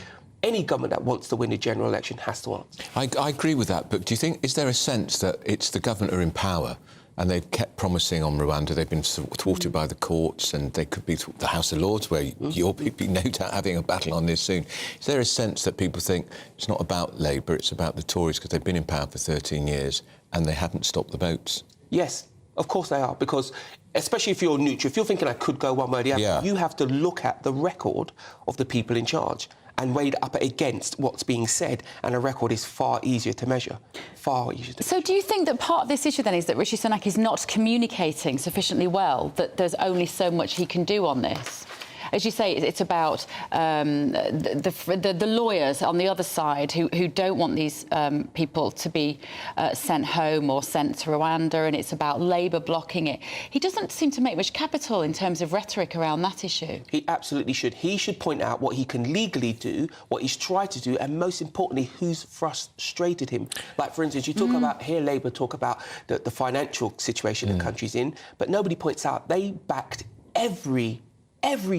[SPEAKER 4] government that wants to win a general election has to answer.
[SPEAKER 3] I agree with that, but do you think, is there a sense that it's the government who are in power and they've kept promising on Rwanda, they've been thwarted by the courts, and they could be the House of Lords, where you'll be no doubt having a battle on this soon. Is there a sense that people think it's not about Labour, it's about the Tories because they've been in power for 13 years and they haven't stopped the votes?
[SPEAKER 4] Yes, of course they are, because especially if you're neutral, if you're thinking I could go one way or the other, you have to look at the record of the people in charge and weigh it up against what's being said, and a record is far easier to measure. Far easier to measure.
[SPEAKER 2] So do you think that part of this issue then is that Rishi Sunak is not communicating sufficiently well, that there's only so much he can do on this? As you say, it's about the lawyers on the other side who don't want these people to be sent home or sent to Rwanda, and it's about Labour blocking it. He doesn't seem to make much capital in terms of rhetoric around that issue.
[SPEAKER 4] He absolutely should. He should point out what he can legally do, what he's tried to do, and most importantly, who's frustrated him. Like, for instance, you talk about, here Labour talk about the financial situation the country's in, but nobody points out they backed every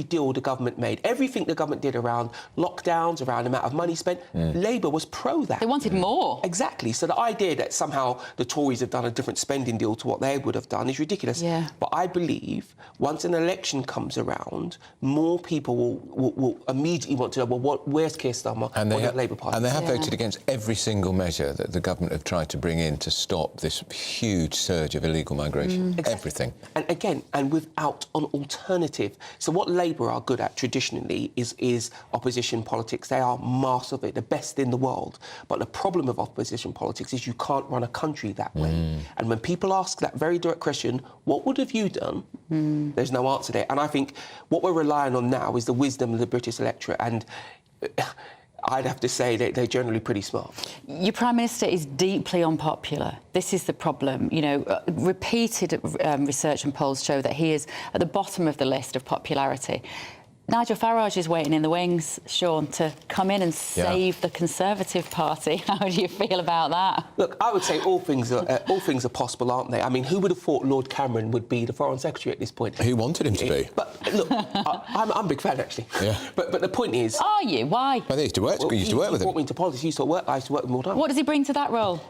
[SPEAKER 4] deal the government made, everything the government did around lockdowns, around the amount of money spent, Labour was pro that.
[SPEAKER 2] They wanted more.
[SPEAKER 4] Exactly. So the idea that somehow the Tories have done a different spending deal to what they would have done is ridiculous.
[SPEAKER 2] Yeah.
[SPEAKER 4] But I believe once an election comes around, more people will immediately want to know, well, where's Keir Starmer
[SPEAKER 3] And
[SPEAKER 4] or the Labour Party?
[SPEAKER 3] And they have voted against every single measure that the government have tried to bring in to stop this huge surge of illegal migration. Everything.
[SPEAKER 4] And again, and without an alternative. So what Labour are good at traditionally is opposition politics. They are masters of it, the best in the world. But the problem of opposition politics is you can't run a country that way. And when people ask that very direct question, what would have you done? There's no answer there. And I think what we're relying on now is the wisdom of the British electorate. And I'd have to say that they're generally pretty smart.
[SPEAKER 2] Your Prime Minister is deeply unpopular. This is the problem. You know, repeated research and polls show that he is at the bottom of the list of popularity. Nigel Farage is waiting in the wings, Sean, to come in and save the Conservative Party. How do you feel about that?
[SPEAKER 4] Look, I would say all things are possible, aren't they? I mean, who would have thought Lord Cameron would be the Foreign Secretary at this point?
[SPEAKER 3] Who wanted him to be?
[SPEAKER 4] But look, I'm a big fan, actually. Yeah. But the point is...
[SPEAKER 2] Are you? Why?
[SPEAKER 3] Well, they used to work with him.
[SPEAKER 4] He brought me into politics. He used to work. I used to work with him all the time.
[SPEAKER 2] What does he bring to that role?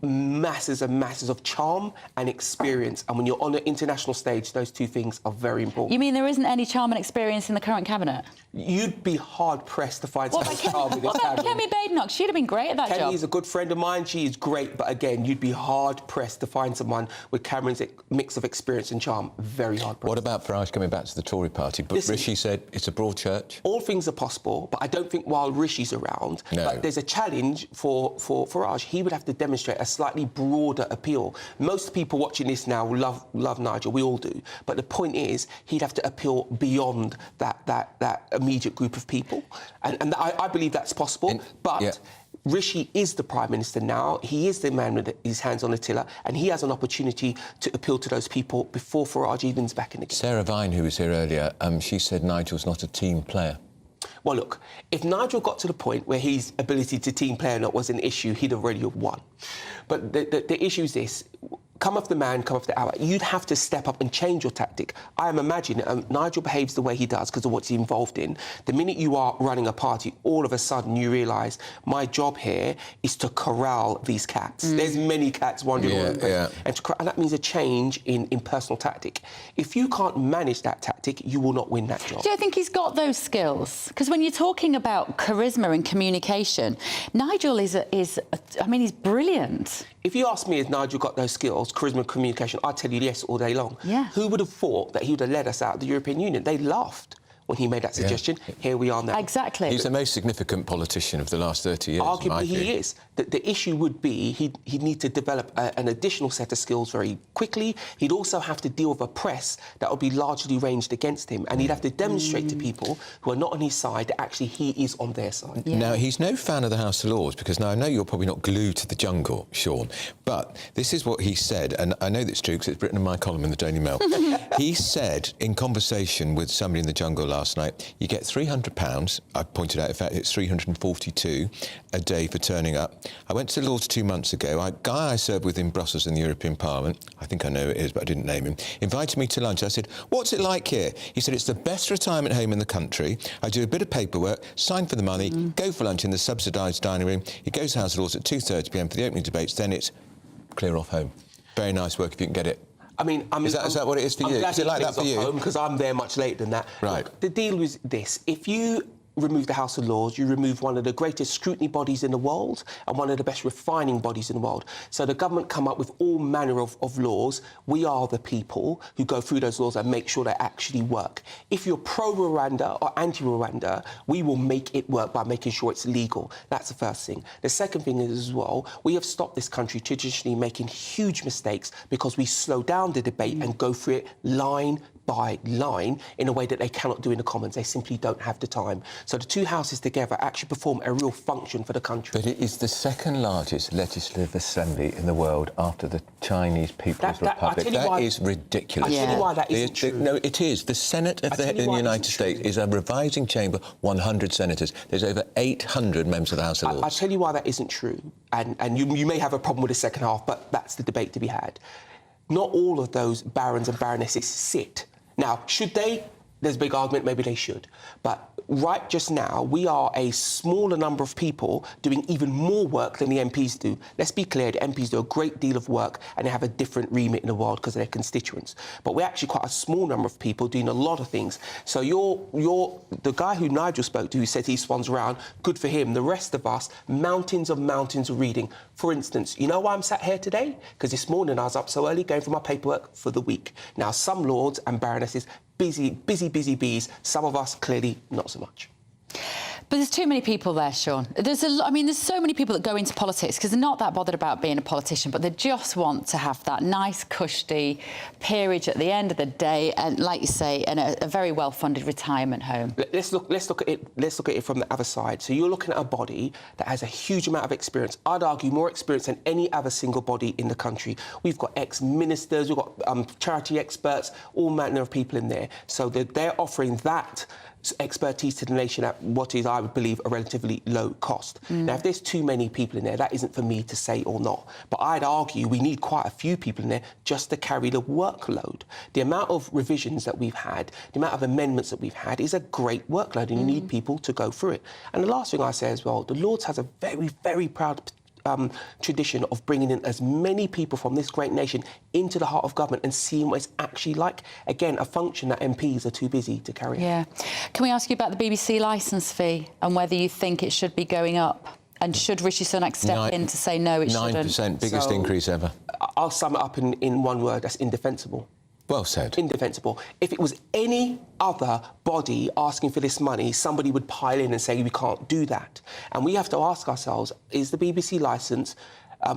[SPEAKER 4] Masses and masses of charm and experience. And when you're on the international stage, those two things are very important.
[SPEAKER 2] You mean there isn't any charm and experience in the current cabinet?
[SPEAKER 4] You'd be hard-pressed to find some charm in this cabinet.
[SPEAKER 2] Kemi Badenoch, she'd have been great at that job.
[SPEAKER 4] Kemi is a good friend of mine. She is great. But again, you'd be hard-pressed to find someone with Cameron's mix of experience and charm. Very hard-pressed.
[SPEAKER 3] What about Farage coming back to the Tory party? But Rishi said it's a broad church.
[SPEAKER 4] All things are possible, but I don't think while Rishi's around, but there's a challenge for Farage. He would have to demonstrate a slightly broader appeal. Most people watching this now love Nigel. We all do. But the point is, he'd have to appeal beyond that immediate group of people. And I believe that's possible. But Rishi is the Prime Minister now. He is the man with his hands on the tiller, and he has an opportunity to appeal to those people before Farage even's back in again.
[SPEAKER 3] Sarah Vine, who was here earlier, she said Nigel's not a team player.
[SPEAKER 4] Well, look, if Nigel got to the point where his ability to team play or not was an issue, he'd already have won. But the issue is this. Come off the man, come off the hour. You'd have to step up and change your tactic. I am imagining Nigel behaves the way he does because of what he's involved in. The minute you are running a party, all of a sudden you realise my job here is to corral these cats. There's many cats wandering around. And that means a change in personal tactic. If you can't manage that tactic, you will not win that job.
[SPEAKER 2] Do you think he's got those skills? Because when you're talking about charisma and communication, Nigel is he's brilliant.
[SPEAKER 4] If you ask me if Nigel got those skills, charisma and communication, I'd tell you yes all day long.
[SPEAKER 2] Yeah.
[SPEAKER 4] Who would have thought that he would have led us out of the European Union? They laughed when he made that suggestion. Here we are now.
[SPEAKER 2] Exactly.
[SPEAKER 3] He's the most significant politician of the last 30 years.
[SPEAKER 4] Arguably he is. The issue would be he'd need to develop an additional set of skills very quickly. He'd also have to deal with a press that would be largely ranged against him, and he'd have to demonstrate to people who are not on his side that actually he is on their side.
[SPEAKER 3] Yeah. Now, he's no fan of the House of Lords, because now I know you're probably not glued to the jungle, Sean, but this is what he said, and I know that's true because it's written in my column in the Daily Mail. He said, in conversation with somebody in the jungle last night, you get £300. I pointed out, in fact, it's £342 a day for turning up. I went to the Lords 2 months ago. A guy I served with in Brussels in the European Parliament, I think I know who it is, but I didn't name him, invited me to lunch. I said, what's it like here? He said, it's the best retirement home in the country. I do a bit of paperwork, sign for the money, go for lunch in the subsidised dining room. He goes to House of Lords at 2:30 p.m. for the opening debates, then it's clear off home. Very nice work if you can get it.
[SPEAKER 4] I mean,
[SPEAKER 3] is that what it is for you? Is it like that for you?
[SPEAKER 4] Because I'm there much later than that.
[SPEAKER 3] Right.
[SPEAKER 4] Look, the deal is this: if you remove the House of Lords, you remove one of the greatest scrutiny bodies in the world and one of the best refining bodies in the world. So the government come up with all manner of laws. We are the people who go through those laws and make sure they actually work. If you're pro-Rwanda or anti-Rwanda, we will make it work by making sure it's legal. That's the first thing. The second thing is, as well, we have stopped this country traditionally making huge mistakes because we slow down the debate and go through it line by line in a way that they cannot do in the Commons. They simply don't have the time. So the two houses together actually perform a real function for the country.
[SPEAKER 3] But it is the second largest legislative assembly in the world after the Chinese People's Republic. That is ridiculous.
[SPEAKER 4] I tell you why that isn't true.
[SPEAKER 3] No, it is. The Senate of the United States is a revising chamber, 100 senators. There's over 800 members of the House of Lords.
[SPEAKER 4] I'll tell you why that isn't true. And you may have a problem with the second half, but that's the debate to be had. Not all of those barons and baronesses sit. Now, should they? There's a big argument, maybe they should. But right just now, we are a smaller number of people doing even more work than the MPs do. Let's be clear, the MPs do a great deal of work and they have a different remit in the world because of their constituents. But we're actually quite a small number of people doing a lot of things. So the guy who Nigel spoke to, who said he swans around, good for him. The rest of us, mountains of reading. For instance, you know why I'm sat here today? Because this morning I was up so early going for my paperwork for the week. Now, some lords and baronesses, busy bees. Some of us, clearly, not so much.
[SPEAKER 2] But there's too many people there, Sean. There's so many people that go into politics because they're not that bothered about being a politician, but they just want to have that nice, cushy peerage at the end of the day, and, like you say, and a very well-funded retirement home.
[SPEAKER 4] Let's look at it from the other side. So you're looking at a body that has a huge amount of experience. I'd argue more experience than any other single body in the country. We've got ex-ministers, we've got charity experts, all manner of people in there. So they're offering that expertise to the nation at what is, I would believe, a relatively low cost. Now, if there's too many people in there, that isn't for me to say or not. But I'd argue we need quite a few people in there just to carry the workload. The amount of revisions that we've had, the amount of amendments that we've had is a great workload, and you need people to go through it. And the last thing I say as well, the Lords has a very, very proud tradition of bringing in as many people from this great nation into the heart of government and seeing what it's actually like. Again, a function that MPs are too busy to carry out.
[SPEAKER 2] Yeah. Can we ask you about the BBC licence fee and whether you think it should be going up? And should Rishi Sunak step in to say no, it shouldn't?
[SPEAKER 3] 9%, biggest increase ever.
[SPEAKER 4] I'll sum it up in one word, that's indefensible.
[SPEAKER 3] Well said.
[SPEAKER 4] Indefensible. If it was any other body asking for this money, somebody would pile in and say we can't do that. And we have to ask ourselves, is the BBC licence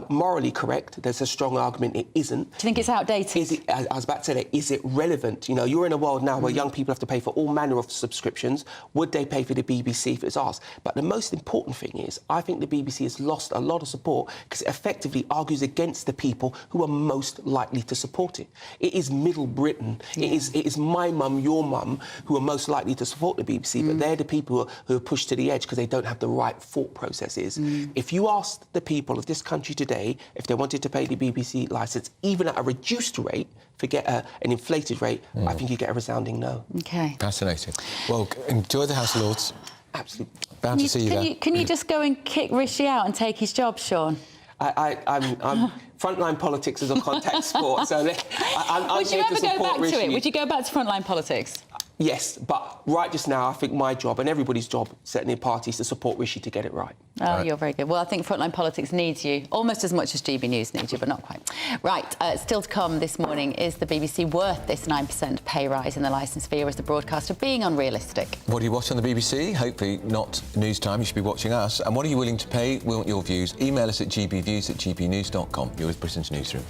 [SPEAKER 4] morally correct? There's a strong argument it isn't.
[SPEAKER 2] Do you think it's outdated?
[SPEAKER 4] Is it, I was about to say that, is it relevant? You know, you're in a world now where young people have to pay for all manner of subscriptions. Would they pay for the BBC if it's asked? But the most important thing is, I think the BBC has lost a lot of support because it effectively argues against the people who are most likely to support it. It is Middle Britain. Yeah. It is my mum, your mum, who are most likely to support the BBC, but they're the people who are pushed to the edge because they don't have the right thought processes. If you asked the people of this country today if they wanted to pay the BBC licence, even at a reduced rate, forget an inflated rate, I think you get a resounding no.
[SPEAKER 2] OK.
[SPEAKER 3] Fascinating. Well, enjoy the House of Lords.
[SPEAKER 4] Absolutely.
[SPEAKER 3] Bound to see you there.
[SPEAKER 2] Can you just go and kick Rishi out and take his job, Sean?
[SPEAKER 4] I'm frontline politics is a contact sport, so I'm
[SPEAKER 2] Would you
[SPEAKER 4] here
[SPEAKER 2] ever
[SPEAKER 4] to
[SPEAKER 2] go
[SPEAKER 4] support
[SPEAKER 2] back
[SPEAKER 4] Rishi.
[SPEAKER 2] to it? Would you go back to frontline politics?
[SPEAKER 4] Yes, but right just now, I think my job and everybody's job, setting the party, is to support Rishi to get it right.
[SPEAKER 2] Oh, you're very good. Well, I think Frontline Politics needs you almost as much as GB News needs you, but not quite. Right, still to come this morning, is the BBC worth this 9% pay rise in the licence fee, or is the broadcaster being unrealistic?
[SPEAKER 3] What do you watch on the BBC? Hopefully not news time. You should be watching us. And what are you willing to pay? We want your views. Email us at gbviews@gbnews.com. You're with Britain's Newsroom.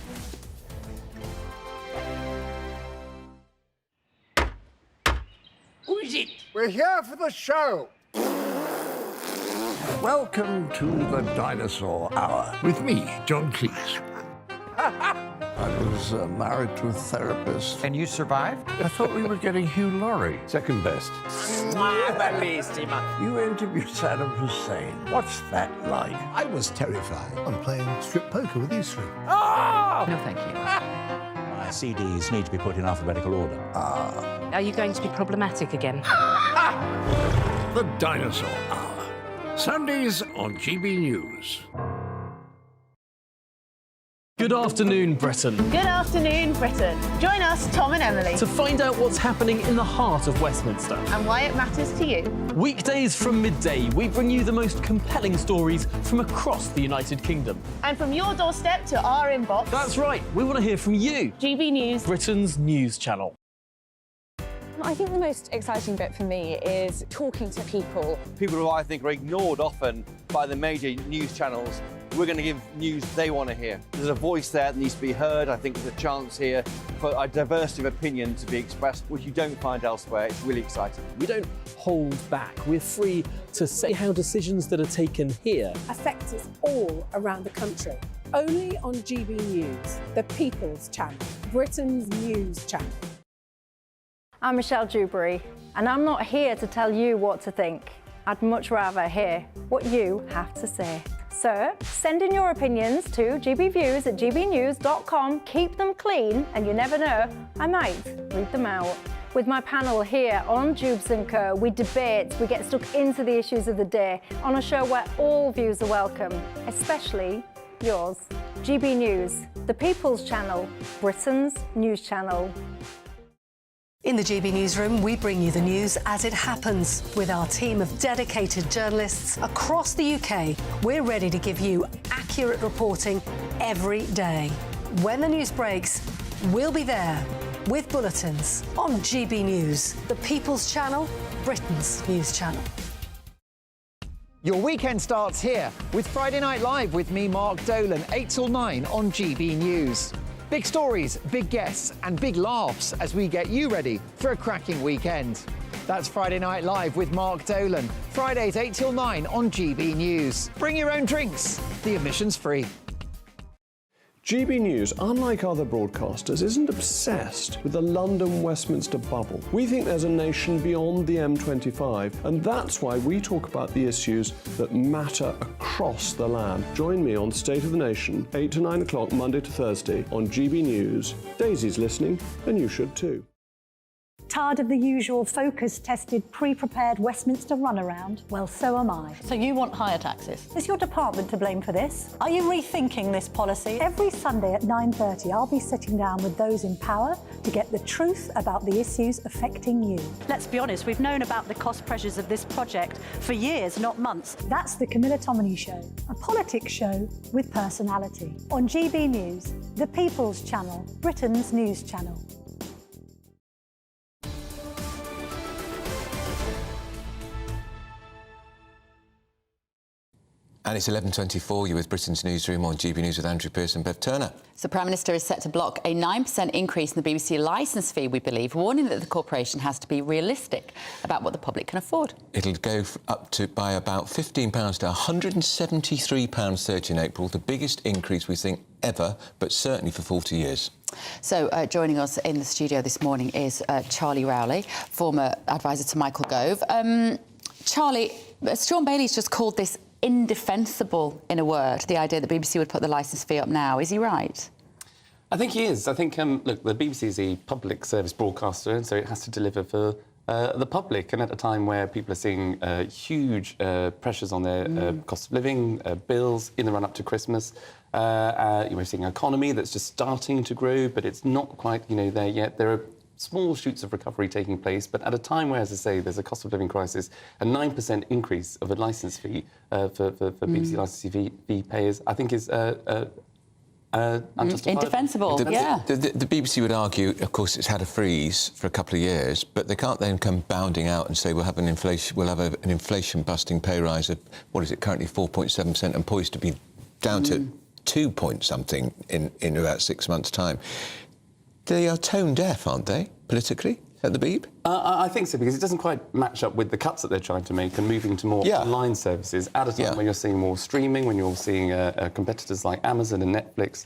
[SPEAKER 21] Who is it? We're here for the show. Welcome to the Dinosaur Hour with me, John Cleese. I was married to a therapist.
[SPEAKER 8] And you survived?
[SPEAKER 21] I thought we were getting Hugh Laurie.
[SPEAKER 22] Second best.
[SPEAKER 21] You interviewed Saddam Hussein. What's that like?
[SPEAKER 6] I was terrified. I'm playing strip poker with you three.
[SPEAKER 21] Oh!
[SPEAKER 2] No, thank you.
[SPEAKER 19] My CDs need to be put in alphabetical order.
[SPEAKER 7] Are you going to be problematic again?
[SPEAKER 21] The Dinosaur Hour. Sundays on GB News.
[SPEAKER 5] Good afternoon, Britain.
[SPEAKER 14] Good afternoon, Britain. Join us, Tom and Emily,
[SPEAKER 5] To find out what's happening in the heart of Westminster.
[SPEAKER 14] and why it matters to you.
[SPEAKER 5] Weekdays from midday, we bring you the most compelling stories from across the United Kingdom.
[SPEAKER 14] And from your doorstep to our inbox,
[SPEAKER 5] That's right, we want to hear from you,
[SPEAKER 14] GB News.
[SPEAKER 5] Britain's news channel.
[SPEAKER 10] I think the most exciting bit for me is talking to people.
[SPEAKER 11] People who I think are ignored often by the major news channels. We're going to give news they want to hear. There's a voice there that needs to be heard. I think there's a chance here for a diversity of opinion to be expressed, which you don't find elsewhere. It's really exciting.
[SPEAKER 5] We don't hold back. We're free to say how decisions that are taken here
[SPEAKER 13] affect us all around the country. Only on GB News, the People's Channel, Britain's news channel.
[SPEAKER 15] I'm Michelle Dewberry, and I'm not here to tell you what to think. I'd much rather hear what you have to say. So send in your opinions to gbviews@gbnews.com. Keep them clean, and you never know, I might read them out. With my panel here on Jubes & Co, we debate, we get stuck into the issues of the day on a show where all views are welcome, especially yours. GB News, the People's Channel, Britain's news channel.
[SPEAKER 12] In the GB Newsroom, we bring you the news as it happens. With our team of dedicated journalists across the UK, we're ready to give you accurate reporting every day. When the news breaks, we'll be there with bulletins on GB News, the People's Channel, Britain's news channel.
[SPEAKER 8] Your weekend starts here with Friday Night Live with me, Mark Dolan, 8 till 9 on GB News. Big stories, big guests and big laughs as we get you ready for a cracking weekend. That's Friday Night Live with Mark Dolan. Fridays 8 till 9 on GB News. Bring your own drinks. The admission's free.
[SPEAKER 9] GB News, unlike other broadcasters, isn't obsessed with the London-Westminster bubble. We think there's a nation beyond the M25, and that's why we talk about the issues that matter across the land. Join me on State of the Nation, 8 to 9 o'clock, Monday to Thursday, on GB News. Daisy's listening, and you should too.
[SPEAKER 15] Tired of the usual focus-tested, pre-prepared Westminster runaround? Well, so am I.
[SPEAKER 2] So you want higher taxes?
[SPEAKER 15] Is your department to blame for this? Are you rethinking this policy? Every Sunday at 9:30, I'll be sitting down with those in power to get the truth about the issues affecting you.
[SPEAKER 14] Let's be honest, we've known about the cost pressures of this project for years, not months.
[SPEAKER 15] That's the Camilla Tominey Show, a politics show with personality. On GB News, the People's Channel, Britain's news channel.
[SPEAKER 3] And it's 11:24. You're with Britain's Newsroom on GB News with Andrew Pearson, Bev Turner.
[SPEAKER 2] So Prime Minister is set to block a 9% increase in the BBC licence fee, we believe, warning that the corporation has to be realistic about what the public can afford.
[SPEAKER 3] It'll go up to by about £15 to £173.30 in April, the biggest increase we think ever, but certainly for 40 years.
[SPEAKER 2] So joining us in the studio this morning is Charlie Rowley, former advisor to Michael Gove. Charlie, Sean Bailey's just called this indefensible, in a word, the idea that BBC would put the licence fee up now. Is he right?
[SPEAKER 17] I think he is. I think, look, the BBC is a public service broadcaster, and so it has to deliver for the public. And at a time where people are seeing huge pressures on their cost of living, bills in the run-up to Christmas, we're seeing an economy that's just starting to grow, but it's not quite, there yet. There are small shoots of recovery taking place, but at a time where, as I say, there's a cost of living crisis, a 9% increase of a licence fee for BBC licence fee payers, I think is unjustifiable.
[SPEAKER 2] Indefensible,
[SPEAKER 3] The BBC would argue, of course, it's had a freeze for a couple of years, but they can't then come bounding out and say we'll have an inflation-busting pay rise of, what is it, currently 4.7% and poised to be down to 2 point something in about 6 months' time. They are tone deaf, aren't they, politically, at the Beeb?
[SPEAKER 17] I think so, because it doesn't quite match up with the cuts that they're trying to make and moving to more online services at a time when you're seeing more streaming, when you're seeing competitors like Amazon and Netflix,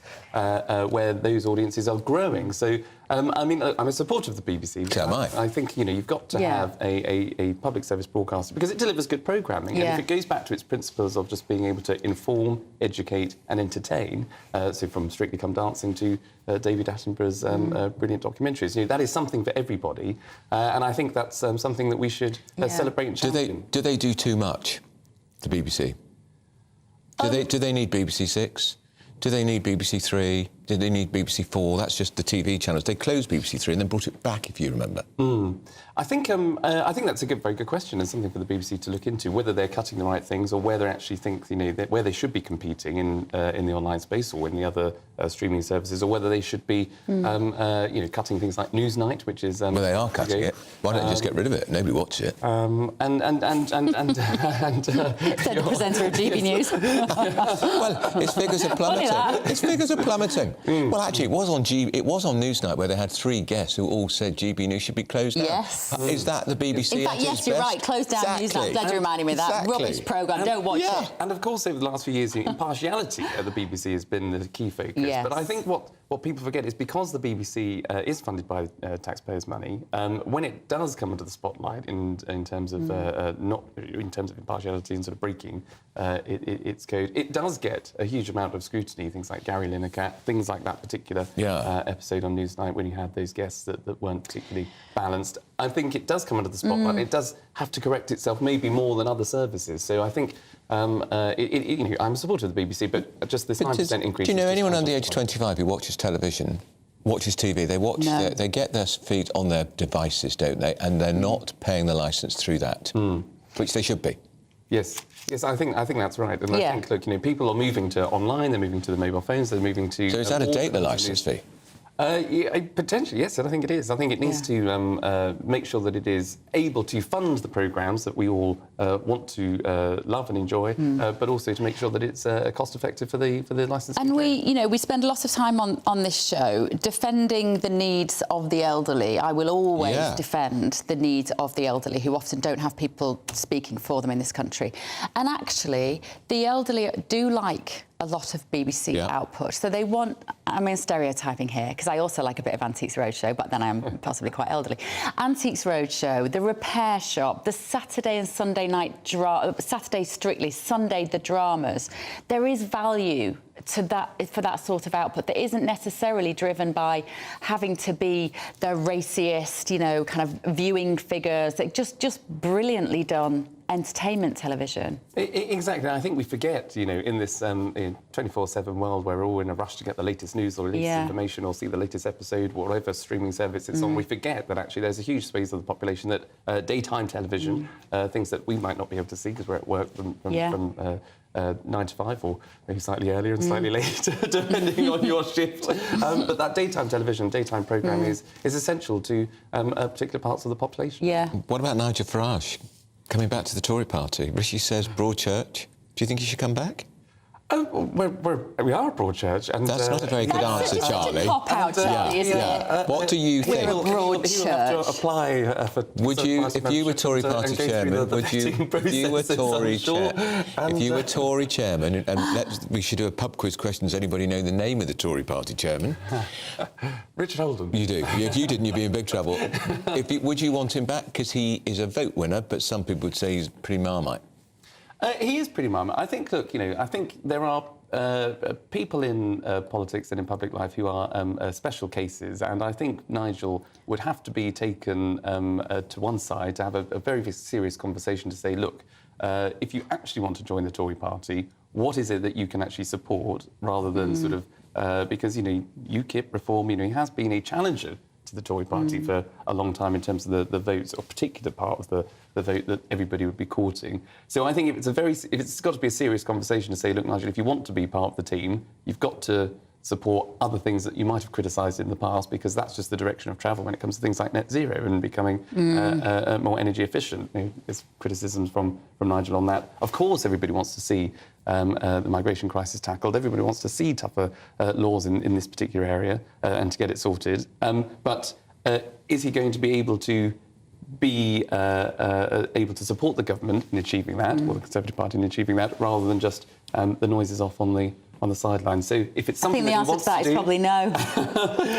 [SPEAKER 17] where those audiences are growing. So, I mean, I'm a supporter of the BBC.
[SPEAKER 3] So am I.
[SPEAKER 17] I think, you know, you've got to have a public service broadcaster because it delivers good programming. And if it goes back to its principles of just being able to inform, educate and entertain, so from Strictly Come Dancing to David Attenborough's brilliant documentaries, you know, that is something for everybody. And I think that's something that we should celebrate and champion.
[SPEAKER 3] Do they do too much, the BBC? Do they need BBC 6? Do they need BBC 3? Do they need BBC 4? That's just the TV channels. They closed BBC 3 and then brought it back, if you remember.
[SPEAKER 17] I think that's a very good question and something for the BBC to look into, whether they're cutting the right things or whether they actually think, you know, where they should be competing in the online space or in the other streaming services, or whether they should be, you know, cutting things like Newsnight, which is... well,
[SPEAKER 3] they are cutting it. Why don't you just get rid of it? Nobody watches it.
[SPEAKER 17] Said
[SPEAKER 2] the presenter of GB News.
[SPEAKER 3] Well, its figures are plummeting. Its figures are plummeting. Well, actually, it was on Newsnight where they had 3 guests who all said GB News should be closed down.
[SPEAKER 2] Yes.
[SPEAKER 3] Is that the BBC?
[SPEAKER 2] In fact, yes, you're right. Close down Newsnight. Glad you reminded me of that. Rubbish programme. Don't watch it.
[SPEAKER 17] And of course, over the last few years, impartiality at the BBC has been the key focus.
[SPEAKER 2] Yes.
[SPEAKER 17] But I think what people forget is because the BBC is funded by taxpayers' money, when it does come into the spotlight in terms of not in terms of impartiality and sort of breaking its code, it does get a huge amount of scrutiny. Things like Gary Lineker, things like that particular episode on Newsnight when you had those guests that weren't particularly balanced. I think it does come under the spotlight. It does have to correct itself, maybe more than other services. So I think you know, I'm a supporter of the BBC, but just this 9% increase.
[SPEAKER 3] Do you know anyone under the age of 25 who watches television, watches TV? They watch. They get their feed on their devices, don't they? And they're not paying the licence through that, which they should be.
[SPEAKER 17] Yes, I think that's right. And I think, look, you know, people are moving to online. They're moving to the mobile phones. They're moving to.
[SPEAKER 3] So is that a data licence fee?
[SPEAKER 17] Potentially, yes, I think it is. I think it needs to make sure that it is able to fund the programmes that we all want to love and enjoy, but also to make sure that it's cost-effective for the licence.
[SPEAKER 2] And we spend a lot of time on this show defending the needs of the elderly. I will always defend the needs of the elderly, who often don't have people speaking for them in this country. And actually, the elderly do like a lot of BBC output. So they want, I mean, stereotyping here, because I also like a bit of Antiques Roadshow, but then I'm possibly quite elderly. Antiques Roadshow, The Repair Shop, the Saturday and Sunday night Saturday Strictly, Sunday the dramas. There is value to that, for that sort of output that isn't necessarily driven by having to be the raciest, you know, kind of viewing figures. Just brilliantly done entertainment television.
[SPEAKER 17] Exactly. I think we forget, you know, in this 24/7 world where we're all in a rush to get the latest news or latest information or see the latest episode, whatever streaming service it's on, we forget that actually there's a huge swathe of the population that daytime television, things that we might not be able to see because we're at work from 9 to 5 or maybe slightly earlier and slightly later, depending on your shift. But that daytime television, daytime programme is essential to particular parts of the population.
[SPEAKER 2] Yeah.
[SPEAKER 3] What about Nigel Farage? Coming back to the Tory party, Rishi says Broadchurch. Do you think he should come back?
[SPEAKER 17] We are a broad church, and
[SPEAKER 3] that's not a very good answer, Charlie.
[SPEAKER 2] Pop-out, Charlie, isn't it?
[SPEAKER 3] What do you think?
[SPEAKER 2] We're a broad
[SPEAKER 17] church. Have to apply for.
[SPEAKER 3] Would you, if you were Tory party chairman, would you? If you were Tory if you were Tory chairman, and we should do a pub quiz question. Does anybody know the name of the Tory party chairman?
[SPEAKER 17] Richard Oldham.
[SPEAKER 3] You do. If you didn't, you'd be in big trouble. Would you want him back? Because he is a vote winner, but some people would say he's pretty Marmite.
[SPEAKER 17] He is pretty Marmite. I think, look, you know, I think there are people in politics and in public life who are special cases, and I think Nigel would have to be taken to one side to have a very, very serious conversation to say, look, if you actually want to join the Tory party, what is it that you can actually support rather than sort of... because, you know, UKIP reform, you know, he has been a challenger to the Tory party for a long time in terms of the votes, or particular part of the vote that everybody would be courting. So I think if it's got to be a serious conversation to say, look, Nigel, if you want to be part of the team, you've got to support other things that you might have criticised in the past, because that's just the direction of travel when it comes to things like net zero and becoming more energy efficient. There's criticisms from Nigel on that. Of course, everybody wants to see the migration crisis tackled. Everybody wants to see tougher laws in this particular area and to get it sorted. But is he going to be able to support the government in achieving that, or the Conservative Party in achieving that, rather than just the noises off on the sidelines? So if it's something
[SPEAKER 2] I think the answer to that is probably no.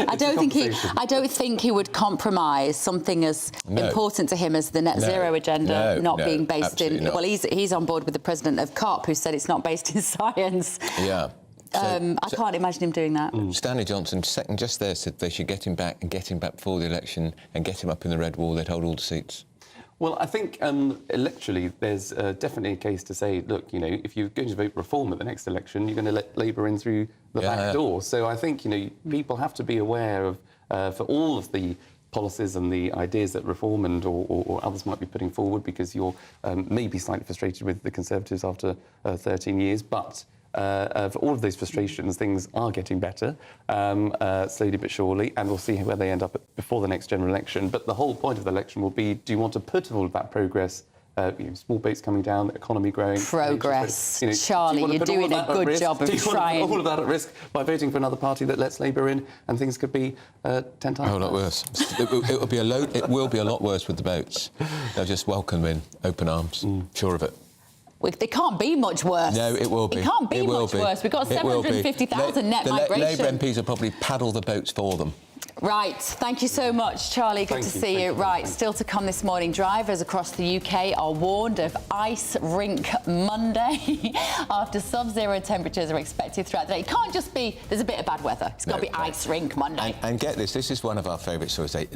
[SPEAKER 2] I don't think he would compromise something as important to him as the net zero agenda not being based in. Well, he's on board with the president of COP, who said it's not based in science.
[SPEAKER 3] Yeah.
[SPEAKER 2] I can't imagine him doing that.
[SPEAKER 3] Stanley Johnson, second just there, said they should get him back before the election and get him up in the red wall. They'd hold all the seats.
[SPEAKER 17] Well, I think electorally there's definitely a case to say, look, if you're going to vote reform at the next election, you're going to let Labour in through the back door. So I think, people have to be aware of, for all of the policies and the ideas that reform and or others might be putting forward, because you're maybe slightly frustrated with the Conservatives after 13 years, but for all of those frustrations, things are getting better, slowly but surely, and we'll see where they end up before the next general election. But the whole point of the election will be, do you want to put all of that progress, small boats coming down, the economy growing...
[SPEAKER 2] Progress. Charlie, you're doing a good job of trying...
[SPEAKER 17] Do you want to put all of that at risk by voting for another party that lets Labour in, and things could be 10 times
[SPEAKER 3] a lot worse. It will be a lot worse with the boats. They'll just welcome in open arms, sure of it.
[SPEAKER 2] They can't be much worse.
[SPEAKER 3] No, it will be.
[SPEAKER 2] It can't be much worse. We've got 750,000 net migration.
[SPEAKER 3] The Labour MPs will probably paddle the boats for them.
[SPEAKER 2] Right. Thank you so much, Charlie. Good to see you. Right. Still to come this morning, drivers across the UK are warned of Ice Rink Monday after sub-zero temperatures are expected throughout the day. It can't just be there's a bit of bad weather. It's got to be Ice Rink Monday.
[SPEAKER 3] And get this is one of our favourite stories. A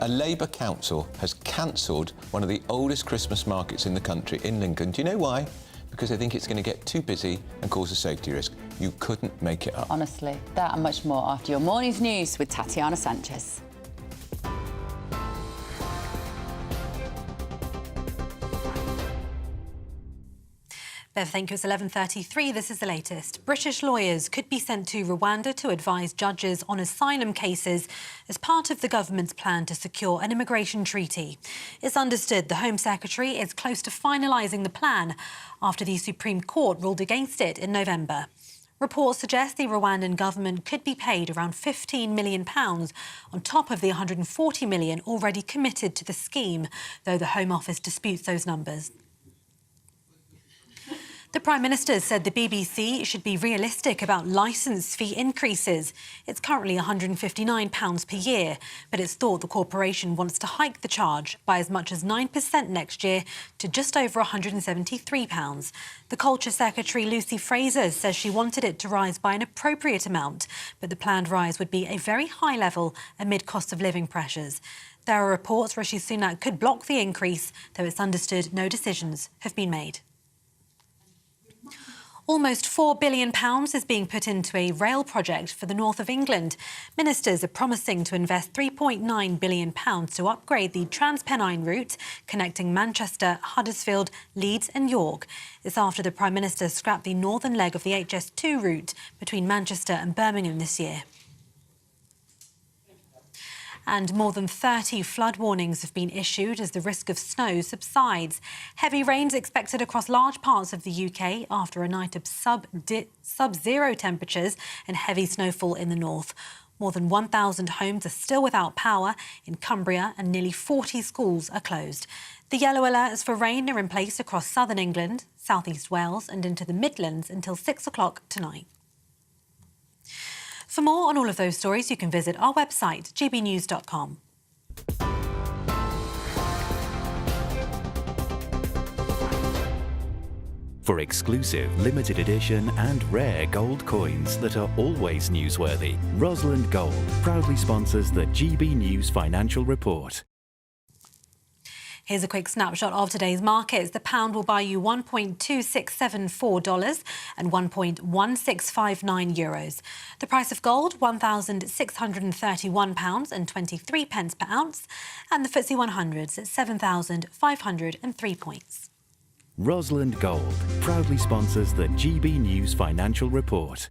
[SPEAKER 3] Labour council has cancelled one of the oldest Christmas markets in the country, in Lincoln. Do you know why? Because they think it's going to get too busy and cause a safety risk. You couldn't make it up.
[SPEAKER 2] Honestly, that and much more after your morning's news with Tatiana Sanchez.
[SPEAKER 1] Bev, thank you. It's 11:33. This is the latest. British lawyers could be sent to Rwanda to advise judges on asylum cases as part of the government's plan to secure an immigration treaty. It's understood the Home Secretary is close to finalising the plan after the Supreme Court ruled against it in November. Reports suggest the Rwandan government could be paid around £15 million on top of the £140 million already committed to the scheme, though the Home Office disputes those numbers. The Prime Minister said the BBC should be realistic about licence fee increases. It's currently £159 per year, but it's thought the corporation wants to hike the charge by as much as 9% next year to just over £173. The Culture Secretary, Lucy Fraser, says she wanted it to rise by an appropriate amount, but the planned rise would be a very high level amid cost of living pressures. There are reports Rishi Sunak could block the increase, though it's understood no decisions have been made. Almost £4 billion is being put into a rail project for the north of England. Ministers are promising to invest £3.9 billion to upgrade the Transpennine route connecting Manchester, Huddersfield, Leeds and York. It's after the Prime Minister scrapped the northern leg of the HS2 route between Manchester and Birmingham this year. And more than 30 flood warnings have been issued as the risk of snow subsides. Heavy rains expected across large parts of the UK after a night of sub-zero temperatures and heavy snowfall in the north. More than 1,000 homes are still without power in Cumbria and nearly 40 schools are closed. The yellow alerts for rain are in place across southern England, South East Wales and into the Midlands until 6 o'clock tonight. For more on all of those stories, you can visit our website, gbnews.com.
[SPEAKER 16] For exclusive, limited edition and rare gold coins that are always newsworthy, Rosalind Gold proudly sponsors the GB News Financial Report.
[SPEAKER 1] Here's a quick snapshot of today's markets. The pound will buy you $1.2674 and €1.1659. The price of gold, £1,631 and 23 pence per ounce. And the FTSE 100's at 7,503 points.
[SPEAKER 16] Rosalind Gold proudly sponsors the GB News Financial Report.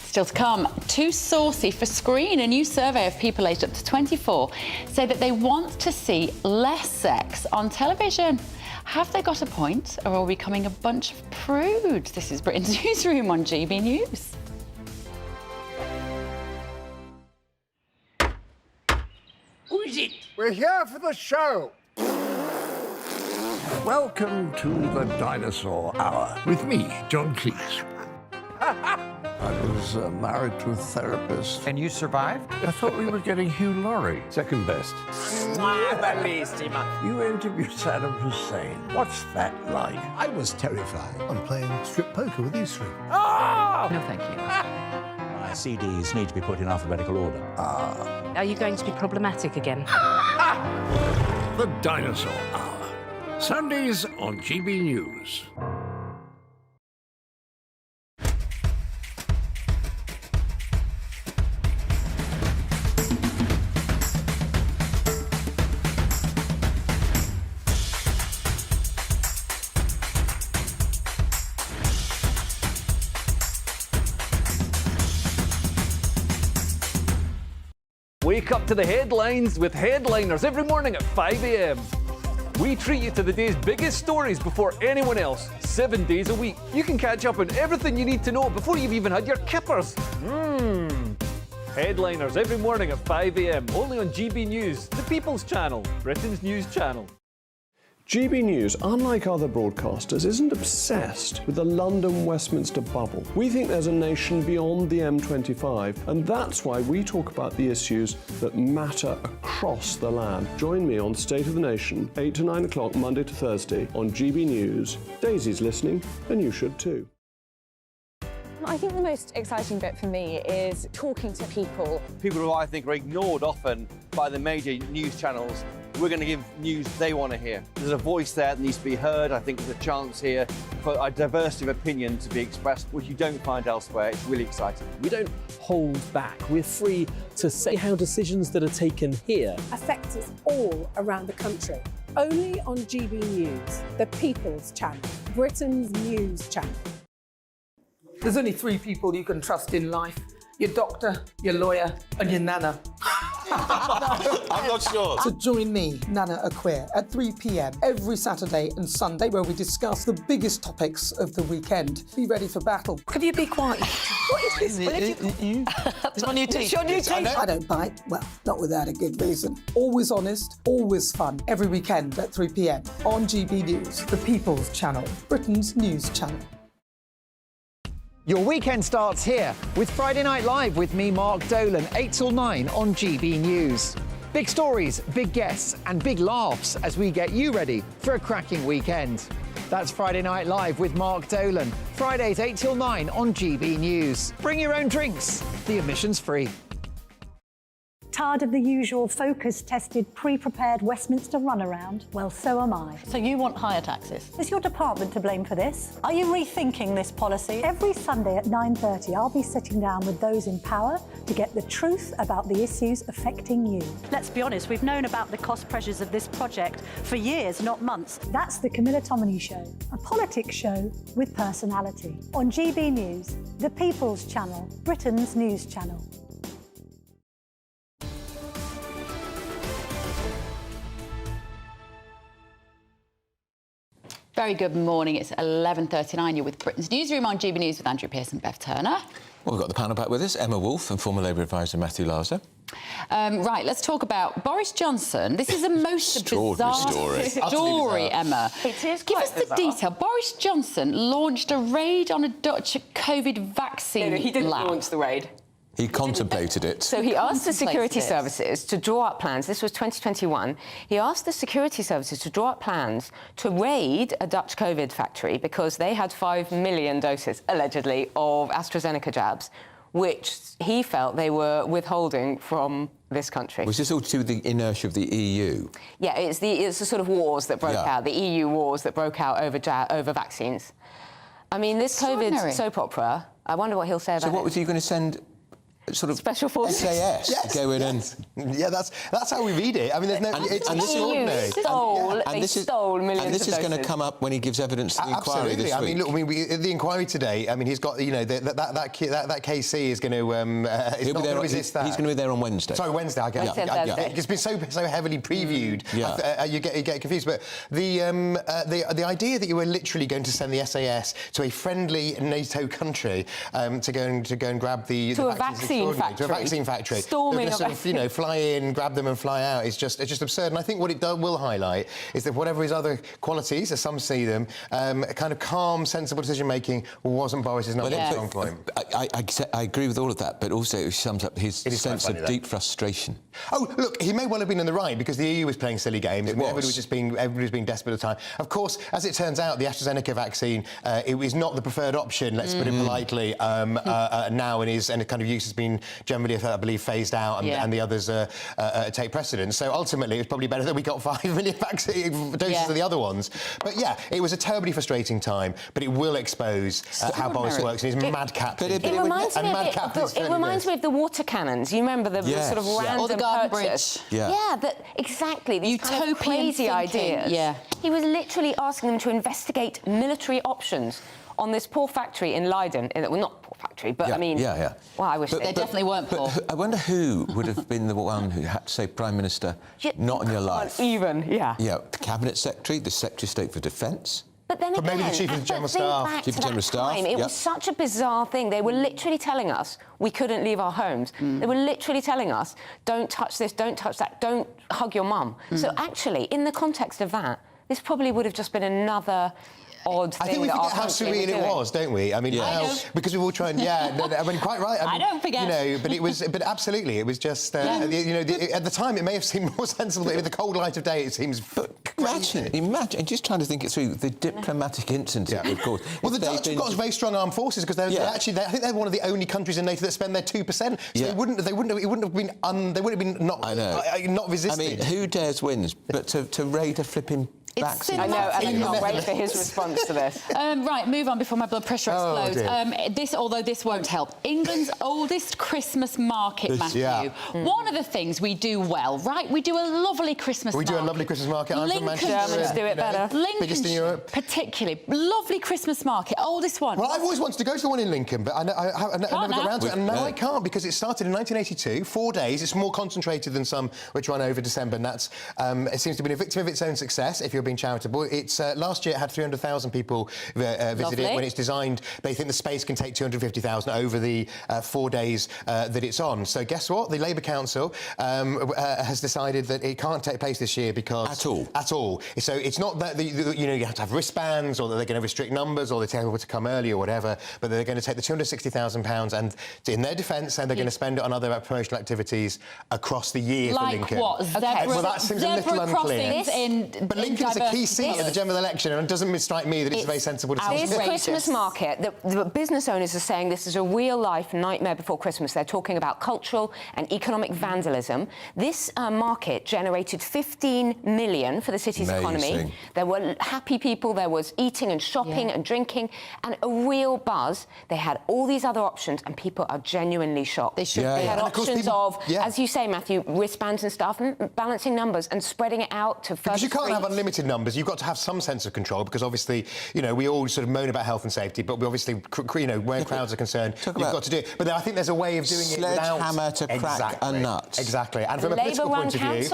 [SPEAKER 2] Still to come, too saucy for screen. A new survey of people aged up to 24 say that they want to see less sex on television. Have they got a point, or are we becoming a bunch of prudes? This is Britain's Newsroom on GB News.
[SPEAKER 21] Who is it? We're here for the show. Welcome to the Dinosaur Hour with me, John Cleese. I was married to a therapist.
[SPEAKER 8] And you survived?
[SPEAKER 21] I thought we were getting Hugh Laurie.
[SPEAKER 22] Second best.
[SPEAKER 21] You interviewed Saddam Hussein. What's that like?
[SPEAKER 6] I was terrified. I'm playing strip poker with these three.
[SPEAKER 21] Ah!
[SPEAKER 2] No, thank you.
[SPEAKER 19] My CDs need to be put in alphabetical order.
[SPEAKER 7] Are you going to be problematic again?
[SPEAKER 21] The Dinosaur Hour. Sundays on GB News.
[SPEAKER 5] Wake up to the headlines with Headliners every morning at 5 a.m. We treat you to the day's biggest stories before anyone else, 7 days a week. You can catch up on everything you need to know before you've even had your kippers. Headliners every morning at 5 a.m. only on GB News, the People's Channel, Britain's news channel.
[SPEAKER 9] GB News, unlike other broadcasters, isn't obsessed with the London-Westminster bubble. We think there's a nation beyond the M25, and that's why we talk about the issues that matter across the land. Join me on State of the Nation, 8 to 9 o'clock, Monday to Thursday, on GB News. Daisy's listening, and you should too.
[SPEAKER 10] I think the most exciting bit for me is talking to people.
[SPEAKER 11] People who I think are ignored often by the major news channels. We're going to give news they want to hear. There's a voice there that needs to be heard. I think there's a chance here for a diversity of opinion to be expressed, which you don't find elsewhere. It's really exciting.
[SPEAKER 5] We don't hold back. We're free to say how decisions that are taken here
[SPEAKER 13] Affects us all around the country. Only on GB News, the People's Channel, Britain's news channel.
[SPEAKER 18] There's only three people you can trust in life. Your doctor, your lawyer, and your nana.
[SPEAKER 3] I'm not sure.
[SPEAKER 18] So join me, Nana Aquare, at 3 p.m. every Saturday and Sunday, where we discuss the biggest topics of the weekend. Be ready for battle. Could you be quiet? What is this?
[SPEAKER 20] It's my new teeth.
[SPEAKER 18] It's your new teeth. I don't bite. Well, not without a good reason. Always honest, always fun. Every weekend at 3 p.m. on GB News, the People's Channel, Britain's news channel.
[SPEAKER 8] Your weekend starts here with Friday Night Live with me, Mark Dolan, 8 till 9 on GB News. Big stories, big guests and big laughs as we get you ready for a cracking weekend. That's Friday Night Live with Mark Dolan. Fridays 8 till 9 on GB News. Bring your own drinks. The admission's free.
[SPEAKER 14] Tired of the usual focus-tested, pre-prepared Westminster runaround? Well, so am I.
[SPEAKER 20] So you want higher taxes?
[SPEAKER 14] Is your department to blame for this? Are you rethinking this policy? Every Sunday at 9:30, I'll be sitting down with those in power to get the truth about the issues affecting you. Let's be honest, we've known about the cost pressures of this project for years, not months. That's the Camilla Tominey Show, a politics show with personality. On GB News, the People's Channel, Britain's news channel.
[SPEAKER 2] Very good morning. It's 11:39. You're with Britain's Newsroom on GB News with Andrew Pearce and Bev Turner.
[SPEAKER 3] Well, we've got the panel back with us, Emma Wolfe and former Labour advisor Matthew Larser.
[SPEAKER 2] Right, let's talk about Boris Johnson. This is the most bizarre story, Emma.
[SPEAKER 20] It is
[SPEAKER 2] Give
[SPEAKER 20] quite
[SPEAKER 2] us
[SPEAKER 20] bizarre.
[SPEAKER 2] the detail. Boris Johnson launched a raid on a Dutch COVID vaccine
[SPEAKER 20] No, he didn't
[SPEAKER 2] lab.
[SPEAKER 20] launch the raid.
[SPEAKER 3] He contemplated it.
[SPEAKER 20] So he asked the security
[SPEAKER 2] Contemplated it.
[SPEAKER 20] services to draw up plans. This was 2021. He asked the security services to draw up plans to raid a Dutch COVID factory because they had 5 million doses, allegedly, of AstraZeneca jabs, which he felt they were withholding from this country.
[SPEAKER 3] Was this all to do with the inertia of the EU?
[SPEAKER 20] Yeah, it's the sort of wars that broke out, the EU wars that broke out over vaccines. I mean, this COVID soap opera, I wonder what he'll say about it.
[SPEAKER 3] So what was he going to send? Sort of
[SPEAKER 20] special forces
[SPEAKER 3] SAS to go in and
[SPEAKER 4] that's how we read it. I mean, there's no. It's extraordinary.
[SPEAKER 20] They stole millions
[SPEAKER 3] and this
[SPEAKER 20] of
[SPEAKER 3] is going to
[SPEAKER 20] doses.
[SPEAKER 3] come up when he gives evidence to the inquiry this week.
[SPEAKER 4] I mean, look, the inquiry today. I mean, he's got that KC is going to. He's not going to resist that.
[SPEAKER 3] He's going to be there on Wednesday.
[SPEAKER 4] Sorry, Wednesday. It's been so heavily previewed. You get confused. But the idea that you were literally going to send the SAS to a friendly NATO country to go and grab the vaccine factory. To a vaccine factory.
[SPEAKER 20] Storming
[SPEAKER 4] a vaccine. Fly in, grab them and fly out. It's just absurd. And I think what it will highlight is that whatever his other qualities, as some see them, a kind of calm, sensible decision-making wasn't Boris's number one strong point.
[SPEAKER 3] I agree with all of that, but also it sums up his sense of deep frustration.
[SPEAKER 4] Oh, look, he may well have been in the right because the EU was playing silly games. Everybody was being desperate at the time. Of course, as it turns out, the AstraZeneca vaccine, it was not the preferred option, let's put it politely, now, and kind of use has been generally, I believe, phased out, and the others take precedence. So ultimately, it's probably better that we got 5 million vaccine doses of the other ones. But yeah, it was a terribly frustrating time, but it will expose how Boris works and his madcap.
[SPEAKER 20] It reminds me of the water cannons. You remember the sort of random
[SPEAKER 2] or the Garden Bridge.
[SPEAKER 20] Exactly. These
[SPEAKER 2] Utopian
[SPEAKER 20] kind of crazy
[SPEAKER 2] thinking.
[SPEAKER 20] ideas.
[SPEAKER 2] Yeah.
[SPEAKER 20] He was literally asking them to investigate military options on this poor factory in Leiden. Well, not poor factory, but I mean... Well, I wish
[SPEAKER 2] they definitely weren't poor.
[SPEAKER 3] I wonder who would have been the one who had to say, Prime Minister, not in your life.
[SPEAKER 20] Yeah,
[SPEAKER 3] the Cabinet Secretary, the Secretary of State for Defence.
[SPEAKER 20] But then again,
[SPEAKER 4] maybe the Chief of General Staff.
[SPEAKER 3] Chief of General Staff.
[SPEAKER 20] It was such a bizarre thing. They were literally telling us we couldn't leave our homes. They were literally telling us, don't touch this, don't touch that, don't hug your mum. So actually, in the context of that, this probably would have just been another odd thing.
[SPEAKER 4] I think we forget how surreal it was, don't we? I mean, because we've all tried. I mean, quite right. I
[SPEAKER 2] don't forget.
[SPEAKER 4] But it was. But absolutely, it was just. At the time, it may have seemed more sensible. But in the cold light of day, it seems.
[SPEAKER 3] Imagine, just trying to think it through, the diplomatic incidents it would cause.
[SPEAKER 4] Well, the Dutch have got very strong armed forces because they're actually. I think they're one of the only countries in NATO that spend their 2%. So they wouldn't have been not resisted.
[SPEAKER 3] I mean, who dares wins? But to raid a flipping vaccine.
[SPEAKER 20] I know, and I can't wait for his response to this.
[SPEAKER 2] Right, move on before my blood pressure explodes.
[SPEAKER 20] Oh,
[SPEAKER 2] This won't help. England's oldest Christmas market, Matthew. One of the things we do well, right? We do a lovely Christmas market.
[SPEAKER 4] We do a lovely Christmas market. I'm from Manchester.
[SPEAKER 20] Germans do it better.
[SPEAKER 4] Biggest in Europe.
[SPEAKER 2] Particularly. Lovely Christmas market. Oldest one.
[SPEAKER 4] Well, I've always wanted to go to the one in Lincoln, but I never got around to it. And now I can't because it started in 1982, 4 days. It's more concentrated than some which run over December, and that's it seems to be a victim of its own success, if you're being charitable. It's last year it had 300,000 people visit it. When it's designed, they think the space can take 250,000 over the 4 days that it's on. So guess what? The Labour Council has decided that it can't take place this year because... At all. So it's not that, you have to have wristbands or that they're going to restrict numbers or they tell people to come early or whatever, but they're going to take the £260,000 and, in their defence, they're going to spend it on other promotional activities across the year for Lincoln.
[SPEAKER 2] What?
[SPEAKER 4] Well, that seems a little unclear. But Lincoln's a key seat at the general election, and it doesn't strike me that it's a very sensible decision.
[SPEAKER 20] This Christmas market, the business owners are saying this is a real-life nightmare before Christmas. They're talking about cultural and economic vandalism. This market generated 15 million for the city's economy. There were happy people, there was eating and shopping and drinking, and a real buzz. They had all these other options, and people are genuinely shocked. They should be. They had options as you say, Matthew, wristbands and stuff, and balancing numbers and spreading it out to further
[SPEAKER 4] Because you can't
[SPEAKER 20] streets.
[SPEAKER 4] have unlimited numbers. You've got to have some sense of control because obviously, we all sort of moan about health and safety, but we obviously, where crowds are concerned, you've got to do it. But I think there's a way of doing it without...
[SPEAKER 3] Sledgehammer to crack a nut.
[SPEAKER 4] Exactly. And from a political point of view...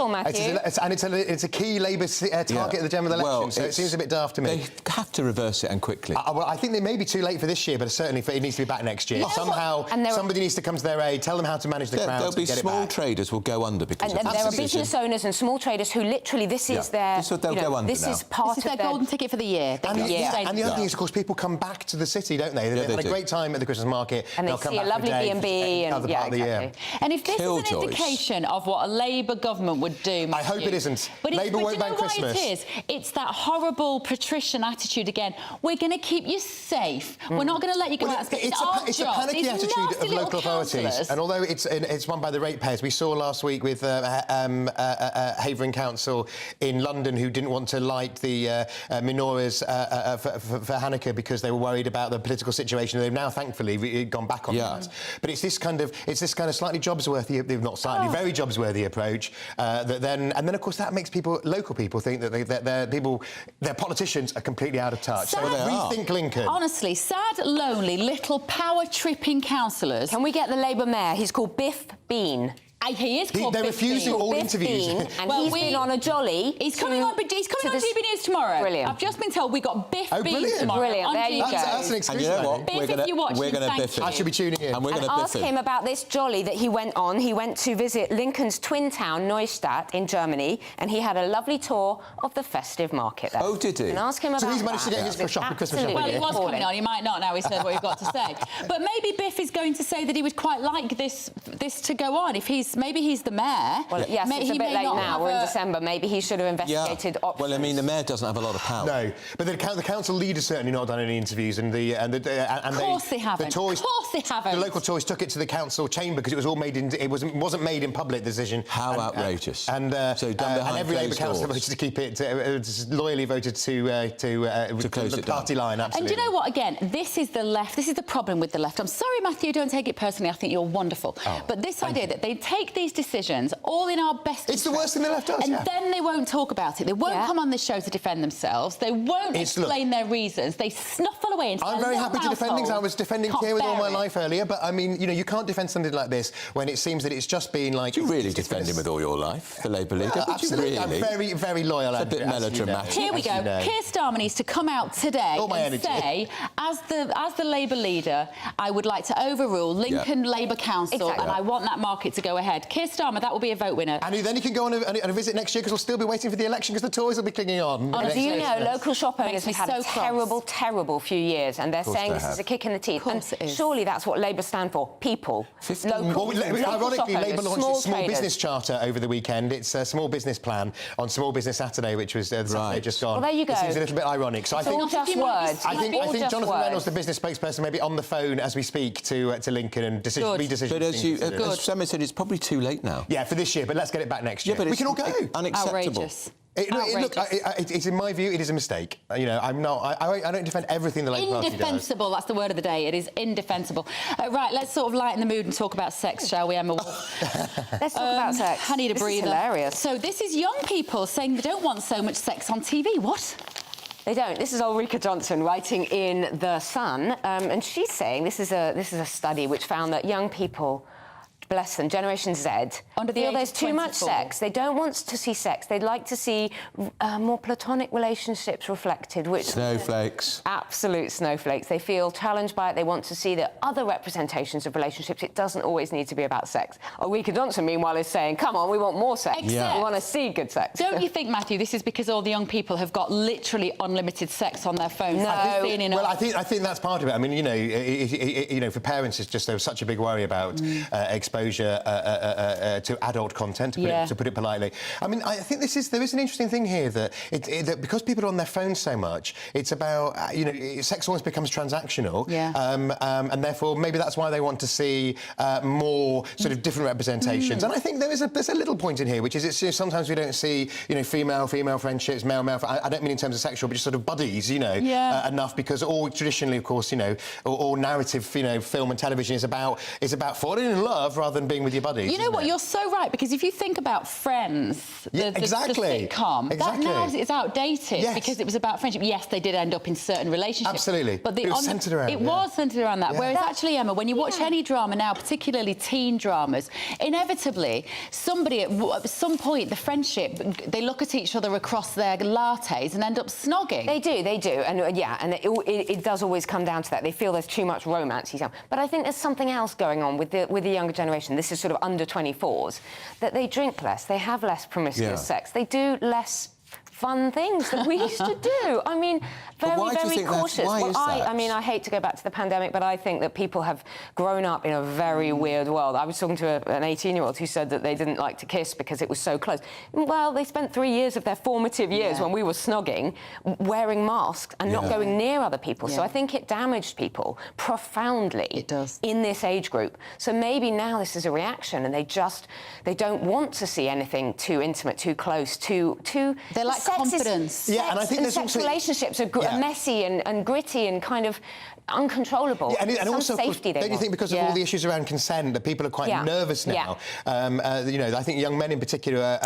[SPEAKER 4] It's a key Labour target at the general election, so it seems a bit daft to me.
[SPEAKER 3] They have to reverse it and quickly.
[SPEAKER 4] Well, I think they may be too late for this year, but certainly it needs to be back next year. Somehow, somebody needs to come to their aid, tell them how to manage the crowds.
[SPEAKER 3] There'll be small traders will go under because
[SPEAKER 20] and there are business owners and small traders who literally, this is their
[SPEAKER 3] Rwanda
[SPEAKER 20] This
[SPEAKER 3] now.
[SPEAKER 20] is part
[SPEAKER 2] This is
[SPEAKER 20] of
[SPEAKER 2] their golden ticket for the year.
[SPEAKER 4] And the other thing is, of course, people come back to the city, don't they? They've had a great time at the Christmas market.
[SPEAKER 20] And they
[SPEAKER 4] they'll come
[SPEAKER 20] see a
[SPEAKER 4] back for
[SPEAKER 20] lovely
[SPEAKER 4] day,
[SPEAKER 20] B&B and
[SPEAKER 4] other part of the year.
[SPEAKER 2] And if this is an
[SPEAKER 3] Killjoys.
[SPEAKER 2] indication of what a Labour government would do,
[SPEAKER 4] I hope it isn't.
[SPEAKER 2] But
[SPEAKER 4] Labour won't
[SPEAKER 2] you know
[SPEAKER 4] ban
[SPEAKER 2] why
[SPEAKER 4] Christmas.
[SPEAKER 2] it is? It's that horrible patrician attitude again. We're going to keep you safe. We're not going to let you go out.
[SPEAKER 4] It's a panicky attitude of local authorities. And although it's run by the ratepayers, we saw last week with Havering Council in London who didn't want to light the menorahs for Hanukkah because they were worried about the political situation. They've now, thankfully, gone back on that. But it's this kind of slightly Jobsworthy, not slightly, very Jobsworthy approach. And then, of course, that makes local people think that their politicians are completely out of touch. So rethink Lincoln.
[SPEAKER 2] Honestly, sad, lonely, little power-tripping councillors.
[SPEAKER 20] Can we get the Labour mayor? He's called Biff Bean.
[SPEAKER 2] He is called
[SPEAKER 4] They're
[SPEAKER 2] Biff
[SPEAKER 4] refusing
[SPEAKER 2] Bean.
[SPEAKER 4] all
[SPEAKER 20] Biff
[SPEAKER 4] interviews.
[SPEAKER 20] Bean, and he's been on a jolly.
[SPEAKER 2] He's coming on GB News tomorrow.
[SPEAKER 20] Brilliant.
[SPEAKER 2] I've just been told we got Biff Bean
[SPEAKER 4] brilliant.
[SPEAKER 2] tomorrow.
[SPEAKER 20] Brilliant.
[SPEAKER 2] On
[SPEAKER 20] There you
[SPEAKER 2] GB.
[SPEAKER 20] go.
[SPEAKER 4] That's an exclusive.
[SPEAKER 3] And you know what?
[SPEAKER 2] Biff, if you're watching,
[SPEAKER 3] we're going to
[SPEAKER 2] thank
[SPEAKER 3] biff
[SPEAKER 2] you.
[SPEAKER 3] him.
[SPEAKER 4] I should be tuning in.
[SPEAKER 3] And we're going to
[SPEAKER 20] Ask
[SPEAKER 3] biff him.
[SPEAKER 20] him about this jolly that he went on. He went to visit Lincoln's twin town, Neustadt, in Germany, and he had a lovely tour of the festive market there.
[SPEAKER 3] Oh, did he?
[SPEAKER 20] And ask him about
[SPEAKER 4] So he's managed to get his shopping, Christmas shopping.
[SPEAKER 2] Well, he was
[SPEAKER 20] Appalling.
[SPEAKER 2] coming on. He might not now. He's heard what you've got to say. But maybe Biff is going to say that he would quite like this to go on. If maybe he's the mayor.
[SPEAKER 20] Well, yes, it's a bit late now. We're in December. Maybe he should have investigated options.
[SPEAKER 3] Well, I mean, the mayor doesn't have a lot of power.
[SPEAKER 4] No, but the council leader's certainly not done any interviews, and
[SPEAKER 2] Of course they haven't.
[SPEAKER 4] The Tories,
[SPEAKER 2] of course they haven't.
[SPEAKER 4] The local Tories took it to the council chamber because it was all made in. It wasn't made in public decision.
[SPEAKER 3] How outrageous!
[SPEAKER 4] So done behind
[SPEAKER 3] and
[SPEAKER 4] every Labour
[SPEAKER 3] closed
[SPEAKER 4] councillor
[SPEAKER 3] doors.
[SPEAKER 4] voted to keep it. Loyally voted to close the party line. Absolutely.
[SPEAKER 2] And do you know what? Again, this is the left. This is the problem with the left. I'm sorry, Matthew. Don't take it personally. I think you're wonderful. But this idea that they take these decisions all in our best.
[SPEAKER 4] It's the worst thing the left does.
[SPEAKER 2] And then they won't talk about it. They won't come on this show to defend themselves. They won't explain their reasons. They snuffle away into
[SPEAKER 4] I'm
[SPEAKER 2] their
[SPEAKER 4] very
[SPEAKER 2] little
[SPEAKER 4] happy to defend things. I was defending
[SPEAKER 2] Can't
[SPEAKER 4] Keir with all
[SPEAKER 2] bear
[SPEAKER 4] my
[SPEAKER 2] it.
[SPEAKER 4] life earlier, but I mean, you can't defend something like this when it seems that it's just been like.
[SPEAKER 3] Do you really defend him with all your life, the Labour leader? Would you
[SPEAKER 4] Absolutely.
[SPEAKER 3] really?
[SPEAKER 4] I'm very, very loyal.
[SPEAKER 3] It's a bit melodramatic.
[SPEAKER 2] Here we go. Keir Starmer needs to come out today
[SPEAKER 4] All my
[SPEAKER 2] and
[SPEAKER 4] energy.
[SPEAKER 2] say, as the Labour leader, I would like to overrule Lincoln Labour Council and I want that market to go ahead. Keir Starmer, that will be a vote winner.
[SPEAKER 4] And then he can go on a visit next year because we'll still be waiting for the election because the Tories will be clinging on.
[SPEAKER 20] Do you know local shop owners
[SPEAKER 2] Makes me
[SPEAKER 20] have had
[SPEAKER 2] so
[SPEAKER 20] a terrible, terrible few years, and they're saying this is a kick in the teeth. And surely that's what Labour stand for: people. Local,
[SPEAKER 4] ironically,
[SPEAKER 20] shop
[SPEAKER 4] Labour
[SPEAKER 20] owners,
[SPEAKER 4] launched its small
[SPEAKER 20] traders.
[SPEAKER 4] business charter over the weekend. It's a small business plan on Small Business Saturday, which was the Saturday just gone.
[SPEAKER 20] Well, there you go.
[SPEAKER 4] It seems a little bit ironic. So
[SPEAKER 20] It's
[SPEAKER 4] I think
[SPEAKER 20] all just words.
[SPEAKER 4] I think
[SPEAKER 20] All just
[SPEAKER 4] Jonathan
[SPEAKER 20] words.
[SPEAKER 4] Reynolds, the business spokesperson, may be on the phone as we speak to Lincoln and re-decision.
[SPEAKER 3] But as Summer said, it's probably too late now.
[SPEAKER 4] Yeah, for this year, but let's get it back next year.
[SPEAKER 3] Yeah, but
[SPEAKER 4] we can all go.
[SPEAKER 3] Unacceptable.
[SPEAKER 2] Outrageous.
[SPEAKER 4] Look, it's in my view, it is a mistake. I'm not. I don't defend everything the Labour Party does.
[SPEAKER 2] Indefensible, that's the word of the day. It is indefensible. Right, let's sort of lighten the mood and talk about sex, shall we, Emma?
[SPEAKER 20] Let's talk about sex.
[SPEAKER 2] I need a
[SPEAKER 20] This is
[SPEAKER 2] breather.
[SPEAKER 20] hilarious.
[SPEAKER 2] So this is young people saying they don't want so much sex on TV. What?
[SPEAKER 20] They don't. This is Ulrika Johnson writing in The Sun, and she's saying this is a study which found that young people, bless them, Generation Z,
[SPEAKER 2] Under the
[SPEAKER 20] feel
[SPEAKER 2] age
[SPEAKER 20] there's
[SPEAKER 2] of
[SPEAKER 20] too much
[SPEAKER 2] 24.
[SPEAKER 20] sex. They don't want to see sex. They'd like to see more platonic relationships reflected, which...
[SPEAKER 3] Snowflakes.
[SPEAKER 20] Absolute snowflakes. They feel challenged by it. They want to see the other representations of relationships. It doesn't always need to be about sex. Ulrika Johnson, meanwhile, is saying, come on, we want more sex.
[SPEAKER 2] Except-
[SPEAKER 20] We want to see good sex.
[SPEAKER 2] Don't you think, Matthew, this is because all the young people have got literally unlimited sex on their phones?
[SPEAKER 20] No.
[SPEAKER 4] I think that's part of it. I mean, for parents, it's just there was such a big worry about exposure to adult content, to put it politely. I mean, I think there is an interesting thing here that that because people are on their phones so much, it's about sex almost becomes transactional, and therefore maybe that's why they want to see more sort of different representations. And I think there's a little point in here, which is sometimes we don't see female friendships, male. I don't mean in terms of sexual, but just sort of buddies, enough because all traditionally, of course, all narrative, film and television is about falling in love rather than being with your buddies.
[SPEAKER 2] You know what? You're so right, because if you think about Friends, the sitcom, that now is outdated because it was about friendship. Yes, they did end up in certain relationships.
[SPEAKER 4] Absolutely.
[SPEAKER 2] But
[SPEAKER 4] it was centred around
[SPEAKER 2] that.
[SPEAKER 4] Yeah.
[SPEAKER 2] Whereas actually, Emma, when you watch any drama now, particularly teen dramas, inevitably, somebody at some point, the friendship, they look at each other across their lattes and end up snogging.
[SPEAKER 20] They do. And it does always come down to that. They feel there's too much romance. But I think there's something else going on with the younger generation. This is sort of under 24s, that they drink less, they have less promiscuous sex, they do less fun things that we used to do. I mean, very, very cautious. I mean, I hate to go back to the pandemic, but I think that people have grown up in a very weird world. I was talking to an 18-year-old who said that they didn't like to kiss because it was so close. Well, they spent 3 years of their formative years when we were snogging, wearing masks and not going near other people. So I think it damaged people profoundly in this age group. So maybe now this is a reaction and they don't want to see anything too intimate, too close, too
[SPEAKER 12] they like confidence.
[SPEAKER 20] And I think there's sex relationships are messy and gritty and kind of uncontrollable.
[SPEAKER 4] And also,
[SPEAKER 20] safety
[SPEAKER 4] don't you think because of all the issues around consent that people are quite nervous now? You know, I think young men in particular,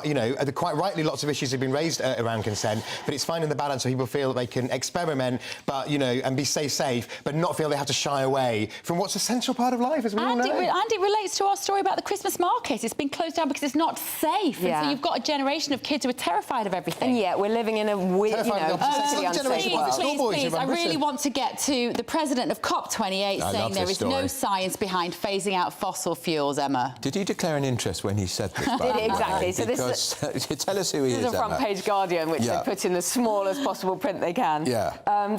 [SPEAKER 4] you know, quite rightly, lots of issues have been raised around consent, but it's finding the balance so people feel that they can experiment, but you know, and be safe, but not feel they have to shy away from what's a central part of life, as we all know.
[SPEAKER 12] And it relates to our story about the Christmas market. It's been closed down because it's not safe. And so you've got a generation of kids who are terrified of everything.
[SPEAKER 20] And yet we're living in a weird, you know,
[SPEAKER 12] please, I really want to get to the president of COP28 saying there is no science behind phasing out fossil fuels, Emma.
[SPEAKER 3] Did he declare an interest when he said this?
[SPEAKER 20] Exactly.
[SPEAKER 3] So
[SPEAKER 20] because
[SPEAKER 3] tell us who he is.
[SPEAKER 20] This is a front-page Guardian, which they put in the smallest possible print they can.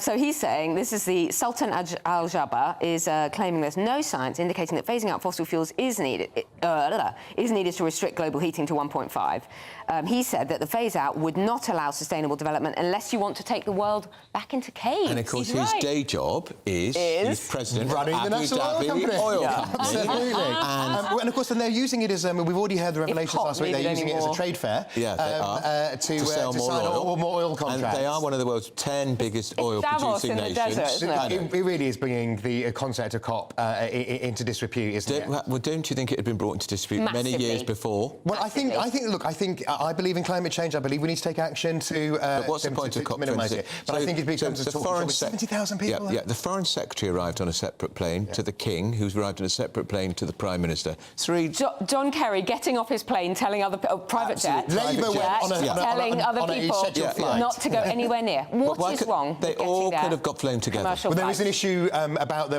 [SPEAKER 20] So he's saying, this is the Sultan Al-Jaber is claiming there's no science indicating that phasing out fossil fuels is needed to restrict global heating to 1.5. He said that the phase-out would not allow sustainable development unless you want to take the world back into caves.
[SPEAKER 3] And of course, his day job is he's president
[SPEAKER 4] running
[SPEAKER 3] of
[SPEAKER 4] the National Oil Company. Absolutely. And of course, then they're using it as we've already heard the revelations last week. They're using it as a trade fair to sell more oil contracts.
[SPEAKER 3] And they are one of the world's 10 biggest oil-producing nations.
[SPEAKER 20] Desert, isn't it?
[SPEAKER 4] It really is bringing the concept of COP into disrepute, isn't it?
[SPEAKER 3] Well, don't you think it had been brought into dispute many years before?
[SPEAKER 4] Well, I believe in climate change. I believe we need to take action to
[SPEAKER 3] what's the point of COP26?
[SPEAKER 4] Minimise it. But I think it becomes a talk with 70,000 people.
[SPEAKER 3] The Foreign Secretary arrived on a separate plane to the King, who's arrived on a separate plane to the Prime Minister.
[SPEAKER 20] John Kerry getting off his plane, telling other private jet, telling other people not to go anywhere near. What is wrong?
[SPEAKER 3] They all could have got flown together.
[SPEAKER 4] Well, there is an issue about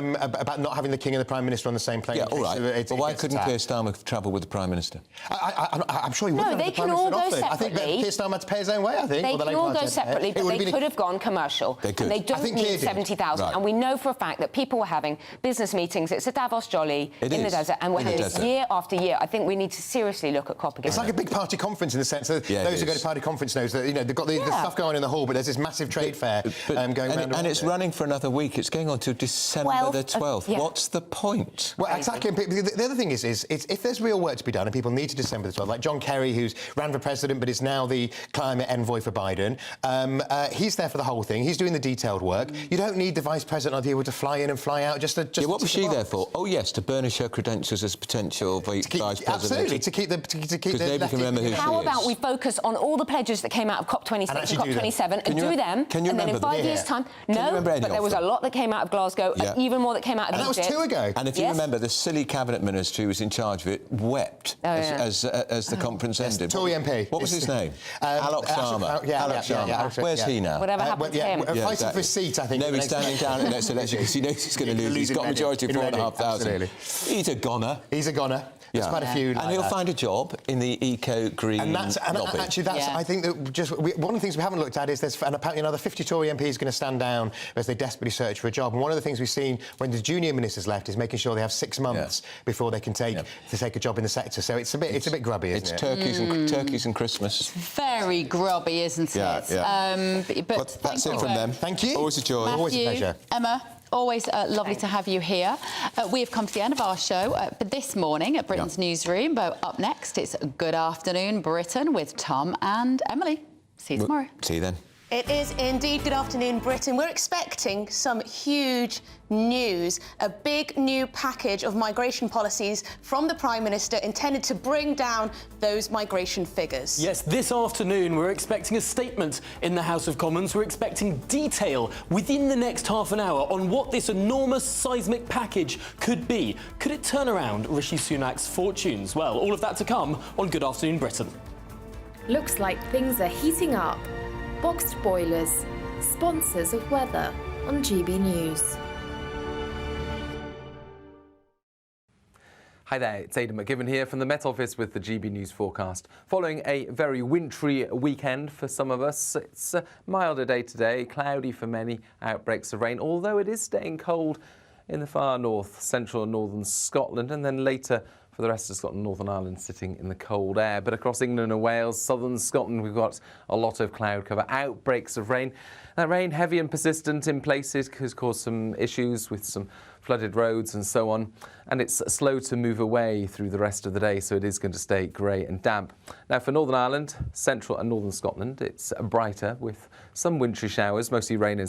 [SPEAKER 4] not having the King and the Prime Minister on the same plane.
[SPEAKER 3] Yeah, all right. But why couldn't Keir Starmer travel with the Prime Minister?
[SPEAKER 4] I'm sure he would.
[SPEAKER 20] No, they can all go separately.
[SPEAKER 4] I think Keir Starmer had to pay his own way, I think.
[SPEAKER 20] They can all go separately, but they could have gone commercial.
[SPEAKER 3] They could.
[SPEAKER 20] And they don't need 70,000. And we know for a fact that people were having business meetings. It's a Davos jolly in the desert, and we're having this year after year. I think we need to seriously look at COP again.
[SPEAKER 4] It's like a big party conference in the sense that those who go to party conference knows that, you know, they've got the stuff going on in the hall, but there's this massive trade fair going around.
[SPEAKER 3] And it's running for another week. It's going on till December the 12th. What's the point?
[SPEAKER 4] Well, exactly. The other thing is if there's real work to be done and people need to December the 12th, like John Kerry, who's ran for president but is now the climate envoy for Biden, he's there for the whole thing. He's doing the detailed work. You don't need the vice president or the able to fly in and fly out just
[SPEAKER 3] what was she there for? Oh, yes, to burnish her credentials as potential vice president.
[SPEAKER 4] Absolutely, to keep the...
[SPEAKER 3] Because nobody can remember who she is.
[SPEAKER 20] How about we focus on all the pledges that came out of COP26 and COP27 and do them,
[SPEAKER 3] and then
[SPEAKER 20] in 5 years' time... No, but there was a lot that came out of Glasgow, even more that came out of Egypt.
[SPEAKER 4] And that was 2 ago.
[SPEAKER 3] And if you remember, the silly cabinet minister who was in charge of it wept as the conference ended.
[SPEAKER 4] Tory MP.
[SPEAKER 3] What was his name? Alok Sharma. Alok Sharma. Where's he now?
[SPEAKER 20] Whatever happened to him?
[SPEAKER 4] Fighting for a seat, I think.
[SPEAKER 3] No, he's standing down at next election because he knows he's going to lose. He's got a majority of 4,500. He's a goner.
[SPEAKER 4] He's a goner. There's quite a few
[SPEAKER 3] and he'll find a job in the eco-green lobby.
[SPEAKER 4] Actually, I think that one of the things we haven't looked at is there's apparently another 50 Tory MPs going to stand down as they desperately search for a job. And one of the things we've seen when the junior ministers left is making sure they have 6 months before they can take a job in the sector. So it's a bit grubby, isn't it?
[SPEAKER 3] It's turkeys and Christmas.
[SPEAKER 12] Very grubby, isn't it?
[SPEAKER 3] But that's it from them.
[SPEAKER 4] Thank you.
[SPEAKER 3] Always a joy.
[SPEAKER 12] Matthew,
[SPEAKER 4] always a pleasure.
[SPEAKER 12] Emma. Always lovely to have you here. We have come to the end of our show this morning at Britain's Newsroom. But up next, it's Good Afternoon Britain with Tom and Emily. See you tomorrow.
[SPEAKER 3] See you then.
[SPEAKER 15] It is indeed Good Afternoon Britain. We're expecting some huge news, a big new package of migration policies from the Prime Minister intended to bring down those migration figures.
[SPEAKER 23] Yes, this afternoon we're expecting a statement in the House of Commons. We're expecting detail within the next half an hour on what this enormous seismic package could be. Could it turn around Rishi Sunak's fortunes? Well, all of that to come on Good Afternoon Britain.
[SPEAKER 24] Looks like things are heating up. Boxed boilers, sponsors of weather on GB News.
[SPEAKER 1] Hi there, it's Aidan McGibbon here from the Met Office with the GB News forecast. Following a very wintry weekend for some of us, it's a milder day today, cloudy for many, outbreaks of rain, although it is staying cold in the far north, central and northern Scotland, and then later for the rest of Scotland and Northern Ireland sitting in the cold air. But across England and Wales, southern Scotland, we've got a lot of cloud cover, outbreaks of rain. That rain, heavy and persistent in places, has caused some issues with some flooded roads and so on, and it's slow to move away through the rest of the day, so it is going to stay grey and damp. Now for Northern Ireland, central and northern Scotland, it's brighter with some wintry showers, mostly rain in